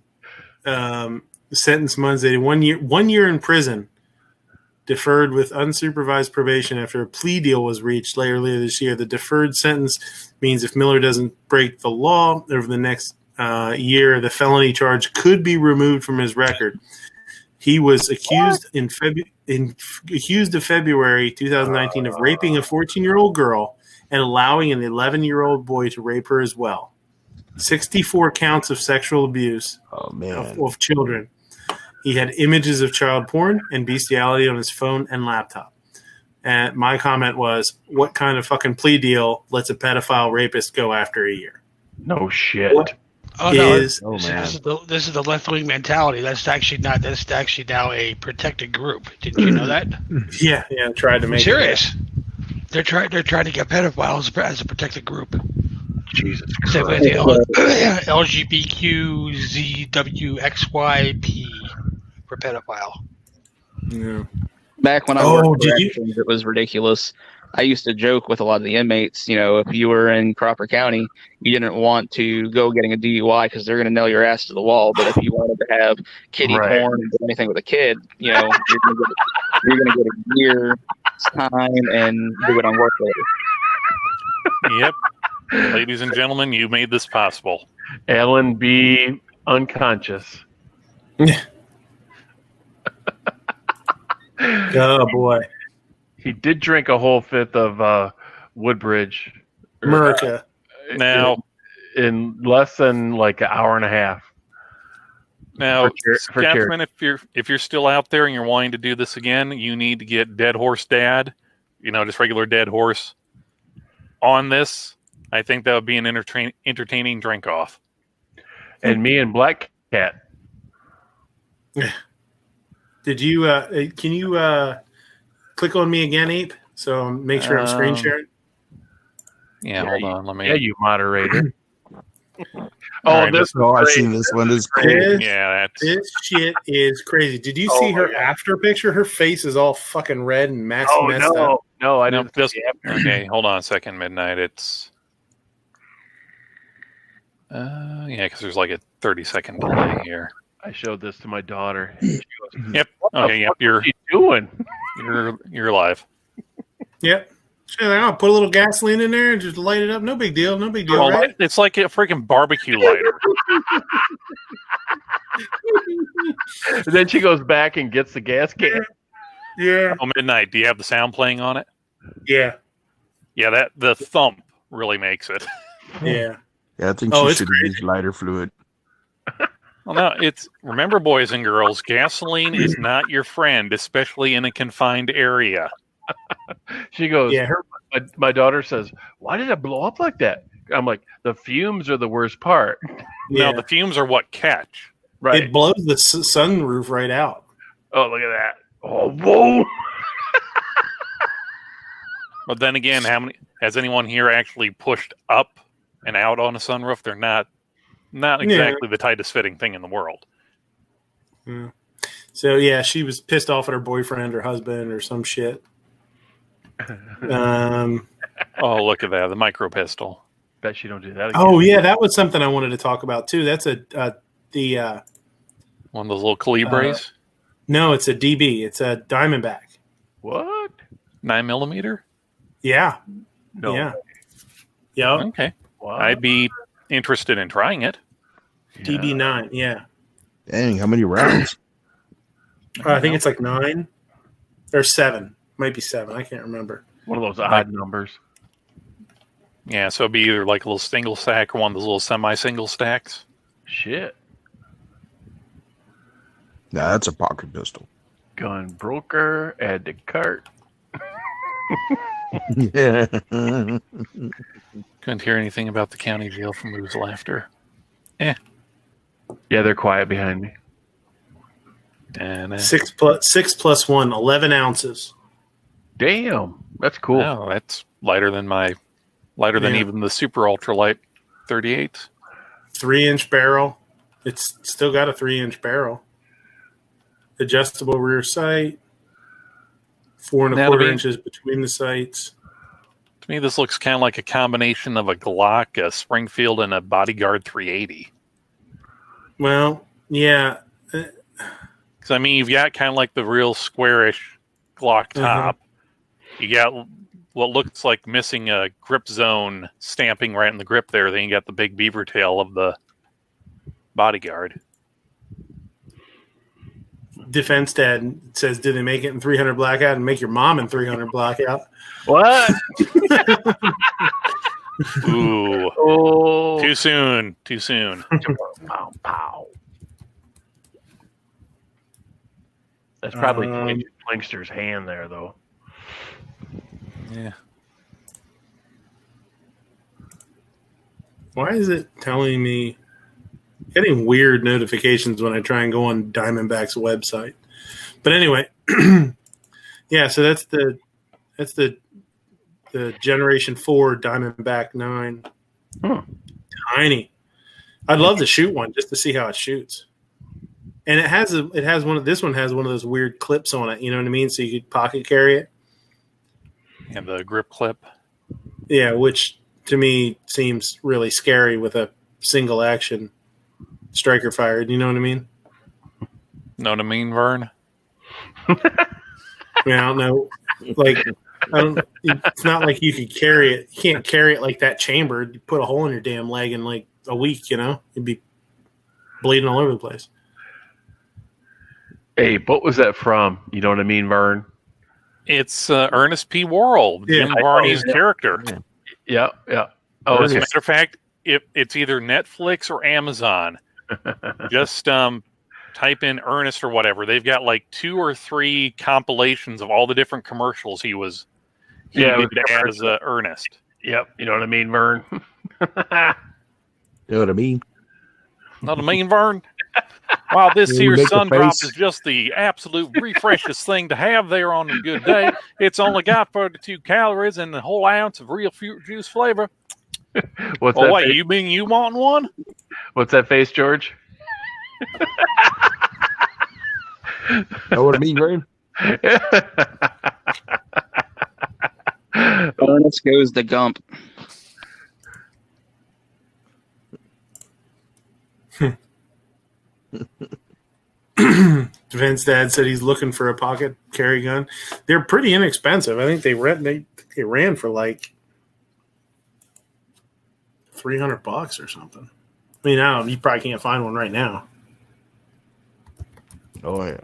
the sentence Monday, 1 year in prison, deferred with unsupervised probation after a plea deal was reached earlier this year. The deferred sentence means if Miller doesn't break the law over the next year, the felony charge could be removed from his record. He was accused accused of February 2019 of raping a 14-year-old girl and allowing an 11-year-old boy to rape her as well. 64 counts of sexual abuse of children. He had images of child porn and bestiality on his phone and laptop. And my comment was, what kind of fucking plea deal lets a pedophile rapist go after a year? No shit. Oh no! Is This is the left wing mentality. That's actually now a protected group. Didn't you know that? Yeah. Tried to make I'm serious. They're trying to get pedophiles as a protected group. Jesus So Christ. with the LGBTQZWXYP for pedophile. Yeah. Back when I worked for corrections, it was ridiculous. I used to joke with a lot of the inmates, if you were in Crawford County, you didn't want to go getting a DUI because they're going to nail your ass to the wall. But if you wanted to have kiddie porn and do anything with a kid, you're going to get a year's time and do it on work later. Yep. Ladies and gentlemen, you made this possible. Alan B. unconscious. Oh, boy. He did drink a whole fifth of Woodbridge. America. Now, in less than like an hour and a half. Now, for Catherine, if you're still out there and you're wanting to do this again, you need to get Dead Horse Dad, just regular Dead Horse on this. I think that would be an entertaining drink off. And me and Black Cat. Did you? Can you click on me again, Ape? So make sure I'm screen sharing. Yeah, hold on. Let me. Yeah, you moderator. I've seen this one. Is cool. This shit is crazy. Did you see her after picture? Her face is all fucking red and messed up. No, I didn't. Okay, hold on a second, Midnight. It's because there's like a 30-second delay here. I showed this to my daughter. She goes, Yep. Okay. Yep. What are you doing? You're live. Yep. She's like, I'll put a little gasoline in there and just light it up. No big deal. Well, right? It's like a freaking barbecue lighter. And then she goes back and gets the gas can. Yeah. Oh, Midnight. Do you have the sound playing on it? Yeah. Yeah. The thump really makes it. Yeah. Yeah, I think she should use lighter fluid. Well, no, remember, boys and girls, gasoline is not your friend, especially in a confined area. She goes, my daughter says, why did it blow up like that? I'm like, the fumes are the worst part. No, the fumes are what catch. Right. It blows the sunroof right out. Oh, look at that. Oh, whoa. But then again, has anyone here actually pushed up and out on a sunroof? They're not exactly the tightest fitting thing in the world. Yeah. So yeah, she was pissed off at her boyfriend or husband or some shit. Oh, look at that, the micro pistol. Bet she don't do that again. Oh yeah, that was something I wanted to talk about too. That's one of those little Calibres. No, it's a DB. It's a Diamondback. What? 9mm? Yeah. No. Yeah. Yeah. Okay. Wow. I'd be interested in trying it. DB9. Yeah. Dang, how many rounds? I think it's like 9 or 7. Might be 7. I can't remember. One of those odd numbers. Yeah, so it'd be either like a little single stack or one of those little semi-single stacks. Shit. Nah, that's a pocket pistol. Gun broker, add to cart. Couldn't hear anything about the county jail from Lou's laughter. Yeah, they're quiet behind me. And 6 plus 1, 11 ounces. Damn, that's cool. Oh, that's lighter than than Yeah. even the super ultralight 38. 3-inch barrel. It's still got a 3-inch barrel. Adjustable rear sight. 4 1/4 inches between the sights. To me, this looks kind of like a combination of a Glock, a Springfield, and a Bodyguard 380. Well, yeah. Because, I mean, you've got kind of like the real squarish Glock top. You got what looks like missing a grip zone stamping right in the grip there. Then you got the big beaver tail of the Bodyguard. Defense Dad says, did they make it in 300 blackout and make your mom in 300 blackout? What? Ooh. Oh. Too soon. Too soon. Pow, pow. That's probably Plinkster's hand there, though. Yeah. Why is it telling me getting weird notifications when I try and go on Diamondback's website? But anyway, yeah, so that's the Generation 4 Diamondback 9. Tiny. I'd love to shoot one just to see how it shoots. And this one has one of those weird clips on it, you know what I mean? So you could pocket carry it. And the grip clip. Yeah, which to me seems really scary with a single action striker fired, you know what I mean? Know what I mean, Vern? I mean, I don't know. Like, it's not like you could carry it. You can't carry it like that chambered. You put a hole in your damn leg in like a week, you know? You'd be bleeding all over the place. Hey, what was that from? You know what I mean, Vern? It's Ernest P. Worrell, Jim Varney's character. Yeah. Oh, as a matter of fact, it's either Netflix or Amazon. Just type in Ernest or whatever. They've got like 2 or 3 compilations of all the different commercials he did as Ernest. Yep, you know what I mean, Vern? You know what I mean? Know what I mean, Vern? Wow, this You here make the sun drop face. is just the absolute refreshest thing to have there on a good day. It's only got 32 calories and a whole ounce of real fruit juice flavor. What's Oh, that wait, face? you mean you want one? What's that face, George? Know what I mean, Vern? Ernest goes the Gump. Vince Dad said he's looking for a pocket carry gun. They're pretty inexpensive. I think they ran for like $300 or something. I mean, I don't. You probably can't find one right now. Oh, yeah.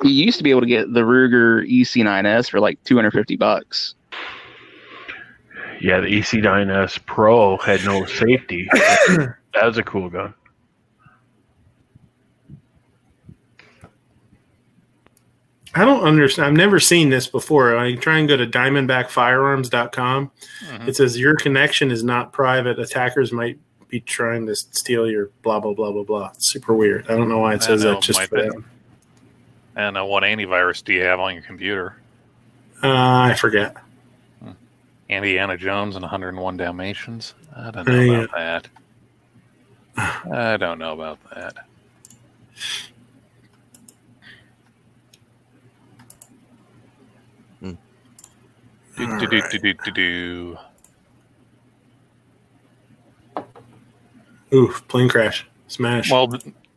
You used to be able to get the Ruger EC9S for like $250. Yeah, the EC9S Pro had no safety. That was a cool gun. I don't understand. I've never seen this before. I try and go to diamondbackfirearms.com. It says your connection is not private. Attackers might be trying to steal your blah, blah, blah, blah, blah. It's super weird. I don't know why it says that just for them. I don't know, what antivirus do you have on your computer? I forget. Indiana Jones and 101 Dalmatians? I don't know about that. I don't know about that. Do. Oof, plane crash. Smash. Well,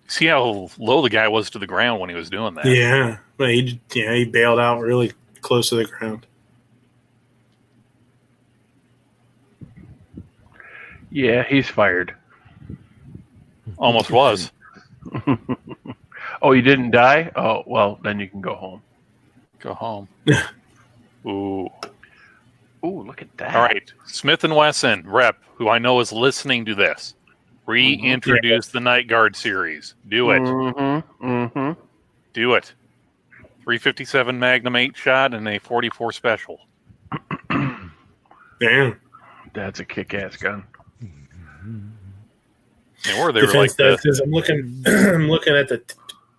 see how low the guy was to the ground when he was doing that. Yeah. Well, he bailed out really close to the ground. Yeah, he's fired. Almost was. Oh, you didn't die? Oh, well, then you can go home. Go home. Ooh. Ooh, look at that. All right. Smith & Wesson rep, who I know is listening to this, reintroduce the Night Guard series. Do it. Mm-hmm. Do it. .357 Magnum 8-shot and a .44 Special. Damn. That's a kick-ass gun. They were Defense like Dad says, I'm looking at the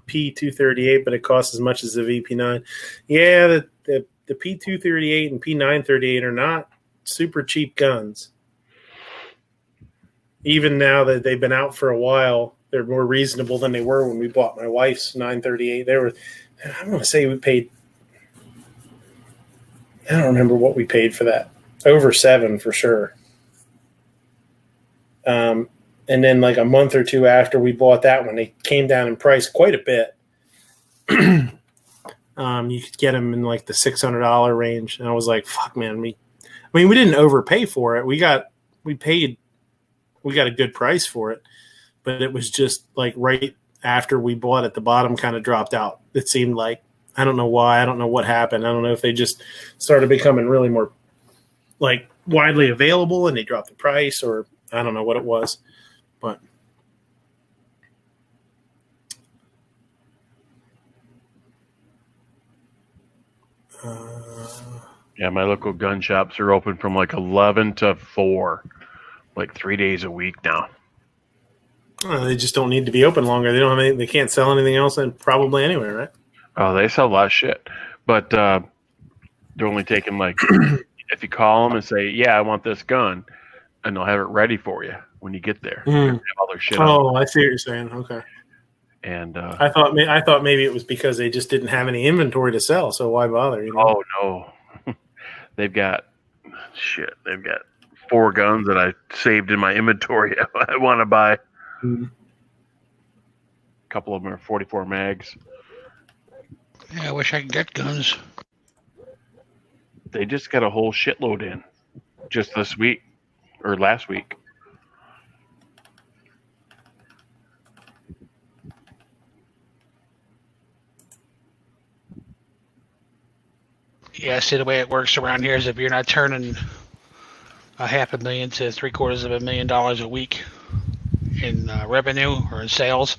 P238, but it costs as much as the VP9. Yeah, the P238 and P938 are not super cheap guns. Even now that they've been out for a while, they're more reasonable than they were when we bought my wife's 938. They were, I want to say we paid, I don't remember what we paid for that. Over $7 for sure. And then like a month or two after we bought that one, they came down in price quite a bit. You could get them in like the $600 range. And I was like, fuck, man. We didn't overpay for it. We got a good price for it, but it was just like right after we bought it, the bottom kind of dropped out. It seemed like, I don't know why. I don't know what happened. I don't know if they just started becoming really more like widely available and they dropped the price, or I don't know what it was, but yeah, my local gun shops are open from like 11 to 4, like 3 days a week now. They just don't need to be open longer. They don't have they can't sell anything else and probably anywhere, right? Oh, they sell a lot of shit, but they're only taking like if you call them and say, "Yeah, I want this gun," and they'll have it ready for you when you get there. Have all their shit on. I see what you're saying. Okay. And I thought maybe it was because they just didn't have any inventory to sell, so why bother? You know? Oh no, they've got 4 guns that I saved in my inventory. I want to buy. A couple of them are 44 mags. Yeah, I wish I could get guns. They just got a whole shitload in just this week or last week. Yeah, see, the way it works around here is if you're not turning $500,000 to $750,000 a week in revenue or in sales,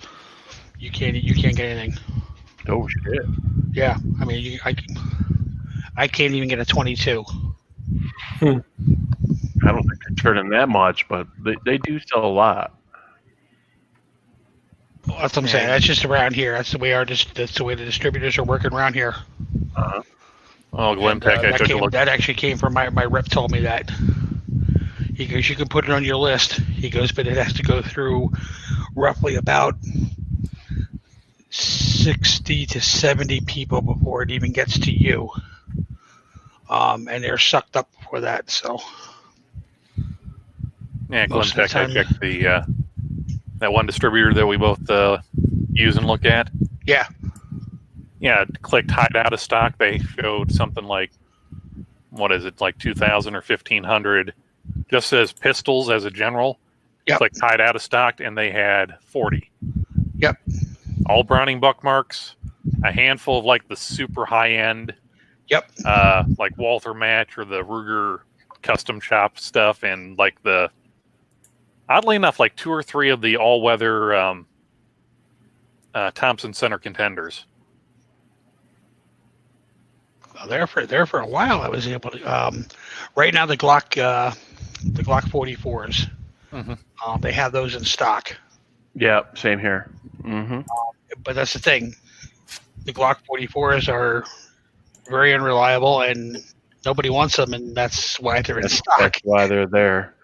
you can't get anything. Oh shit! Yeah, I mean, I can't even get a 22. I don't think they're turning that much, but they do sell a lot. Well, that's what I'm saying. That's just around here. That's the way that's the way the distributors are working around here. Uh-huh. Oh, Glenn Peck, I took a look. That actually came from my rep. Told me that. He goes, you can put it on your list. He goes, but it has to go through roughly about 60 to 70 people before it even gets to you. And they're sucked up for that. So. Yeah, Glenn Peck, I checked that one distributor that we both use and look at. Yeah. Yeah, clicked hide out of stock. They showed something like, what is it, like 2,000 or 1,500, just as pistols as a general. Yep. Clicked hide out of stock, and they had 40. Yep. All Browning buck marks, a handful of like the super high end. Yep. Like Walther Match or the Ruger custom shop stuff, and like the, oddly enough, like 2 or 3 of the all weather Thompson Center Contenders. There for a while, I was able to. Right now, the Glock 44s, they have those in stock. Yeah, same here. Mm-hmm. But that's the thing, the Glock 44s are very unreliable, and nobody wants them, and that's why they're in stock. That's why they're there.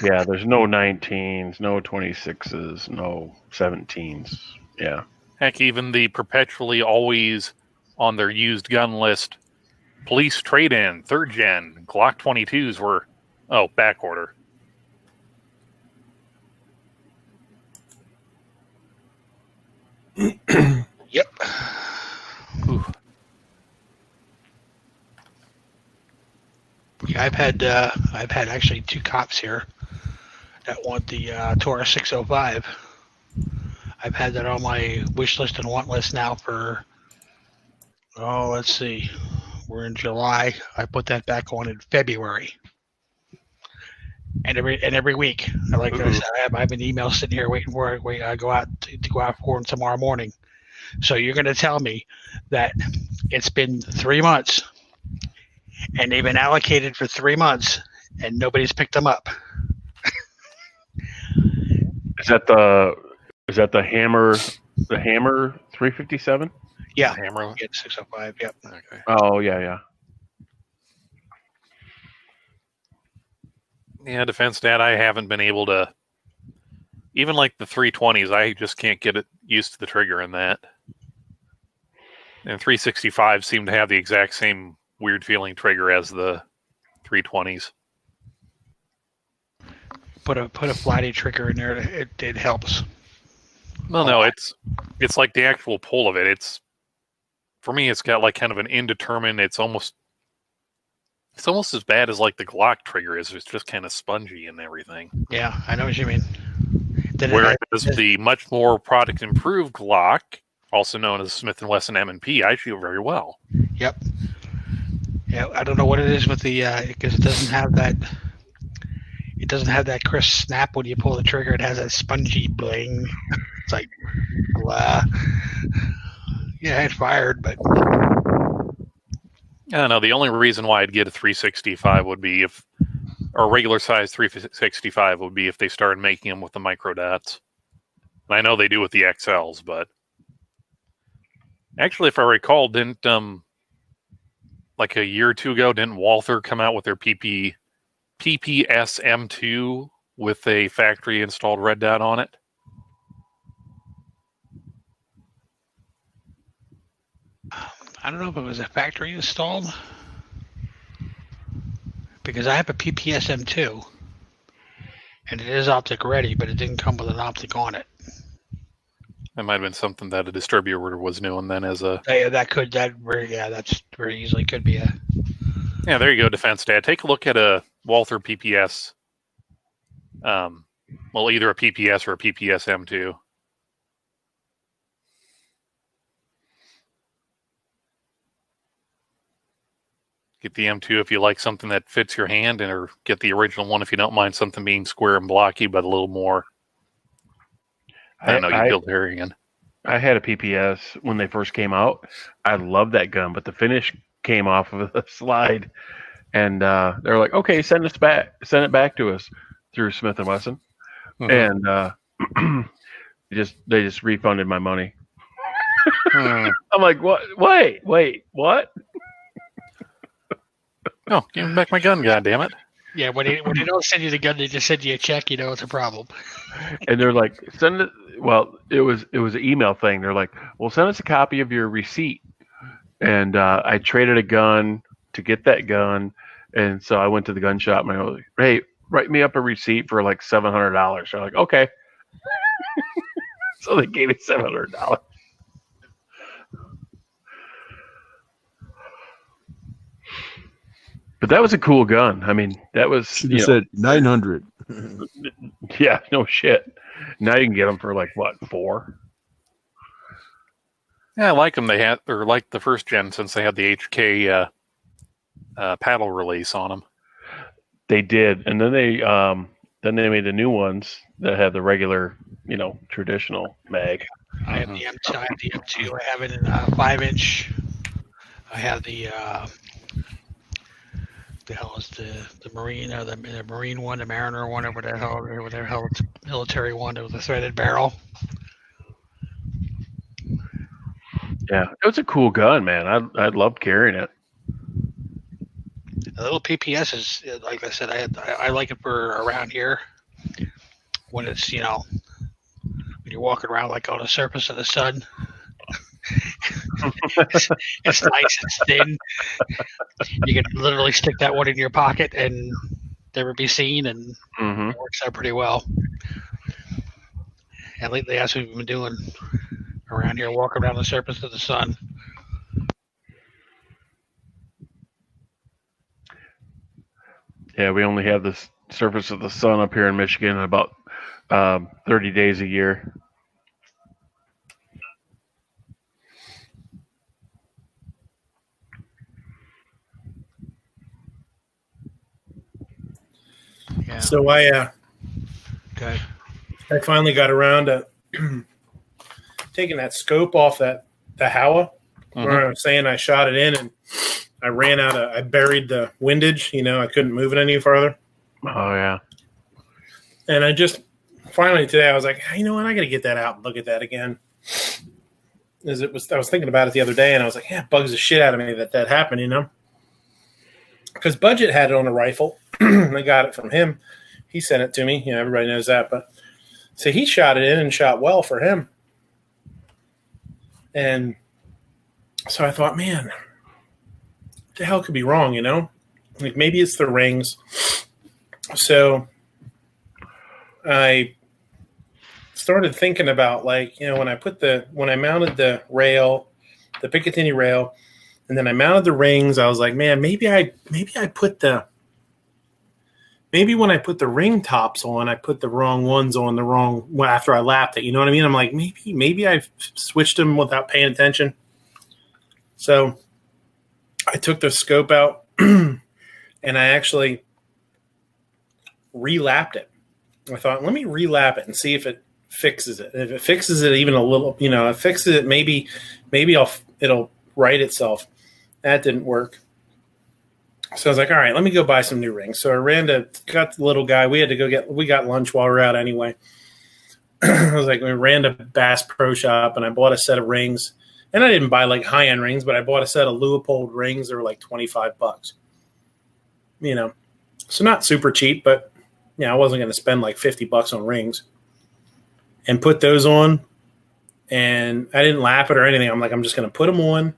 Yeah, there's no 19s, no 26s, no 17s. Yeah. Heck, even the perpetually always on their used gun list. Police trade-in, 3rd gen, Glock 22s were, back order. Yep. Ooh. Yeah, I've had actually 2 cops here that want the Taurus 605. I've had that on my wish list and want list now for, let's see. We're in July. I put that back on in February. And every week, I said, I have an email sitting here waiting for it. I go out to go out for them tomorrow morning. So you're going to tell me that It's been 3 months, and they've been allocated for 3 months, and nobody's picked them up. Is that the hammer? The hammer 357? Yeah, Hammer. yeah, 605. Yep. Okay. Oh yeah. Yeah, Defense Dad, I haven't been able to. Even like the 320s, I just can't get it used to the trigger in that. And 365 seem to have the exact same weird feeling trigger as the 320s. Put a flatty trigger in there. It helps. Well, no, it's like the actual pull of it. It's, for me, it's got like kind of an indeterminate. It's almost as bad as like the Glock trigger is. It's just kind of spongy and everything. Yeah, I know what you mean. Whereas the much more product improved Glock, also known as Smith & Wesson M&P, I feel very well. Yep. Yeah, I don't know what it is with the because it doesn't have that. It doesn't have that crisp snap when you pull the trigger. It has a spongy bling. It's like, blah. Yeah, it fired, but I don't know. The only reason why I'd get a 365 would be if, or regular size 365 would be if they started making them with the micro dots. And I know they do with the XLs, but actually, if I recall, didn't like a year or two ago, didn't Walther come out with their PPS M2 with a factory installed red dot on it? I don't know if it was a factory installed because I have a PPS M2 and it is optic ready, but it didn't come with an optic on it. That might have been something that a distributor was doing then as a... That's very easily could be a... Yeah, there you go, Defense Dad. Take a look at a Walther PPS. Well, either a PPS or a PPS M2. Get the M2 if you like something that fits your hand, or get the original one if you don't mind something being square and blocky, but a little more... I don't know, you build hearing in. I had a PPS when they first came out. I loved that gun, but the finish came off of the slide, and they're like, "Okay, send it back to us through Smith and Wesson," and they just refunded my money. I'm like, "What? Wait, what?" Oh, give me back my gun, goddammit. Yeah, when they don't send you the gun, they just send you a check. You know it's a problem. And they're like, "Send it." Well, it was an email thing. They're like, "Well, send us a copy of your receipt." And I traded a gun to get that gun, and so I went to the gun shop and I was like, "Hey, write me up a receipt for like $700." They're like, "Okay." So they gave me $700. But that was a cool gun. I mean, that was said 900. Yeah, no shit. Now you can get them for like what, $4? Yeah, I like them. They're like the first gen since they had the HK paddle release on them. They did, and then they made the new ones that have the regular, traditional mag. I have the M2. I have it in 5-inch. I have the hell is the Marine or the Marine one, the Mariner one, or whatever the hell it's military one with the threaded barrel. Yeah, it was a cool gun, man. I loved carrying it. The little PPS is, like I said, I like it for around here when it's when you're walking around like on the surface of the sun. it's nice, it's thin. You can literally stick that one in your pocket and never be seen, and it works out pretty well. And lately, that's what we've been doing around here, walking around the surface of the sun. Yeah, we only have the surface of the sun up here in Michigan about 30 days a year. Yeah. So I finally got around to taking that scope off the Howa, where I was saying I shot it in and I I buried the windage. I couldn't move it any further. Oh yeah. And I just finally today I was like, you know what? I got to get that out and look at that again. I was thinking about it the other day, and I was like, yeah, it bugs the shit out of me that happened. Because Budget had it on a rifle. I got it from him. He sent it to me. Everybody knows that. But so he shot it in and shot well for him. And so I thought, man, what the hell could be wrong? Like maybe it's the rings. So I started thinking about when I mounted the rail, the Picatinny rail, and then I mounted the rings. I was like, man, maybe when I put the ring tops on, I put the wrong ones on after I lapped it. You know what I mean? I'm like, maybe I switched them without paying attention. So I took the scope out and I actually relapped it. I thought, let me relap it and see if it fixes it. If it fixes it even a little, it fixes it, maybe it'll right itself. That didn't work. So I was like, all right, let me go buy some new rings. So I got the little guy. We got lunch while we were out anyway. I was like, we ran to Bass Pro Shop and I bought a set of rings. And I didn't buy like high-end rings, but I bought a set of Leupold rings. They were like $25. So not super cheap, but I wasn't going to spend like $50 on rings. And put those on, and I didn't lap it or anything. I'm like, I'm just going to put them on,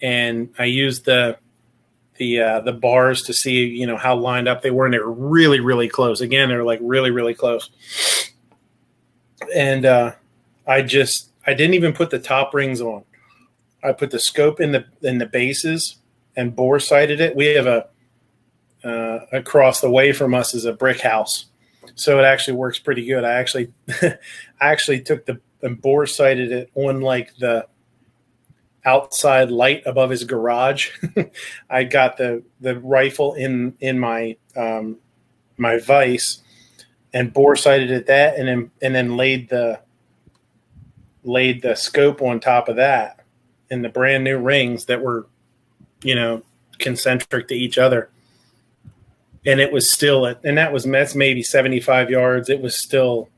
and I used the bars to see how lined up they were, and they were really, really close. Again, they were like really, really close. And I didn't even put the top rings on. I put the scope in the bases and bore sighted it. We have across the way from us is a brick house. So it actually works pretty good. I actually took and bore sighted it on like the outside light above his garage. I got the rifle in my my vise and bore sighted at that, and then laid the scope on top of that, and the brand new rings that were concentric to each other. And it was still that's maybe 75 yards. It was still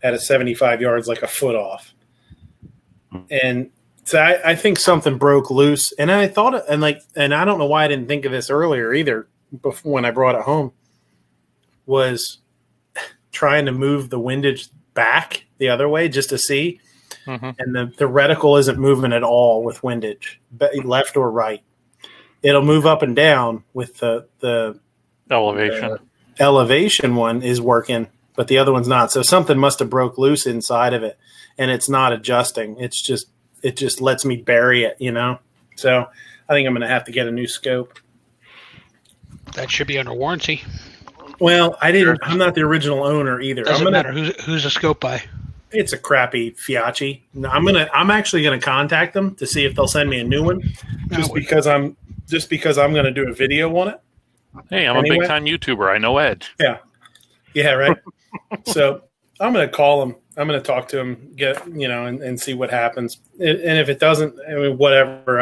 at a 75 yards, like a foot off. And so I think something broke loose. And I thought, and I don't know why I didn't think of this earlier either, before when I brought it home, was trying to move the windage back the other way just to see. Mm-hmm. And the reticle isn't moving at all with windage, left or right. It'll move up and down with the elevation. The elevation one is working, but the other one's not. So something must have broke loose inside of it, and it's not adjusting. It just lets me bury it, So I think I'm going to have to get a new scope. That should be under warranty. Well, I'm not the original owner either. Doesn't matter who's the scope by. It's a crappy Fiachi. I'm actually gonna contact them to see if they'll send me a new one, just because I'm going to do a video on it. Hey, I'm a big time YouTuber. I know Edge. Yeah, right. So I'm going to call him. I'm going to talk to him, and see what happens. And if it doesn't, whatever.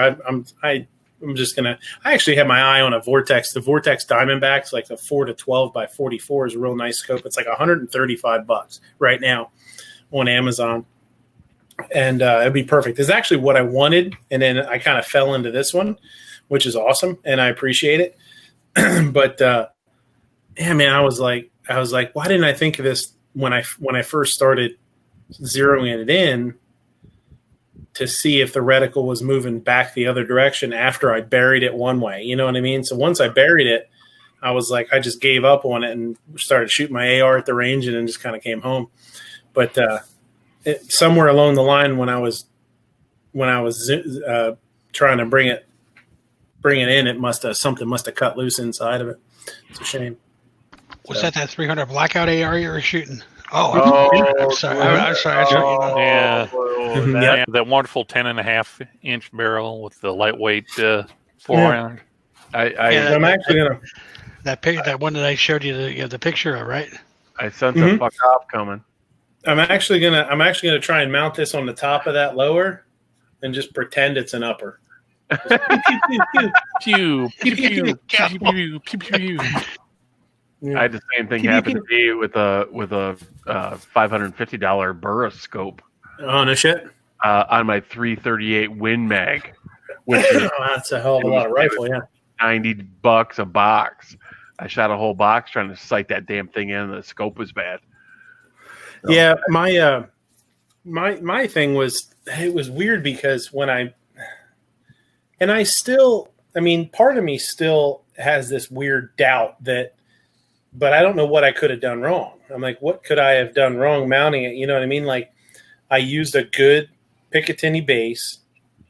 I'm just gonna. I actually have my eye on a Vortex. The Vortex Diamondbacks, like the 4-12 by 44, is a real nice scope. It's like $135 right now on Amazon, and it'd be perfect. It's actually what I wanted, and then I kind of fell into this one, which is awesome, and I appreciate it. But yeah, man, I was like, why didn't I think of this when I first started zeroing it in to see if the reticle was moving back the other direction after I buried it one way? You know what I mean? So once I buried it, I was like, I just gave up on it and started shooting my AR at the range, and then just kind of came home. But somewhere along the line, when I was trying to bring it in, something must have cut loose inside of it. It's a shame. Was that 300 blackout AR you were shooting? I'm sorry. I'm sorry. Yeah, that wonderful 10.5-inch barrel with the lightweight 4-round. I'm actually gonna that one that I showed you the picture of, right? I sent the fuck off coming. I'm actually gonna try and mount this on the top of that lower, and just pretend it's an upper. Pew, pew, pew, pew, pew, pew, pew. I had the same thing happen to me with a $550 Burriscope Oh, no shit. on my 338 Win Mag, which is That's a hell of a lot of rifle, yeah. $90 a box. I shot a whole box trying to sight that damn thing in, and the scope was bad. So, Yeah, my thing was, it was weird because when I part of me still has this weird doubt but I don't know what I could have done wrong. I'm like, what could I have done wrong mounting it? You know what I mean? Like, I used a good Picatinny base.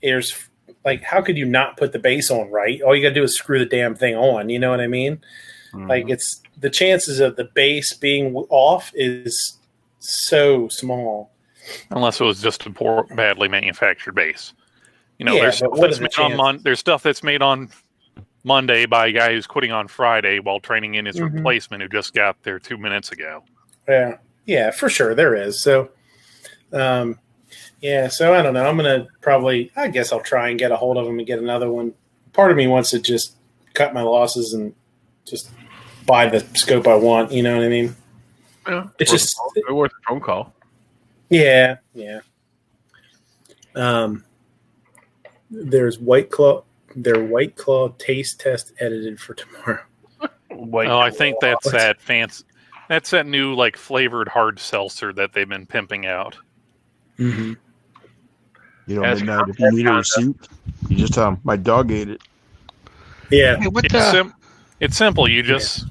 There's like, how could you not put the base on right? All you got to do is screw the damn thing on. You know what I mean? Mm-hmm. Like, it's the chances of the base being off is so small. Unless it was just a poor, badly manufactured base. You know, Yeah, there's stuff that's made on Monday by a guy who's quitting on Friday while training in his replacement who just got there 2 minutes ago. Yeah, for sure there is. So, so I don't know. I'm going to I guess I'll try and get a hold of him and get another one. Part of me wants to just cut my losses and just buy the scope I want. You know what I mean? Yeah, it's just worth a phone call. Yeah. There's White Claw. Their White Claw taste test edited for tomorrow. I think that's that fancy. That's that new flavored hard seltzer that they've been pimping out. Mm-hmm. You know, Midnight, if you need a receipt, you just tell them my dog ate it. Yeah, it's simple. You just,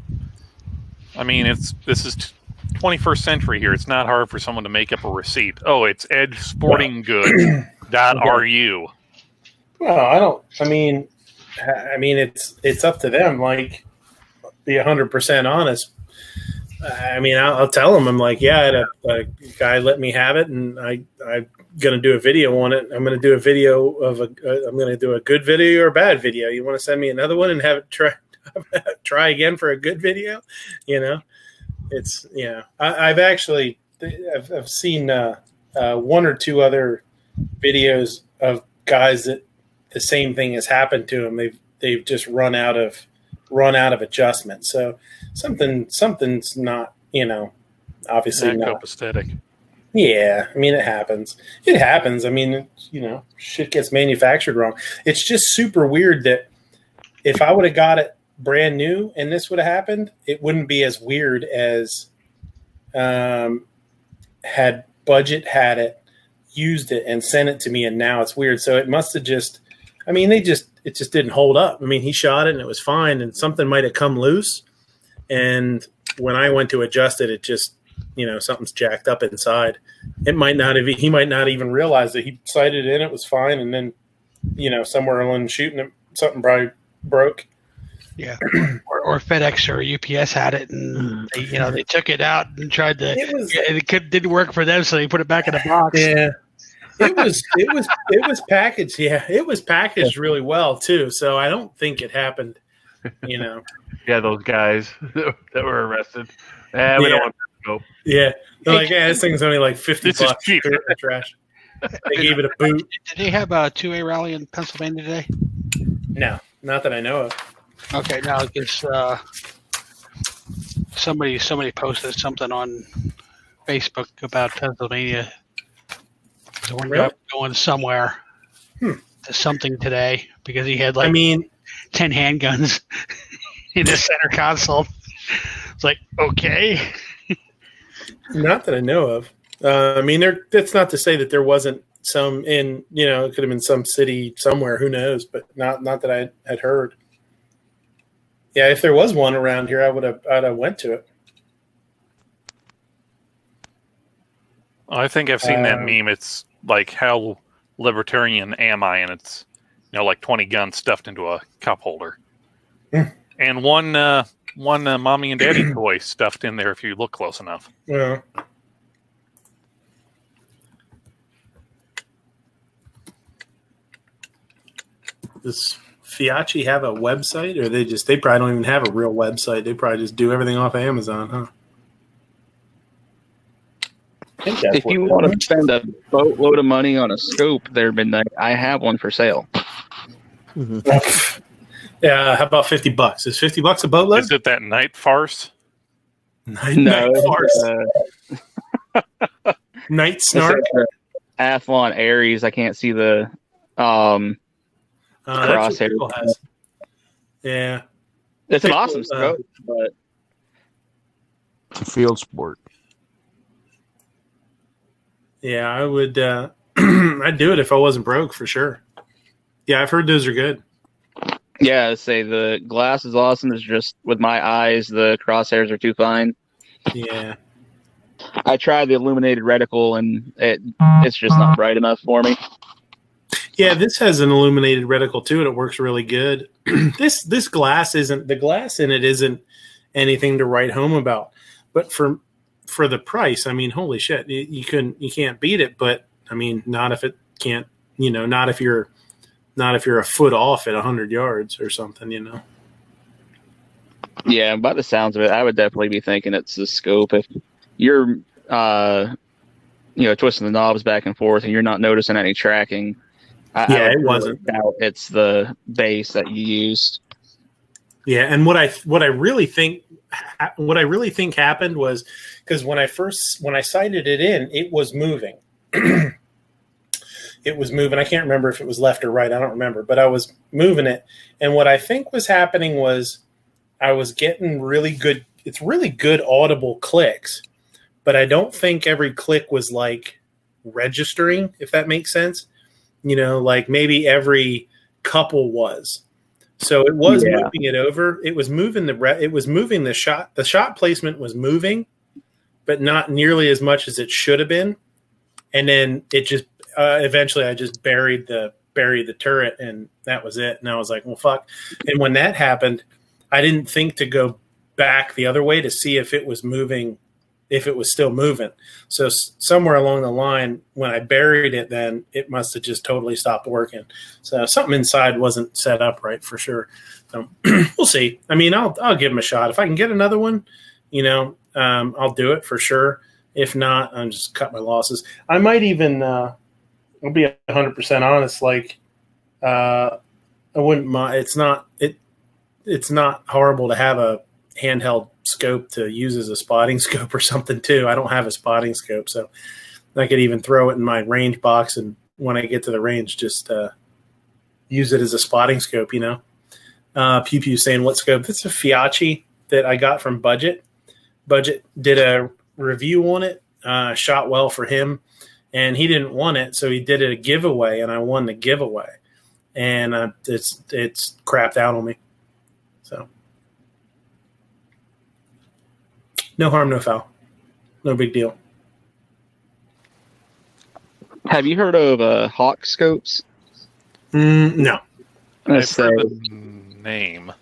this is 21st century here. It's not hard for someone to make up a receipt. Oh, it's edgesportinggoods.ru. Well, it's up to them. Like, be 100% honest. I'll tell them. I'm like, yeah, I had a guy let me have it, and I'm gonna do a video on it. I'm gonna do a video I'm gonna do a good video or a bad video. You want to send me another one and have it try again for a good video? You know, I've seen one or two other videos of guys that the same thing has happened to them. They've just run out of adjustment. So something's not, obviously not copacetic. Yeah, it happens. It happens. Shit gets manufactured wrong. It's just super weird that if I would have got it brand new and this would have happened, it wouldn't be as weird as had Budget had it, used it, and sent it to me, and now it's weird. So it must have just, it just didn't hold up. He shot it and it was fine, and something might have come loose. And when I went to adjust it, it just, something's jacked up inside. He might not even realize that he sighted it in, it was fine. And then, somewhere along shooting it, something probably broke. Yeah. or FedEx or UPS had it, and they took it out and tried to, it didn't work for them. So they put it back in the box. Yeah. It was packaged. Yeah, it was packaged really well too. So I don't think it happened. Yeah, those guys that were arrested. We don't want to go. Yeah, they're like, this thing's only like $50. This is cheap. In the trash. They gave it a boot. Did they have a 2A rally in Pennsylvania today? No, not that I know of. Okay, now it's somebody posted something on Facebook about Pennsylvania. So one guy going somewhere to something today because he had 10 handguns in the center console. It's like, okay. Not that I know of. That's not to say that there wasn't some in, it could have been some city somewhere, who knows, but not that I had heard. Yeah, if there was one around here, I'd have went to it. I think I've seen that meme. It's like, how libertarian am I? And it's, 20 guns stuffed into a cup holder. And one mommy and daddy toy stuffed in there if you look close enough. Yeah. Does Fiachi have a website, or they probably don't even have a real website? They probably just do everything off of Amazon, huh? think that's If you want to spend a boatload of money on a scope, there, Midnight, I have one for sale. Yeah, how about $50? Is $50 a boatload? Is it that night farce? Night farce. Night snark. Athlon Aries. I can't see the crosshair. That's what Pickle has. Yeah, it's an awesome scope, but it's a field sport. Yeah, I would. I'd do it if I wasn't broke for sure. Yeah, I've heard those are good. Yeah, I'd say the glass is awesome. It's just with my eyes, the crosshairs are too fine. Yeah. I tried the illuminated reticle, and it's just not bright enough for me. Yeah, this has an illuminated reticle too, and it works really good. This glass isn't, the glass in it isn't anything to write home about. But for the price, I mean, holy shit, you can't beat it. But I mean, not if it can't, not if you're a foot off at 100 yards or something, Yeah, by the sounds of it, I would definitely be thinking it's the scope. If you're, twisting the knobs back and forth and you're not noticing any tracking, it wasn't. It's the base that you used. Yeah, and what I really think happened was because when I sighted it in, it was moving. It was moving. I can't remember if it was left or right. I don't remember, but I was moving it. And what I think was happening was I was getting really good. It's really good audible clicks, but I don't think every click was like registering, if that makes sense. Like maybe every couple was. So it was moving it over. It was moving the shot. The shot placement was moving, but not nearly as much as it should have been. And then it just eventually I just buried the turret, and that was it. And I was like, well, fuck. And when that happened, I didn't think to go back the other way to see if it was moving, if it was still moving. So somewhere along the line, when I buried it, then it must have just totally stopped working. So something inside wasn't set up right for sure. So we'll see. I mean, I'll give them a shot. If I can get another one, I'll do it for sure. If not, I'll just cut my losses. I might even, I'll be 100% honest. Like, I wouldn't mind. It's not horrible to have a handheld scope to use as a spotting scope or something too. I don't have a spotting scope, so I could even throw it in my range box, and when I get to the range, just use it as a spotting scope. Pew Pew saying what scope? It's a Fiachi that I got from Budget. Budget did a review on it, shot well for him, and he didn't want it, so he did a giveaway, and I won the giveaway, and it's crapped out on me. So no harm, no foul. No big deal. Have you heard of Hawk scopes? No. I've heard the name.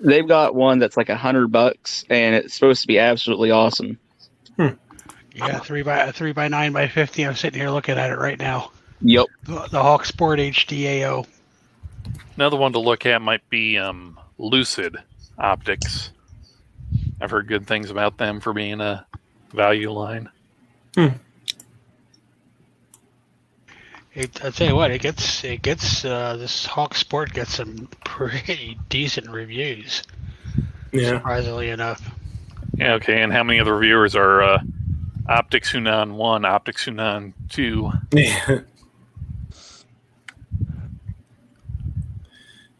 They've got one that's like $100, and it's supposed to be absolutely awesome. Yeah, 3x9 by 50. I'm sitting here looking at it right now. Yep. The Hawk Sport HDAO. Another one to look at might be Lucid Optics. I've heard good things about them for being a value line. I'll tell you what, it gets this Hawk Sport gets some pretty decent reviews. Yeah. Surprisingly enough. Yeah, okay. And how many of the reviewers are Optics Hunan 1, Optics Hunan 2? Yeah.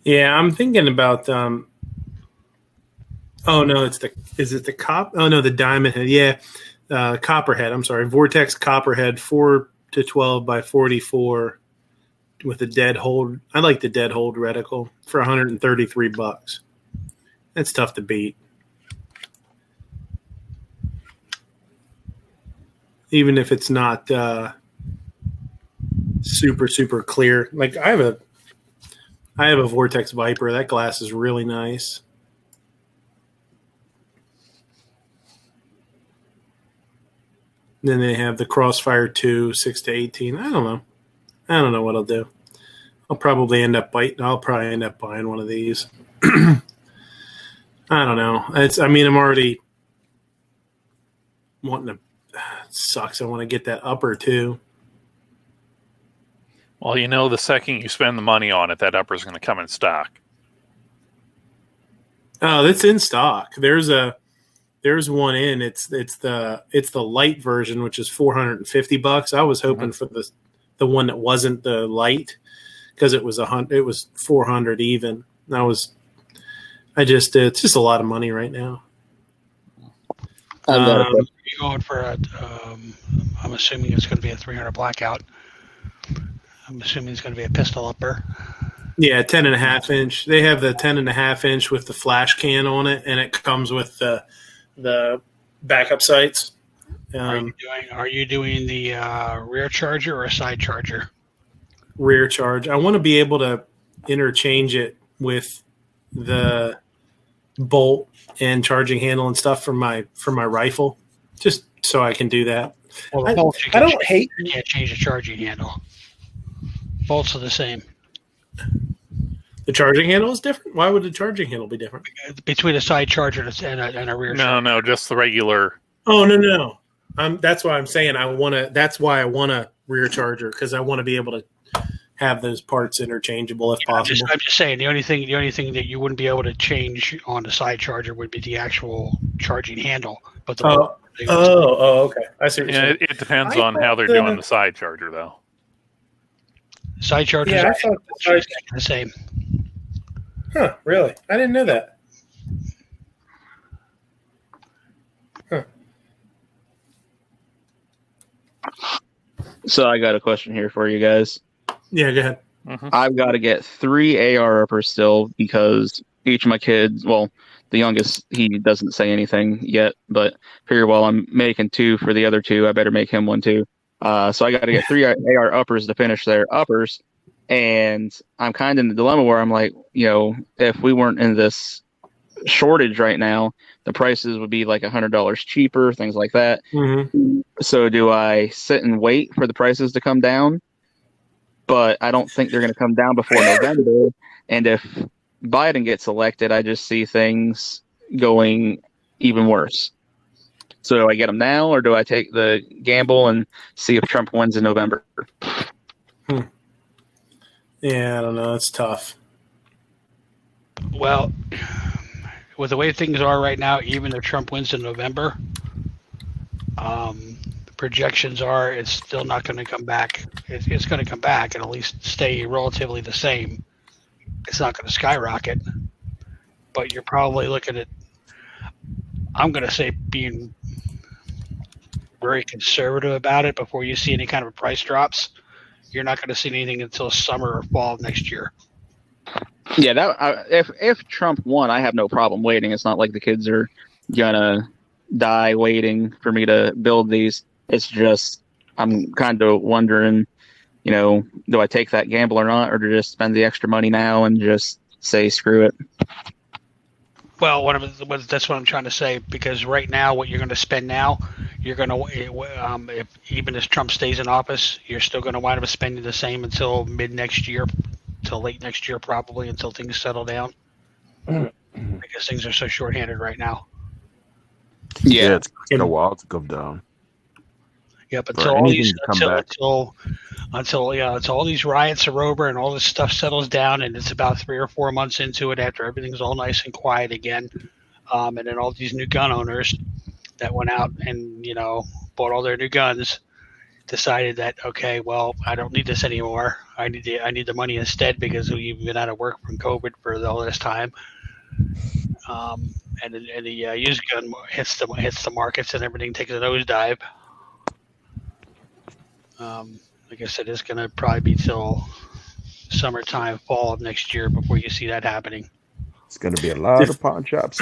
Yeah, I'm thinking about oh no, the diamond head. Yeah. Copperhead. I'm sorry. Vortex Copperhead 4-12 by 44 with a dead hold. I like the dead hold reticle for $133. That's tough to beat. Even if it's not super clear. Like I have a Vortex Viper. That glass is really nice. Then they have the Crossfire 2, 6-18. I don't know what I'll do. I'll probably end up buying one of these. I don't know. I'm already wanting sucks. I want to get that upper too. Well, the second you spend the money on it, that upper is going to come in stock. Oh, that's in stock. There's one in. It's the light version, which is $450. I was hoping for the one that wasn't the light because it was $400 even. It's just a lot of money right now. You're going for I'm assuming it's going to be a 300 blackout. I'm assuming it's going to be a pistol upper. Yeah, 10.5 inch. They have the 10.5 inch with the flash can on it, and it comes with the backup sights. Are you doing the rear charger or a side charger? Rear charge. I want to be able to interchange it with the bolt and charging handle and stuff for my rifle, just so I can do that. Well, the bolt you can't change the charging handle. Bolts are the same. The charging handle is different? Why would the charging handle be different? Between a side charger and a rear charger. No, just the regular. Oh, no. That's why I'm saying that's why I want a rear charger, because I want to be able to have those parts interchangeable if possible. I'm just saying the only thing that you wouldn't be able to change on the side charger would be the actual charging handle. But okay. I see what you're saying. It depends on how they're doing the side charger, though. Side chargers are the same. Huh, really? I didn't know that. Huh. So I got a question here for you guys. Yeah, go ahead. Mm-hmm. I've got to get 3 AR uppers still because each of my kids, well, the youngest, he doesn't say anything yet, but figure while I'm making 2 for the other 2, I better make him 1 too. So I got to get 3 AR uppers to finish their uppers. And I'm kind of in the dilemma where I'm like, if we weren't in this shortage right now, the prices would be like $100 cheaper, things like that. Mm-hmm. So do I sit and wait for the prices to come down? But I don't think they're going to come down before November. And if Biden gets elected, I just see things going even worse. So do I get them now, or do I take the gamble and see if Trump wins in November? Yeah, I don't know. It's tough. Well, with the way things are right now, even if Trump wins in November, the projections are it's still not going to come back. It's going to come back and at least stay relatively the same. It's not going to skyrocket, but you're probably looking at, I'm going to say, being very conservative about it before you see any kind of price drops. You're not going to see anything until summer or fall of next year. Yeah, if Trump won, I have no problem waiting. It's not like the kids are gonna die waiting for me to build these. It's just I'm kind of wondering, do I take that gamble or not, or to just spend the extra money now and just say screw it? Well, that's what I'm trying to say, because right now, what you're going to spend now, you're going to, even if Trump stays in office, you're still going to wind up spending the same until mid next year, till late next year, probably, until things settle down. Because things are so shorthanded right now. Yeah, it's taking a while to come down. Yeah, but until all these riots are over and all this stuff settles down, and it's about 3 or 4 months into it after everything's all nice and quiet again, and then all these new gun owners that went out and bought all their new guns decided that, okay, well, I don't need this anymore. I need the money instead, because we've been out of work from COVID for all this time. And the used gun hits the markets and everything takes a nosedive. Like I said, it's going to probably be till summertime, fall of next year before you see that happening. It's going to be a lot of pawn shops.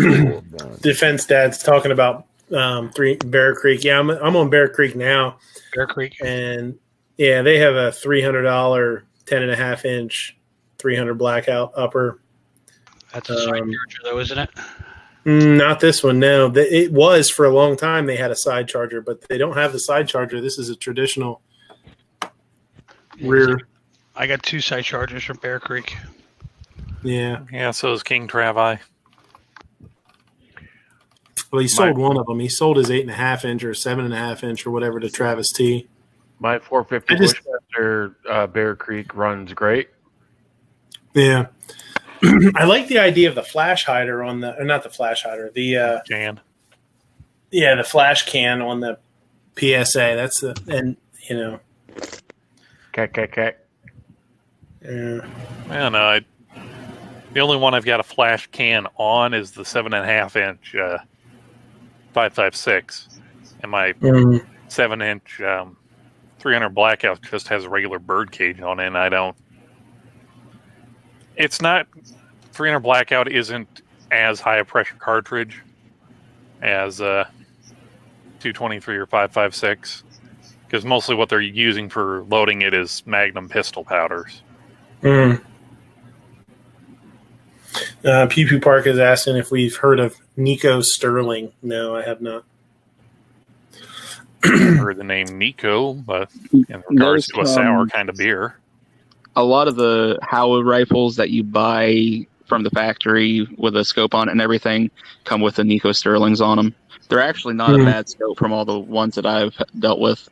Defense Dad's talking about Bear Creek. Yeah, I'm on Bear Creek now. Bear Creek. And yeah, they have a $300 10.5 inch 300 blackout upper. That's a side charger, though, isn't it? Not this one. No, it was for a long time. They had a side charger, but they don't have the side charger. This is a traditional rear. I got 2 side chargers from Bear Creek. Yeah. Yeah, so is King Travi. Well, he sold one of them. He sold his 8.5 inch or 7.5 inch or whatever to Travis T. My 450 Bushmaster Bear Creek runs great. Yeah. I like the idea of the flash hider on the, or not the flash hider, the can. Yeah, the flash can on the PSA. That's the, and you know, Cat. yeah. Man, the only one I've got a flash can on is the 7.5 inch 5.56, and my 7 inch 300 blackout just has a regular bird cage on it. And I don't. It's not 300 blackout isn't as high a pressure cartridge as 223 or 5.56, because mostly what they're using for loading it is Magnum pistol powders. Pew Pew Park is asking if we've heard of Nico Sterling. No, I have not. Heard the name Nico, but in regards to a sour kind of beer. A lot of the Howa rifles that you buy from the factory with a scope on it and everything come with the Nico Sterlings on them. They're actually not a bad scope from all the ones that I've dealt with.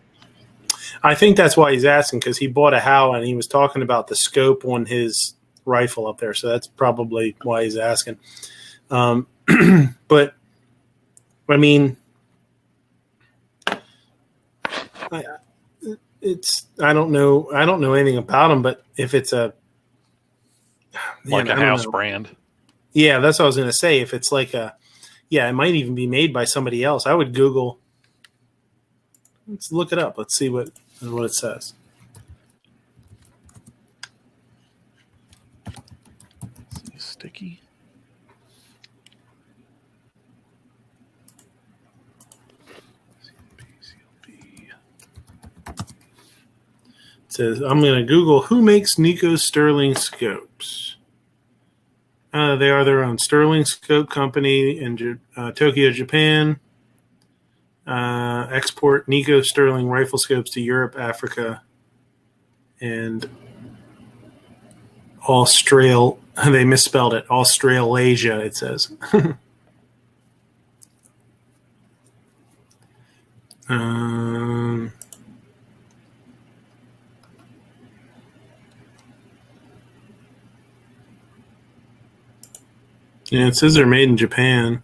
I think that's why he's asking, because he bought a Howa and he was talking about the scope on his rifle up there. So that's probably why he's asking. But I mean, I don't know anything about them, but if it's a like a house brand, yeah, that's what I was going to say. If it's like it might even be made by somebody else. I would Google. Let's look it up. Let's see what it says. Sticky. It says, I'm going to Google who makes Nico Sterling scopes. They are their own Sterling Scope Company in Tokyo, Japan. Export Nico Sterling rifle scopes to Europe, Africa, and Australia. They misspelled it. Australasia, it says. Yeah, it says they're made in Japan.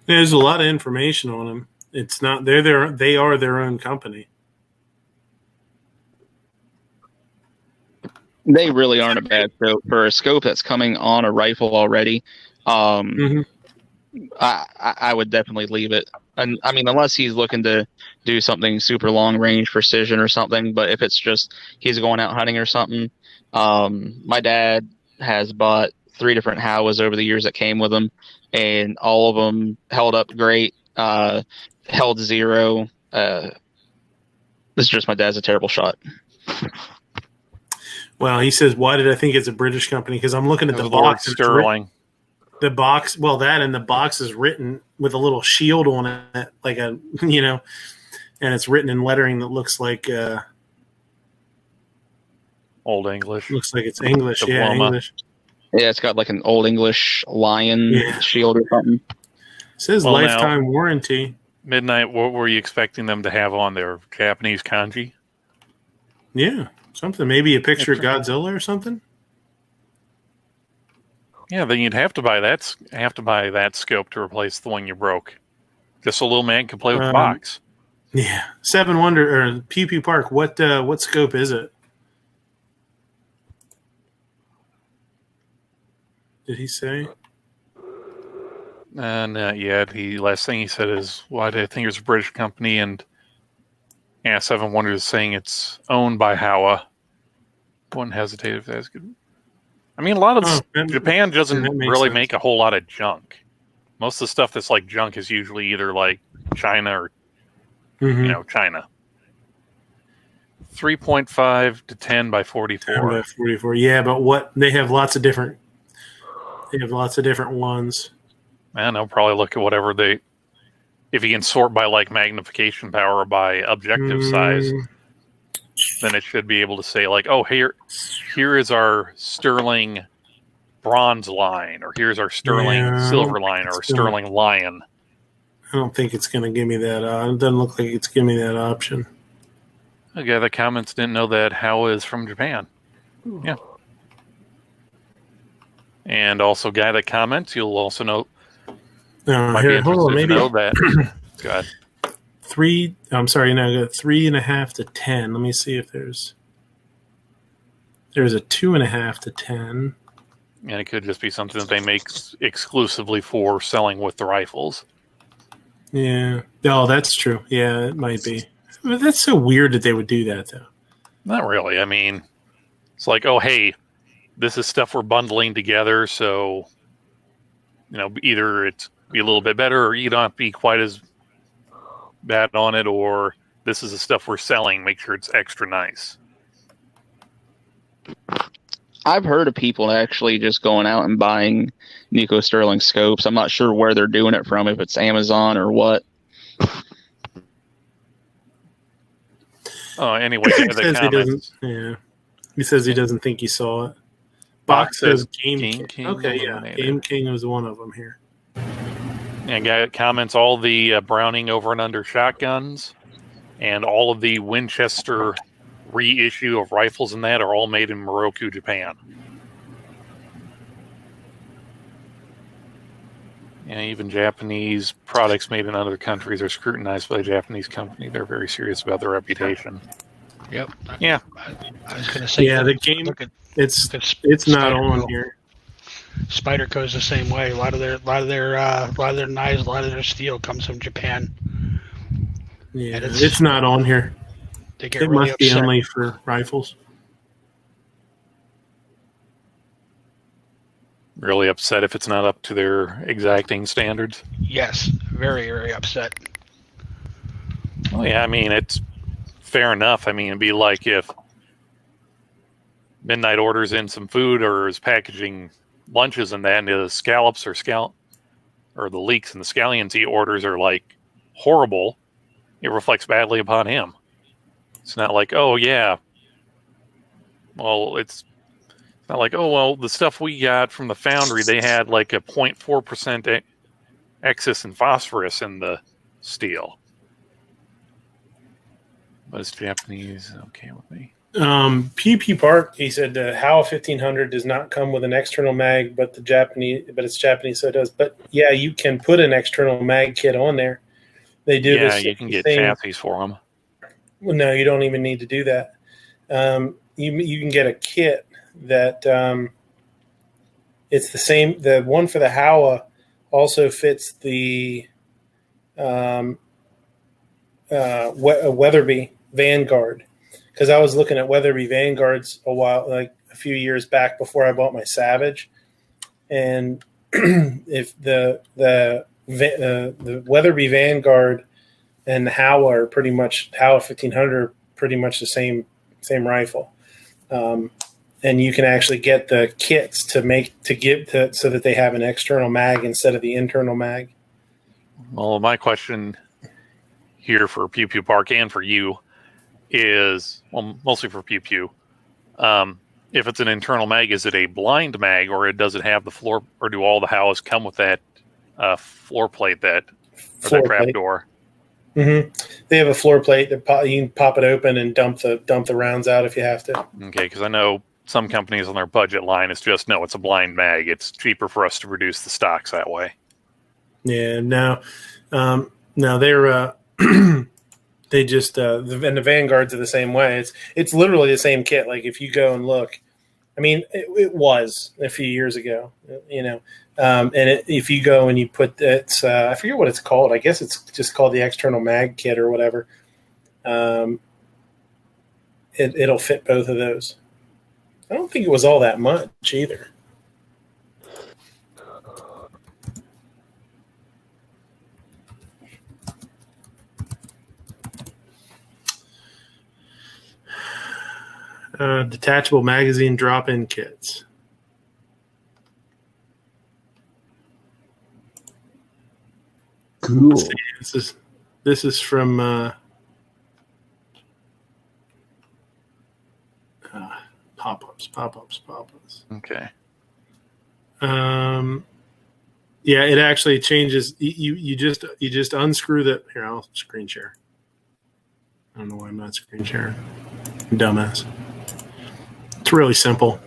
There's a lot of information on them. It's not they are their own company. They really aren't a bad scope for a scope that's coming on a rifle already. I would definitely leave it. And I mean, unless he's looking to do something super long range precision or something. But if it's just he's going out hunting or something, my dad has bought 3 different Howas over the years that came with him, and all of them held up great. Held zero. This is just my dad's a terrible shot. Well, he says, why did I think it's a British company? Because I'm looking at the box. Sterling. The box, well, that and the box is written with a little shield on it, like a, and it's written in lettering that looks like Old English. Looks like it's English. Diploma. Yeah, English. Yeah, it's got like an Old English lion shield or something. It says lifetime warranty. Midnight, what were you expecting them to have on there? Japanese kanji? Yeah, something. Maybe a picture of Godzilla or something. Yeah, then you'd have to buy that scope to replace the one you broke. Just so little man can play with the box. Yeah, Seven Wonder or Pew Pew Park. What scope is it? Did he say? Not yet. Last thing he said is, "Why do I think it's a British company?" And Seven Wonders is saying it's owned by Howa. Wouldn't hesitate if that's good. I mean, a lot of Japan doesn't really make a whole lot of junk. Most of the stuff that's like junk is usually either like China or China. 3.5 to 10 by 44. 10 by 44. Yeah, but they have lots of different. They have lots of different ones. And they'll probably look at whatever if you can sort by like magnification power or by objective size. then it should be able to say like, oh, here is our Sterling bronze line, or here's our Sterling silver line, or Sterling lion. I don't think it's going to give me that. It doesn't look like it's giving me that option. Okay, the comments didn't know that How is from Japan. Yeah. And also, guy that comments, you'll also know. Might be hold on, maybe know that. Go ahead. 3. I'm sorry, no, I got 3.5 to 10. Let me see if there's a 2.5 to 10. And it could just be something that they make exclusively for selling with the rifles. Yeah. Oh, that's true. Yeah, it might be. But that's so weird that they would do that, though. Not really. I mean, it's like, oh, hey, this is stuff we're bundling together, so either it's be a little bit better, or you don't be quite as bad on it, or this is the stuff we're selling. Make sure it's extra nice. I've heard of people actually just going out and buying Nico Sterling scopes. I'm not sure where they're doing it from, if it's Amazon or what. Oh, anyway, he says he doesn't. Yeah, he says he doesn't think he saw it. Box says Game King. Okay, yeah, Game King was one of them here. And guy comments all the Browning over and under shotguns and all of the Winchester reissue of rifles and that are all made in Moroku, Japan. And even Japanese products made in other countries are scrutinized by a Japanese company. They're very serious about their reputation. Yep. Yeah. I was going to say. Yeah, the game. It's not on here. Spyderco's the same way. A lot of their knives, a lot of their steel comes from Japan. Yeah, it's not on here. They get it really must be upset. only for rifles. Really upset if it's not up to their exacting standards. Yes, very, very upset. Well, yeah, I mean, it's fair enough. I mean, it'd be like if Midnight orders in some food or is packaging lunches and that, and the scallops or the leeks and the scallions he orders are like horrible, it reflects badly upon him. It's not like, oh yeah, well, it's not like, oh well, the stuff we got from the foundry, they had like a 0.4% excess in phosphorus in the steel. But it's Japanese, okay with me. PP Park, he said, HAL 1500 does not come with an external mag, but it's Japanese, so it does. But yeah, you can put an external mag kit on there. They do. Yeah, you can get chassis for them. Well, no, you don't even need to do that. You can get a kit that it's the same. The one for the Howa also fits the Weatherby Vanguard. Because I was looking at Weatherby Vanguards a few years back before I bought my Savage, and if the Weatherby Vanguard and the Howa are pretty much Howa 1500 are pretty much the same rifle, and you can actually get the kits so that they have an external mag instead of the internal mag. Well, my question here for Pew Pew Park and for you is, well, mostly for Pew Pew. If it's an internal mag, is it a blind mag, or does it have the floor, or do all the Howas come with that floor plate that trap door? Mm-hmm. They have a floor plate that you can pop it open and dump the rounds out if you have to. Okay, because I know some companies on their budget line, it's a blind mag. It's cheaper for us to produce the stocks that way. Yeah, no, they're they just and the Vanguards are the same way. It's literally the same kit. Like if you go and look, I mean, it was a few years ago, and if you go and you put I forget what it's called. I guess it's just called the external mag kit or whatever. It'll fit both of those. I don't think it was all that much either. Detachable magazine drop-in kits. Cool. This is from Pop-ups. Okay. Yeah, it actually changes. You just unscrew the. Here, I'll screen share. I don't know why I'm not screen sharing. Dumbass. It's really simple.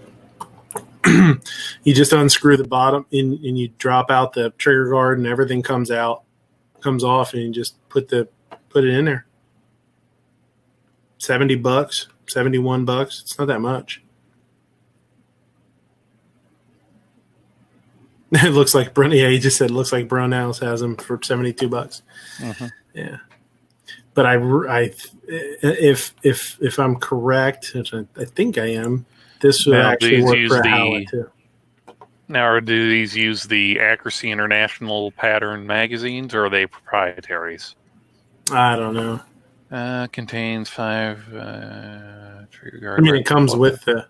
You just unscrew the bottom and you drop out the trigger guard and everything comes off, and you just put it in there. $70, $71. It's not that much. It looks like he just said it looks like Brownells has them for $72. Mm-hmm. Yeah. But if I'm correct, which I think I am, this would actually work for a Howa too. Now, do these use the Accuracy International pattern magazines, or are they proprietaries? I don't know. Contains 5 trigger guard. I mean, it comes with the.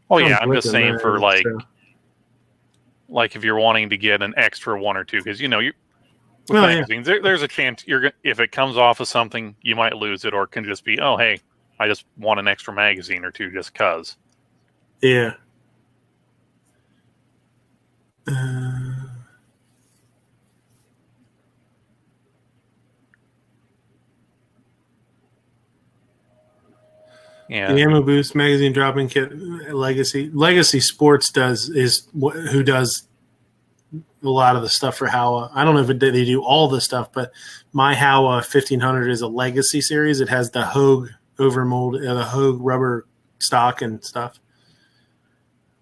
Oh yeah, I'm just saying for like if you're wanting to get an extra one or two, because with magazines, there's a chance if it comes off of something, you might lose it, or it can just be, oh hey, I just want an extra magazine or two just cause. Yeah. Yeah. The Ammo Boost magazine dropping kit, Legacy Sports who does a lot of the stuff for Howa. I don't know if they do all the stuff, but my Howa 1500 is a Legacy series. It has the Hogue overmold, the Hogue rubber stock and stuff,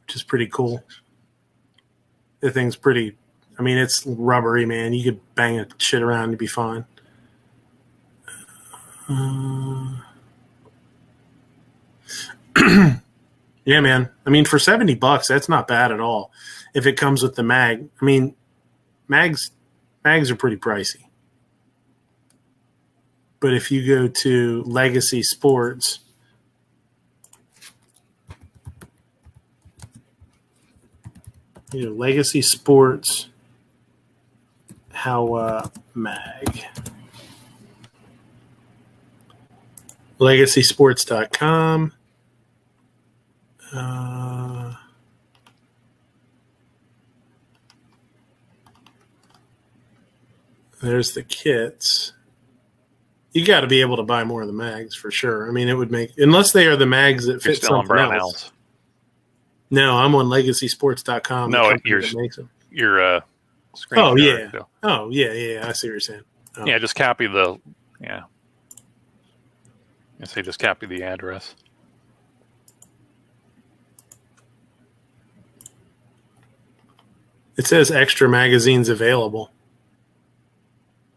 which is pretty cool. The thing's pretty. I mean, it's rubbery, man. You could bang a shit around and be fine. Yeah, man. I mean, for $70, that's not bad at all. If it comes with the mag, I mean, mags are pretty pricey. But if you go to Legacy Sports, Legacy Sports, Howa mag, LegacySports.com. There's the kits. You got to be able to buy more of the mags for sure. I mean, it would make, unless they are the mags that fit something else. No, I'm on LegacySports.com. No, your screen. Oh yeah. Oh yeah. I see what you're saying. Oh. Yeah, just copy the. Yeah. I say just copy the address. It says extra magazines available.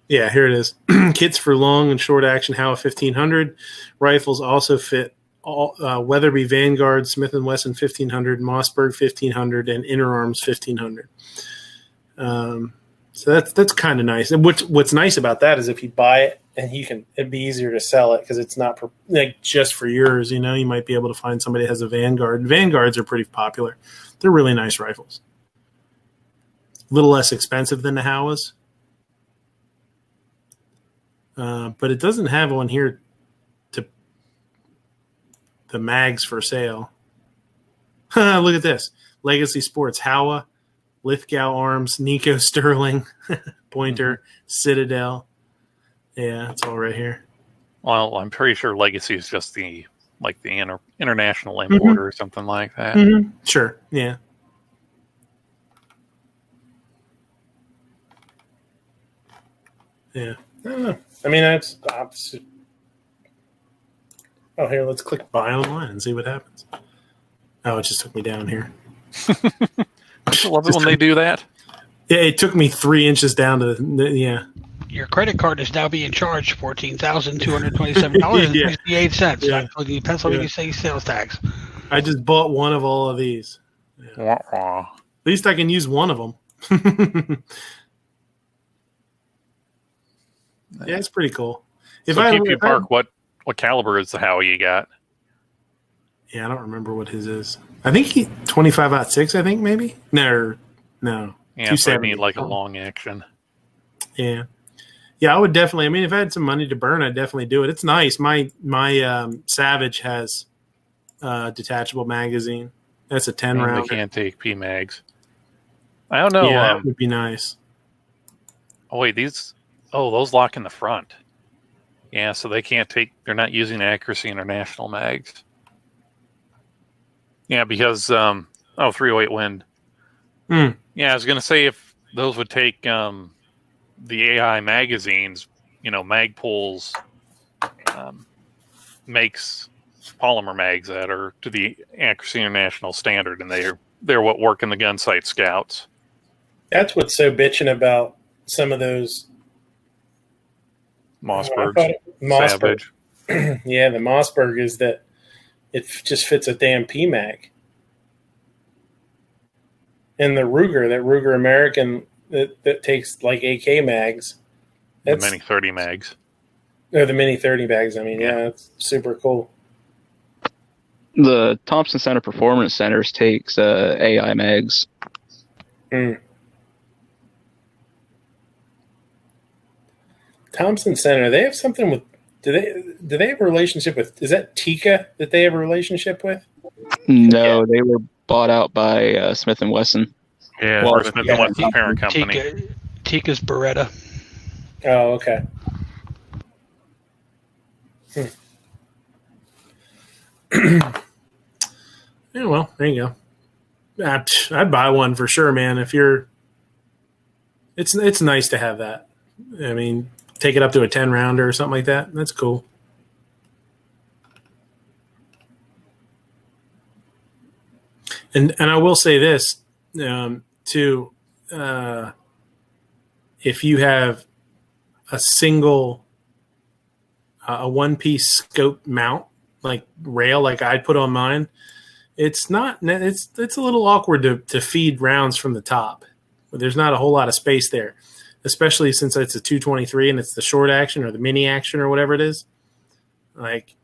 Yeah, here it is. Kits for long and short action Howa 1500. Rifles also fit all Weatherby Vanguard, Smith & Wesson 1500, Mossberg 1500, and Inner Arms 1500. So that's kind of nice. And what's nice about that is if you buy it, and it'd be easier to sell it because it's not just for yours. You might be able to find somebody that has a Vanguard. Vanguards are pretty popular. They're really nice rifles. A little less expensive than the Howas. But it doesn't have one here to the mags for sale. Look at this. Legacy Sports, Howa, Lithgow Arms, Nico Sterling, Pointer, Citadel. Yeah, it's all right here. Well, I'm pretty sure Legacy is just the international importer or something like that. Mm-hmm. Sure, yeah. Yeah. I don't know. I mean, that's opposite. Oh, here, let's click buy online and see what happens. Oh, it just took me down here. I love it when they do that. Yeah, it took me 3 inches down to yeah. Your credit card is now being charged $14,227.68, Yeah. including Pennsylvania state sales tax. I just bought one of all of these. Yeah. At least I can use one of them. Yeah, it's pretty cool. Park, what caliber is the Howa you got? Yeah, I don't remember what his is. I think 25-06, I think maybe? No. Yeah, so I need like a long action. Yeah. Yeah, I would definitely. I mean, if I had some money to burn, I'd definitely do it. It's nice. My Savage has detachable magazine. That's a 10 And round. they can't take PMags. I don't know. Yeah, that would be nice. Oh wait, those lock in the front. Yeah, so they can't take. They're not using Accuracy International mags. Yeah, because 308 wind. Hmm. Yeah, I was gonna say if those would take the AI magazines, Magpul's makes polymer mags that are to the Accuracy International standard, and they're what work in the gun sight scouts. That's what's so bitching about some of those Mossbergs, Savage. Yeah, the Mossberg is that it just fits a damn PMag. And the Ruger American that takes like AK mags. The Mini 30 mags. Or the Mini 30 mags. I mean, yeah, it's super cool. The Thompson Center Performance Centers takes AI mags. Thompson Center, they have something with. Do they have a relationship with? Is that Tika that they have a relationship with? No, they were bought out by Smith and Wesson. Yeah, Well, Smith and Wesson's parent company. Tika's Beretta. Oh, okay. Yeah, well, there you go. I'd buy one for sure, man. It's nice to have that. I mean, take it up to a 10 rounder or something like that. That's cool. And I will say this too. If you have a single, a one-piece scope mount like rail, like I'd put on mine, it's a little awkward to feed rounds from the top. There's not a whole lot of space there, especially since it's a 223 and it's the short action or the mini action or whatever it is. Like,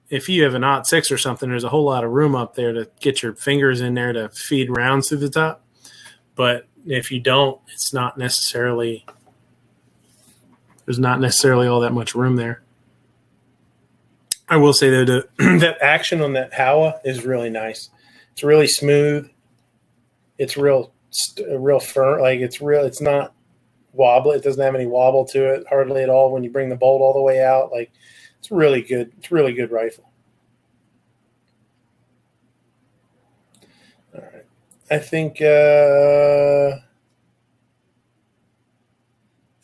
if you have an .6 or something, there's a whole lot of room up there to get your fingers in there to feed rounds through the top. But if you don't, there's not necessarily all that much room there. I will say though, that action on that Howa is really nice. It's really smooth. It's real firm. Like it's not wobbly. It doesn't have any wobble to it hardly at all when you bring the bolt all the way out. Like, it's really good. It's a really good rifle. All right. I think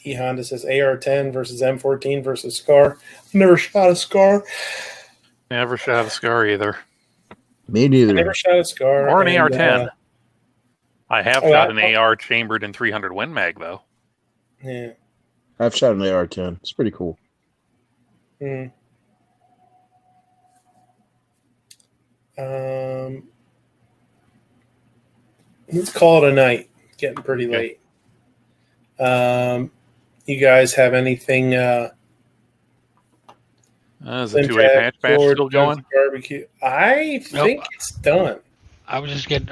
E Honda says AR-10 versus M14 versus Scar. I've never shot a Scar. Never shot a Scar either. Me neither. I never shot a Scar. Or an AR-10. I have shot an AR chambered in 300 Win Mag, though. Yeah. I've shot an AR-10. It's pretty cool. Hmm. Let's call it a night. Getting pretty late. You guys have anything? Is the 2A patch still going? Barbecue. I think it's done. I was just getting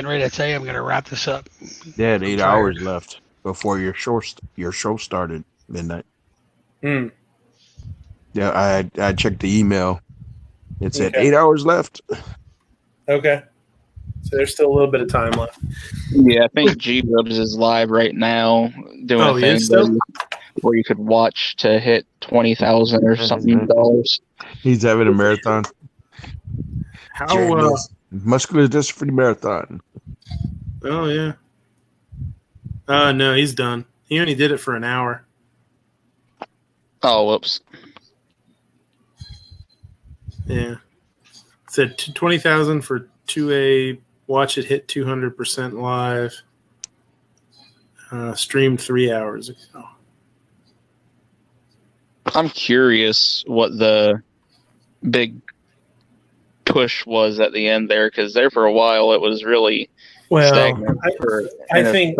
ready to say I'm going to wrap this up. They had 8 hours left before your show started midnight. Hmm. Yeah, I checked the email. It said 8 hours left. Okay. So there's still a little bit of time left. Yeah, I think G-Rubs is live right now doing a thing where you could watch to hit 20,000 or something dollars. He's having a marathon. How muscular dystrophy marathon. Oh yeah. No, he's done. He only did it for an hour. Oh, whoops. Yeah. It said 20,000 for 2A. Watch it hit 200% live. Streamed 3 hours ago. I'm curious what the big push was at the end there, because there for a while it was really stagnant. I think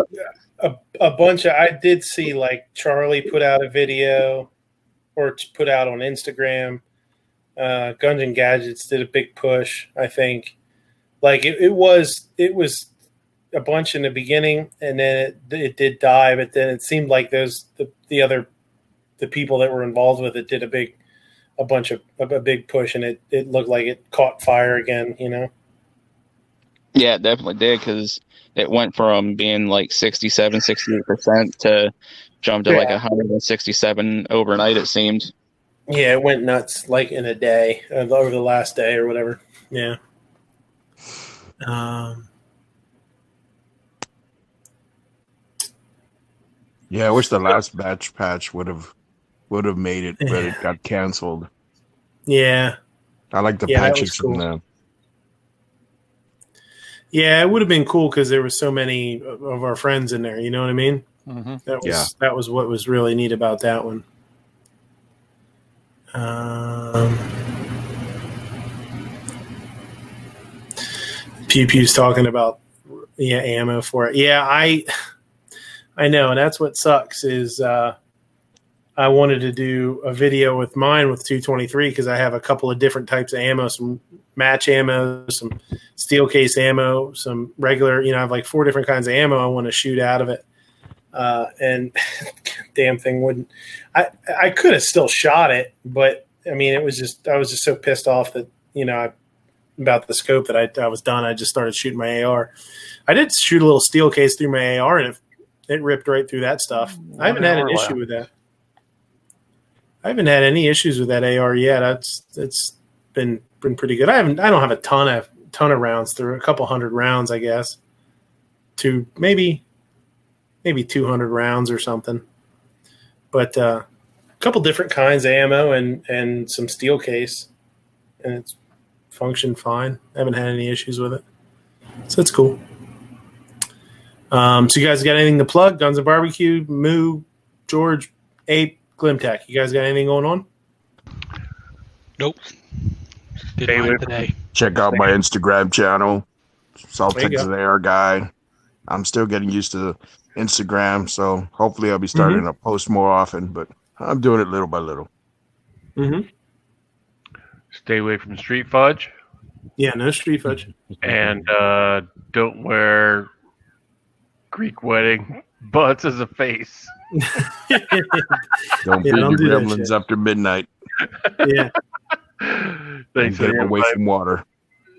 a bunch of, I did see like Charlie put out a video or put out on Instagram. Guns and Gadgets did a big push, I think. Like it was a bunch in the beginning, and then it did die, but then it seemed like the people that were involved with it did a a big push, and it looked like it caught fire again. Yeah, it definitely did, because it went from being like 67, 68% to jump to like 167 overnight, it seemed. Yeah, it went nuts like in a day, over the last day or whatever. Yeah. Yeah, I wish the last batch patch would have made it, but it got canceled. Yeah. I like the Yeah, that patches was cool. from them. Yeah, it would have been cool because there were so many of our friends in there. You know what I mean? Mm-hmm. That was what was really neat about that one. Pew Pew's talking about ammo for it. Yeah, I know, and that's what sucks is I wanted to do a video with mine with 223 because I have a couple of different types of ammo, some match ammo, some steel case ammo, some regular, I have like 4 different kinds of ammo I want to shoot out of it. And damn thing wouldn't. I could have still shot it, but I mean, I was just so pissed off that about the scope that I was done. I just started shooting my AR. I did shoot a little steel case through my AR, and it ripped right through that stuff. I haven't had an issue with that. I haven't had any issues with that AR yet. It's been pretty good. I don't have a ton of rounds through, a couple hundred rounds, I guess. To maybe 200 rounds or something. But a couple different kinds of ammo and some steel case, and it's functioned fine. I haven't had any issues with it, so it's cool. So you guys got anything to plug? Guns and Barbecue, Moo, George, Ape, Glimtech. You guys got anything going on? Nope. Did mine today. Check out my Instagram channel, Salt There you Texas AR Guy. I'm still getting used to Instagram, so hopefully I'll be starting to post more often, but I'm doing it little by little. Mm-hmm. Stay away from street fudge. Yeah, no street fudge. And don't wear Greek wedding butts as a face. Don't feed your gremlins after midnight. Yeah. Thanks for the away from water.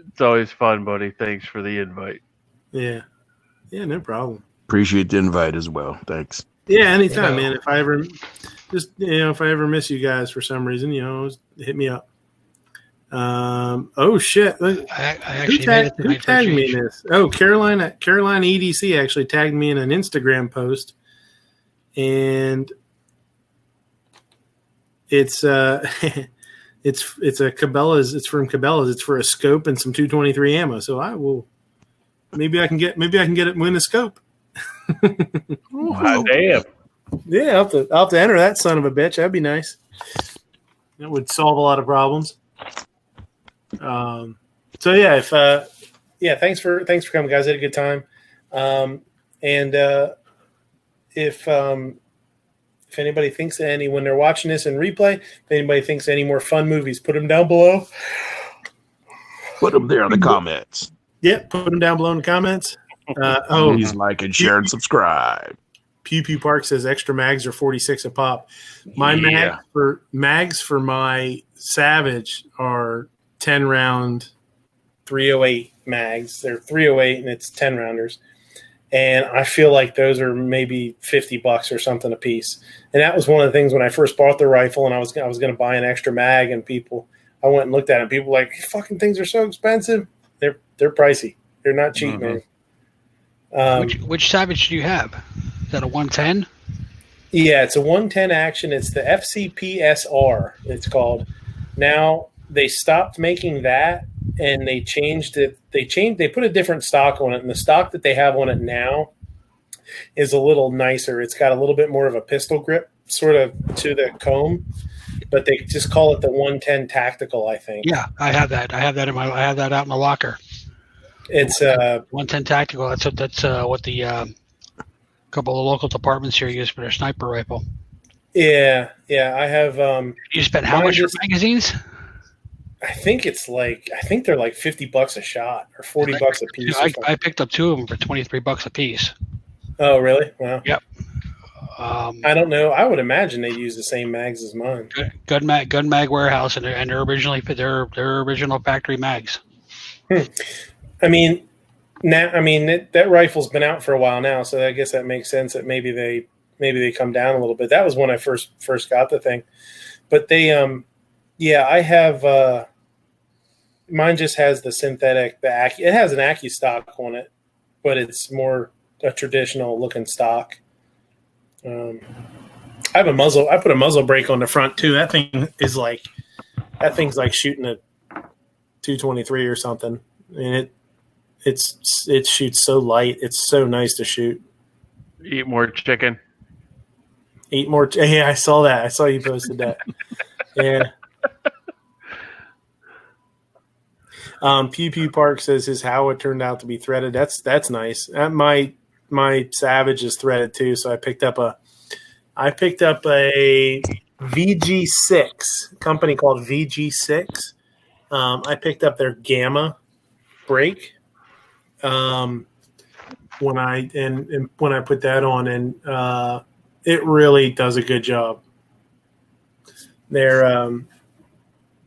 It's always fun, buddy. Thanks for the invite. Yeah. Yeah, no problem. Appreciate the invite as well. Thanks. Yeah, anytime, man. If I ever miss you guys for some reason, hit me up. Oh shit! I actually who tagged me in this? Oh, Carolina EDC actually tagged me in an Instagram post, and it's it's a Cabela's. It's from Cabela's. It's for a scope and some 223 ammo. So I will. Maybe I can get it. Win a scope. Damn. Yeah, I'll have to enter that son of a bitch. That'd be nice. That would solve a lot of problems. So yeah, thanks for coming, guys. I had a good time. If anybody thinks when they're watching this in replay, if anybody thinks any more fun movies, put them down below. Put them there in the comments. Yep, put them down below in the comments. Please like and share and subscribe. Pew Pew Park says extra mags are 46 a pop. My mags for my Savage are 10 round 308 mags. They're 308 and it's 10 rounders. And I feel like those are maybe $50 or something a piece. And that was one of the things when I first bought the rifle and I was going to buy an extra mag, and I went and looked at it and people were like, fucking things are so expensive. They're pricey. They're not cheap, man. Which Savage do you have? Is that a 110? Yeah, it's a 110 action. It's the FCPSR, it's called. Now, they stopped making that, and they changed it. They put a different stock on it, and the stock that they have on it now is a little nicer. It's got a little bit more of a pistol grip, sort of to the comb, but they just call it the 110 Tactical, I think. Yeah, I have that. I have that out in my locker. It's 110 Tactical. That's what the couple of local departments here use for their sniper rifle. Yeah. I have. You spent how much for magazines? I think they're like $50 a shot or $40 a piece. I picked up 2 of them for $23 a piece. Oh, really? Wow. Yep. I don't know. I would imagine they use the same mags as mine. Gun Mag Warehouse, and they're originally their original factory mags. I mean, that rifle's been out for a while now, so I guess that makes sense that maybe they come down a little bit. That was when I first got the thing, but they I have mine just has the synthetic it has an Accu stock on it, but it's more a traditional looking stock. I have a muzzle. I put a muzzle brake on the front too. That thing's like shooting a 223 or something, and it shoots so light. It's so nice to shoot. Eat more chicken. Yeah, I saw that. I saw you posted that. Yeah. Pew Pew Park says his Howa turned out to be threaded. That's nice. My Savage is threaded too, so I picked up a VG6 company called VG6. I picked up their Gamma brake when I put that on, and it really does a good job. They're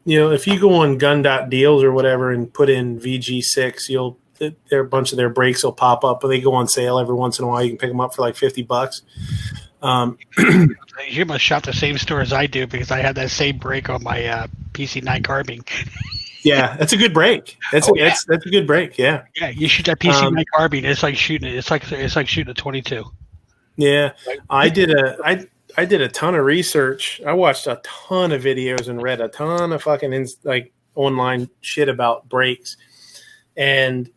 if you go on gun.deals or whatever and put in VG6, a bunch of their brakes will pop up, but they go on sale every once in a while. You can pick them up for like $50. You must shop the same store as I do, because I have that same brake on my PC9 carbine. Yeah, that's a good brake. That's a good brake. Yeah. Yeah, you shoot that PC9 carbine. It's like shooting it. It's like shooting a 22. Yeah, I did a ton of research. I watched a ton of videos and read a ton of fucking online shit about brakes, and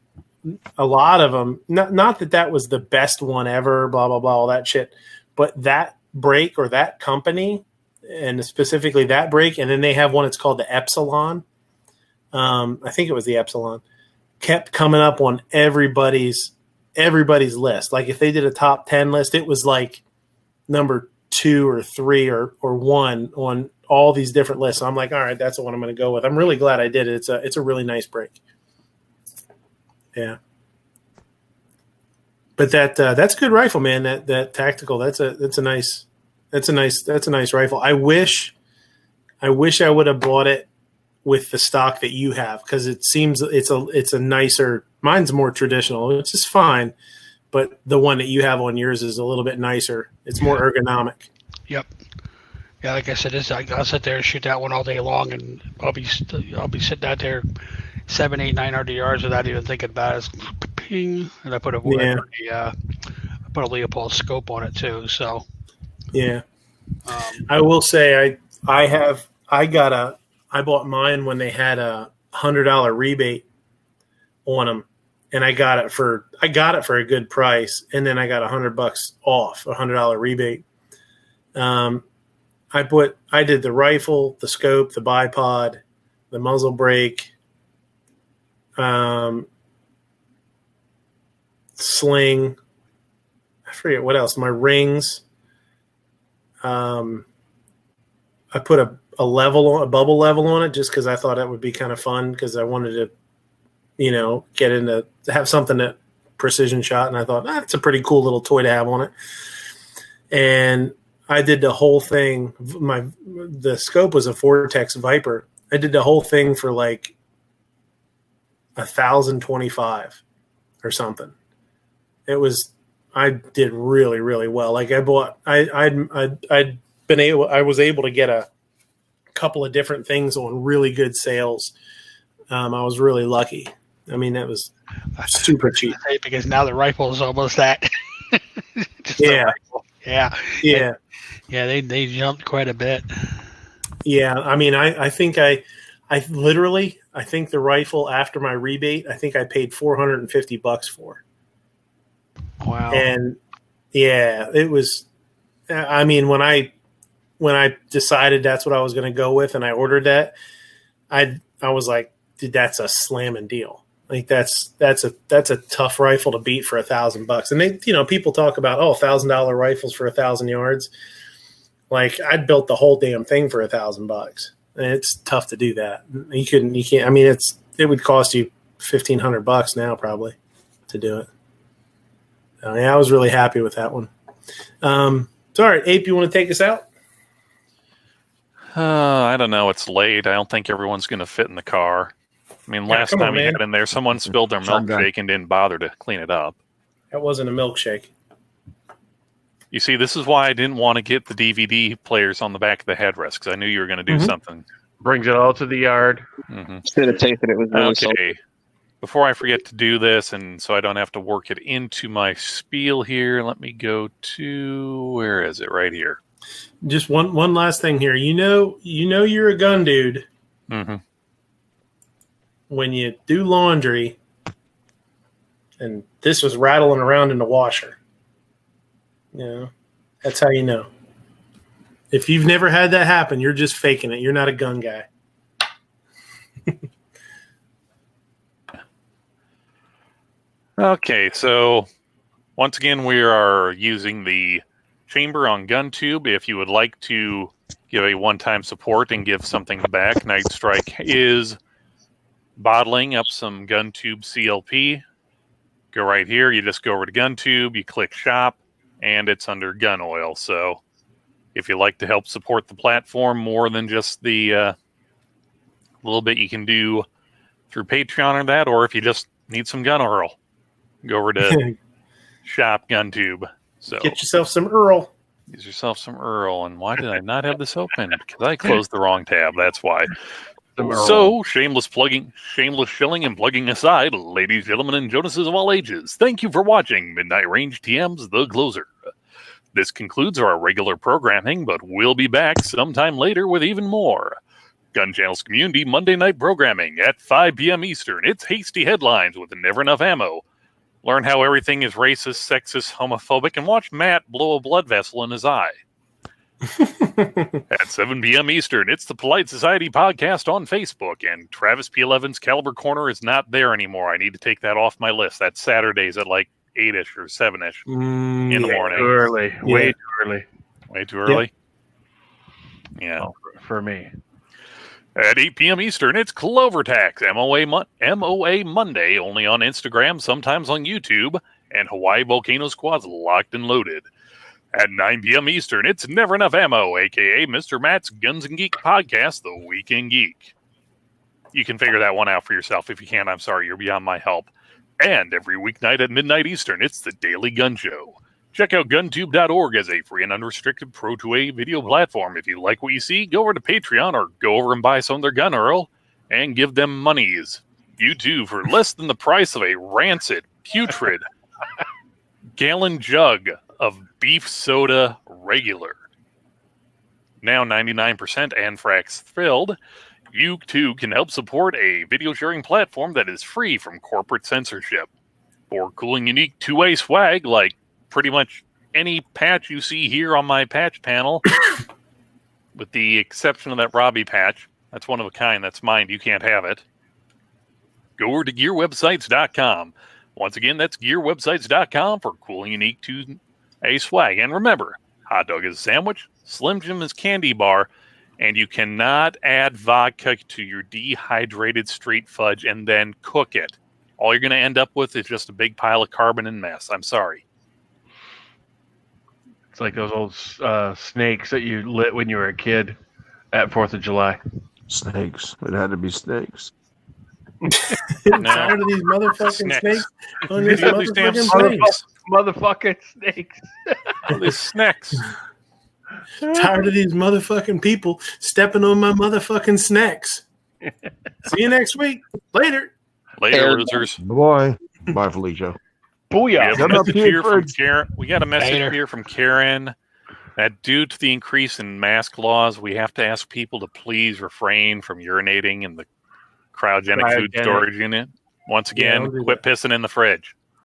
a lot of them. Not that was the best one ever. Blah blah blah, all that shit. But that brake or that company, and specifically that brake, and then they have one. It's called the Epsilon. I think it was the Epsilon. Kept coming up on everybody's list. Like if they did a top 10 list, it was like number 2 or 3 or 1 on all these different lists. So I'm like, all right, that's the one I'm going to go with. I'm really glad I did it. It's a really nice brake. Yeah. But that's a good rifle, man. That tactical. That's a nice rifle. I wish I would have bought it with the stock that you have, because it seems it's a nicer. Mine's more traditional, which is fine, but the one that you have on yours is a little bit nicer. It's more ergonomic. Yep. Yeah, like I said, I'll sit there and shoot that one all day long, and I'll be sitting out there 700, 800, 900 yards without even thinking about it. Ping, and I put a Leopold scope on it too. So yeah, I will say I bought mine when they had a $100 rebate on them, and I got it for a good price, and then I got $100 off, $100 rebate. I did the rifle, the scope, the bipod, the muzzle brake, sling. I forget what else. My rings. I put a bubble level on it just because I thought that would be kind of fun, because I wanted to, get into have something that precision shot, and I thought it's a pretty cool little toy to have on it. And I did the whole thing. The scope was a Vortex Viper. I did the whole thing for like 1,025 or something. I did really, really well. Like I was able to get a couple of different things on really good sales. I was really lucky. I mean, that was super cheap. Because now the rifle is almost that. Yeah. Yeah. Yeah, they jumped quite a bit. Yeah, I mean, I think I think the rifle after my rebate, I think I paid $450 for. Wow. And yeah, it was. I mean, when I decided that's what I was going to go with, and I ordered that, I was like, dude, that's a slamming deal. Like that's a tough rifle to beat for $1,000. And they, people talk about $1,000 rifles for 1,000 yards. Like I built the whole damn thing for $1,000. And it's tough to do that. You can't. I mean, it would cost you $1,500 now probably to do it. Yeah, I was really happy with that one. So, all right, Ape, you want to take us out? I don't know. It's late. I don't think everyone's going to fit in the car. I mean, last time we got in there, someone spilled their milkshake and didn't bother to clean it up. That wasn't a milkshake. You see, this is why I didn't want to get the DVD players on the back of the headrest, because I knew you were going to do something. Brings it all to the yard. Should have tasted it. It was really okay. Before I forget to do this, and so I don't have to work it into my spiel here, let me go to, where is it? Right here. Just one last thing here. You know you're a gun dude when you do laundry, and this was rattling around in the washer. You know, that's how you know. If you've never had that happen, you're just faking it. You're not a gun guy. Okay, so once again, we are using the chamber on GunTube. If you would like to give a one-time support and give something back, Night Strike is bottling up some GunTube CLP. Go right here. You just go over to GunTube. You click Shop, and it's under Gun Oil. So if you'd like to help support the platform more than just the little bit you can do through Patreon or that, or if you just need some gun oil, go over to Shop GunTube. So get yourself some Earl. Get yourself some Earl. And why did I not have this open? Because I closed the wrong tab. That's why. So, shameless shilling and plugging aside, ladies, gentlemen, and Jonases of all ages, thank you for watching Midnight Range TM's The Closer. This concludes our regular programming, but we'll be back sometime later with even more. Gun Channel's community Monday night programming at 5 p.m. Eastern. It's hasty headlines with never enough ammo. Learn how everything is racist, sexist, homophobic, and watch Matt blow a blood vessel in his eye. At 7 p.m. Eastern, it's the Polite Society podcast on Facebook, and Travis P11's Caliber Corner is not there anymore. I need to take that off my list. That's Saturdays at like 8-ish or 7-ish in the morning. Too early. Yeah. Way too early. Way too early? Yeah. For me. At 8 p.m. Eastern, it's Clover Tax, MOA Monday, only on Instagram, sometimes on YouTube, and Hawaii Volcano Squad's Locked and Loaded. At 9 p.m. Eastern, it's Never Enough Ammo, a.k.a. Mr. Matt's Guns and Geek podcast, The Weekend Geek. You can figure that one out for yourself. If you can't, I'm sorry, you're beyond my help. And every weeknight at midnight Eastern, it's the Daily Gun Show. Check out guntube.org as a free and unrestricted Pro2A video platform. If you like what you see, go over to Patreon or go over and buy some of their gun Earl and give them monies. You too, for less than the price of a rancid, putrid gallon jug of beef soda regular. Now 99% anthrax filled. You too can help support a video sharing platform that is free from corporate censorship. For cool and unique two-way swag like pretty much any patch you see here on my patch panel, with the exception of that Robbie patch. That's one of a kind. That's mine. You can't have it. Go over to gearwebsites.com. Once again, that's gearwebsites.com for cool and unique two-way swag. And remember, hot dog is a sandwich, Slim Jim is candy bar, and you cannot add vodka to your dehydrated street fudge and then cook it. All you're going to end up with is just a big pile of carbon and mess. I'm sorry. It's like those old snakes that you lit when you were a kid at 4th of July. Snakes. It had to be snakes. Tired of these motherfucking snakes. On these motherfucking snakes. Motherfucking snakes. These snacks. Tired of these motherfucking people stepping on my motherfucking snacks. See you next week. Later. Later, losers. Bye. Bye, Felicia. Booyah. We got a message here from Karen that due to the increase in mask laws, we have to ask people to please refrain from urinating in the cryogenic food storage unit. Once again, quit pissing in the fridge.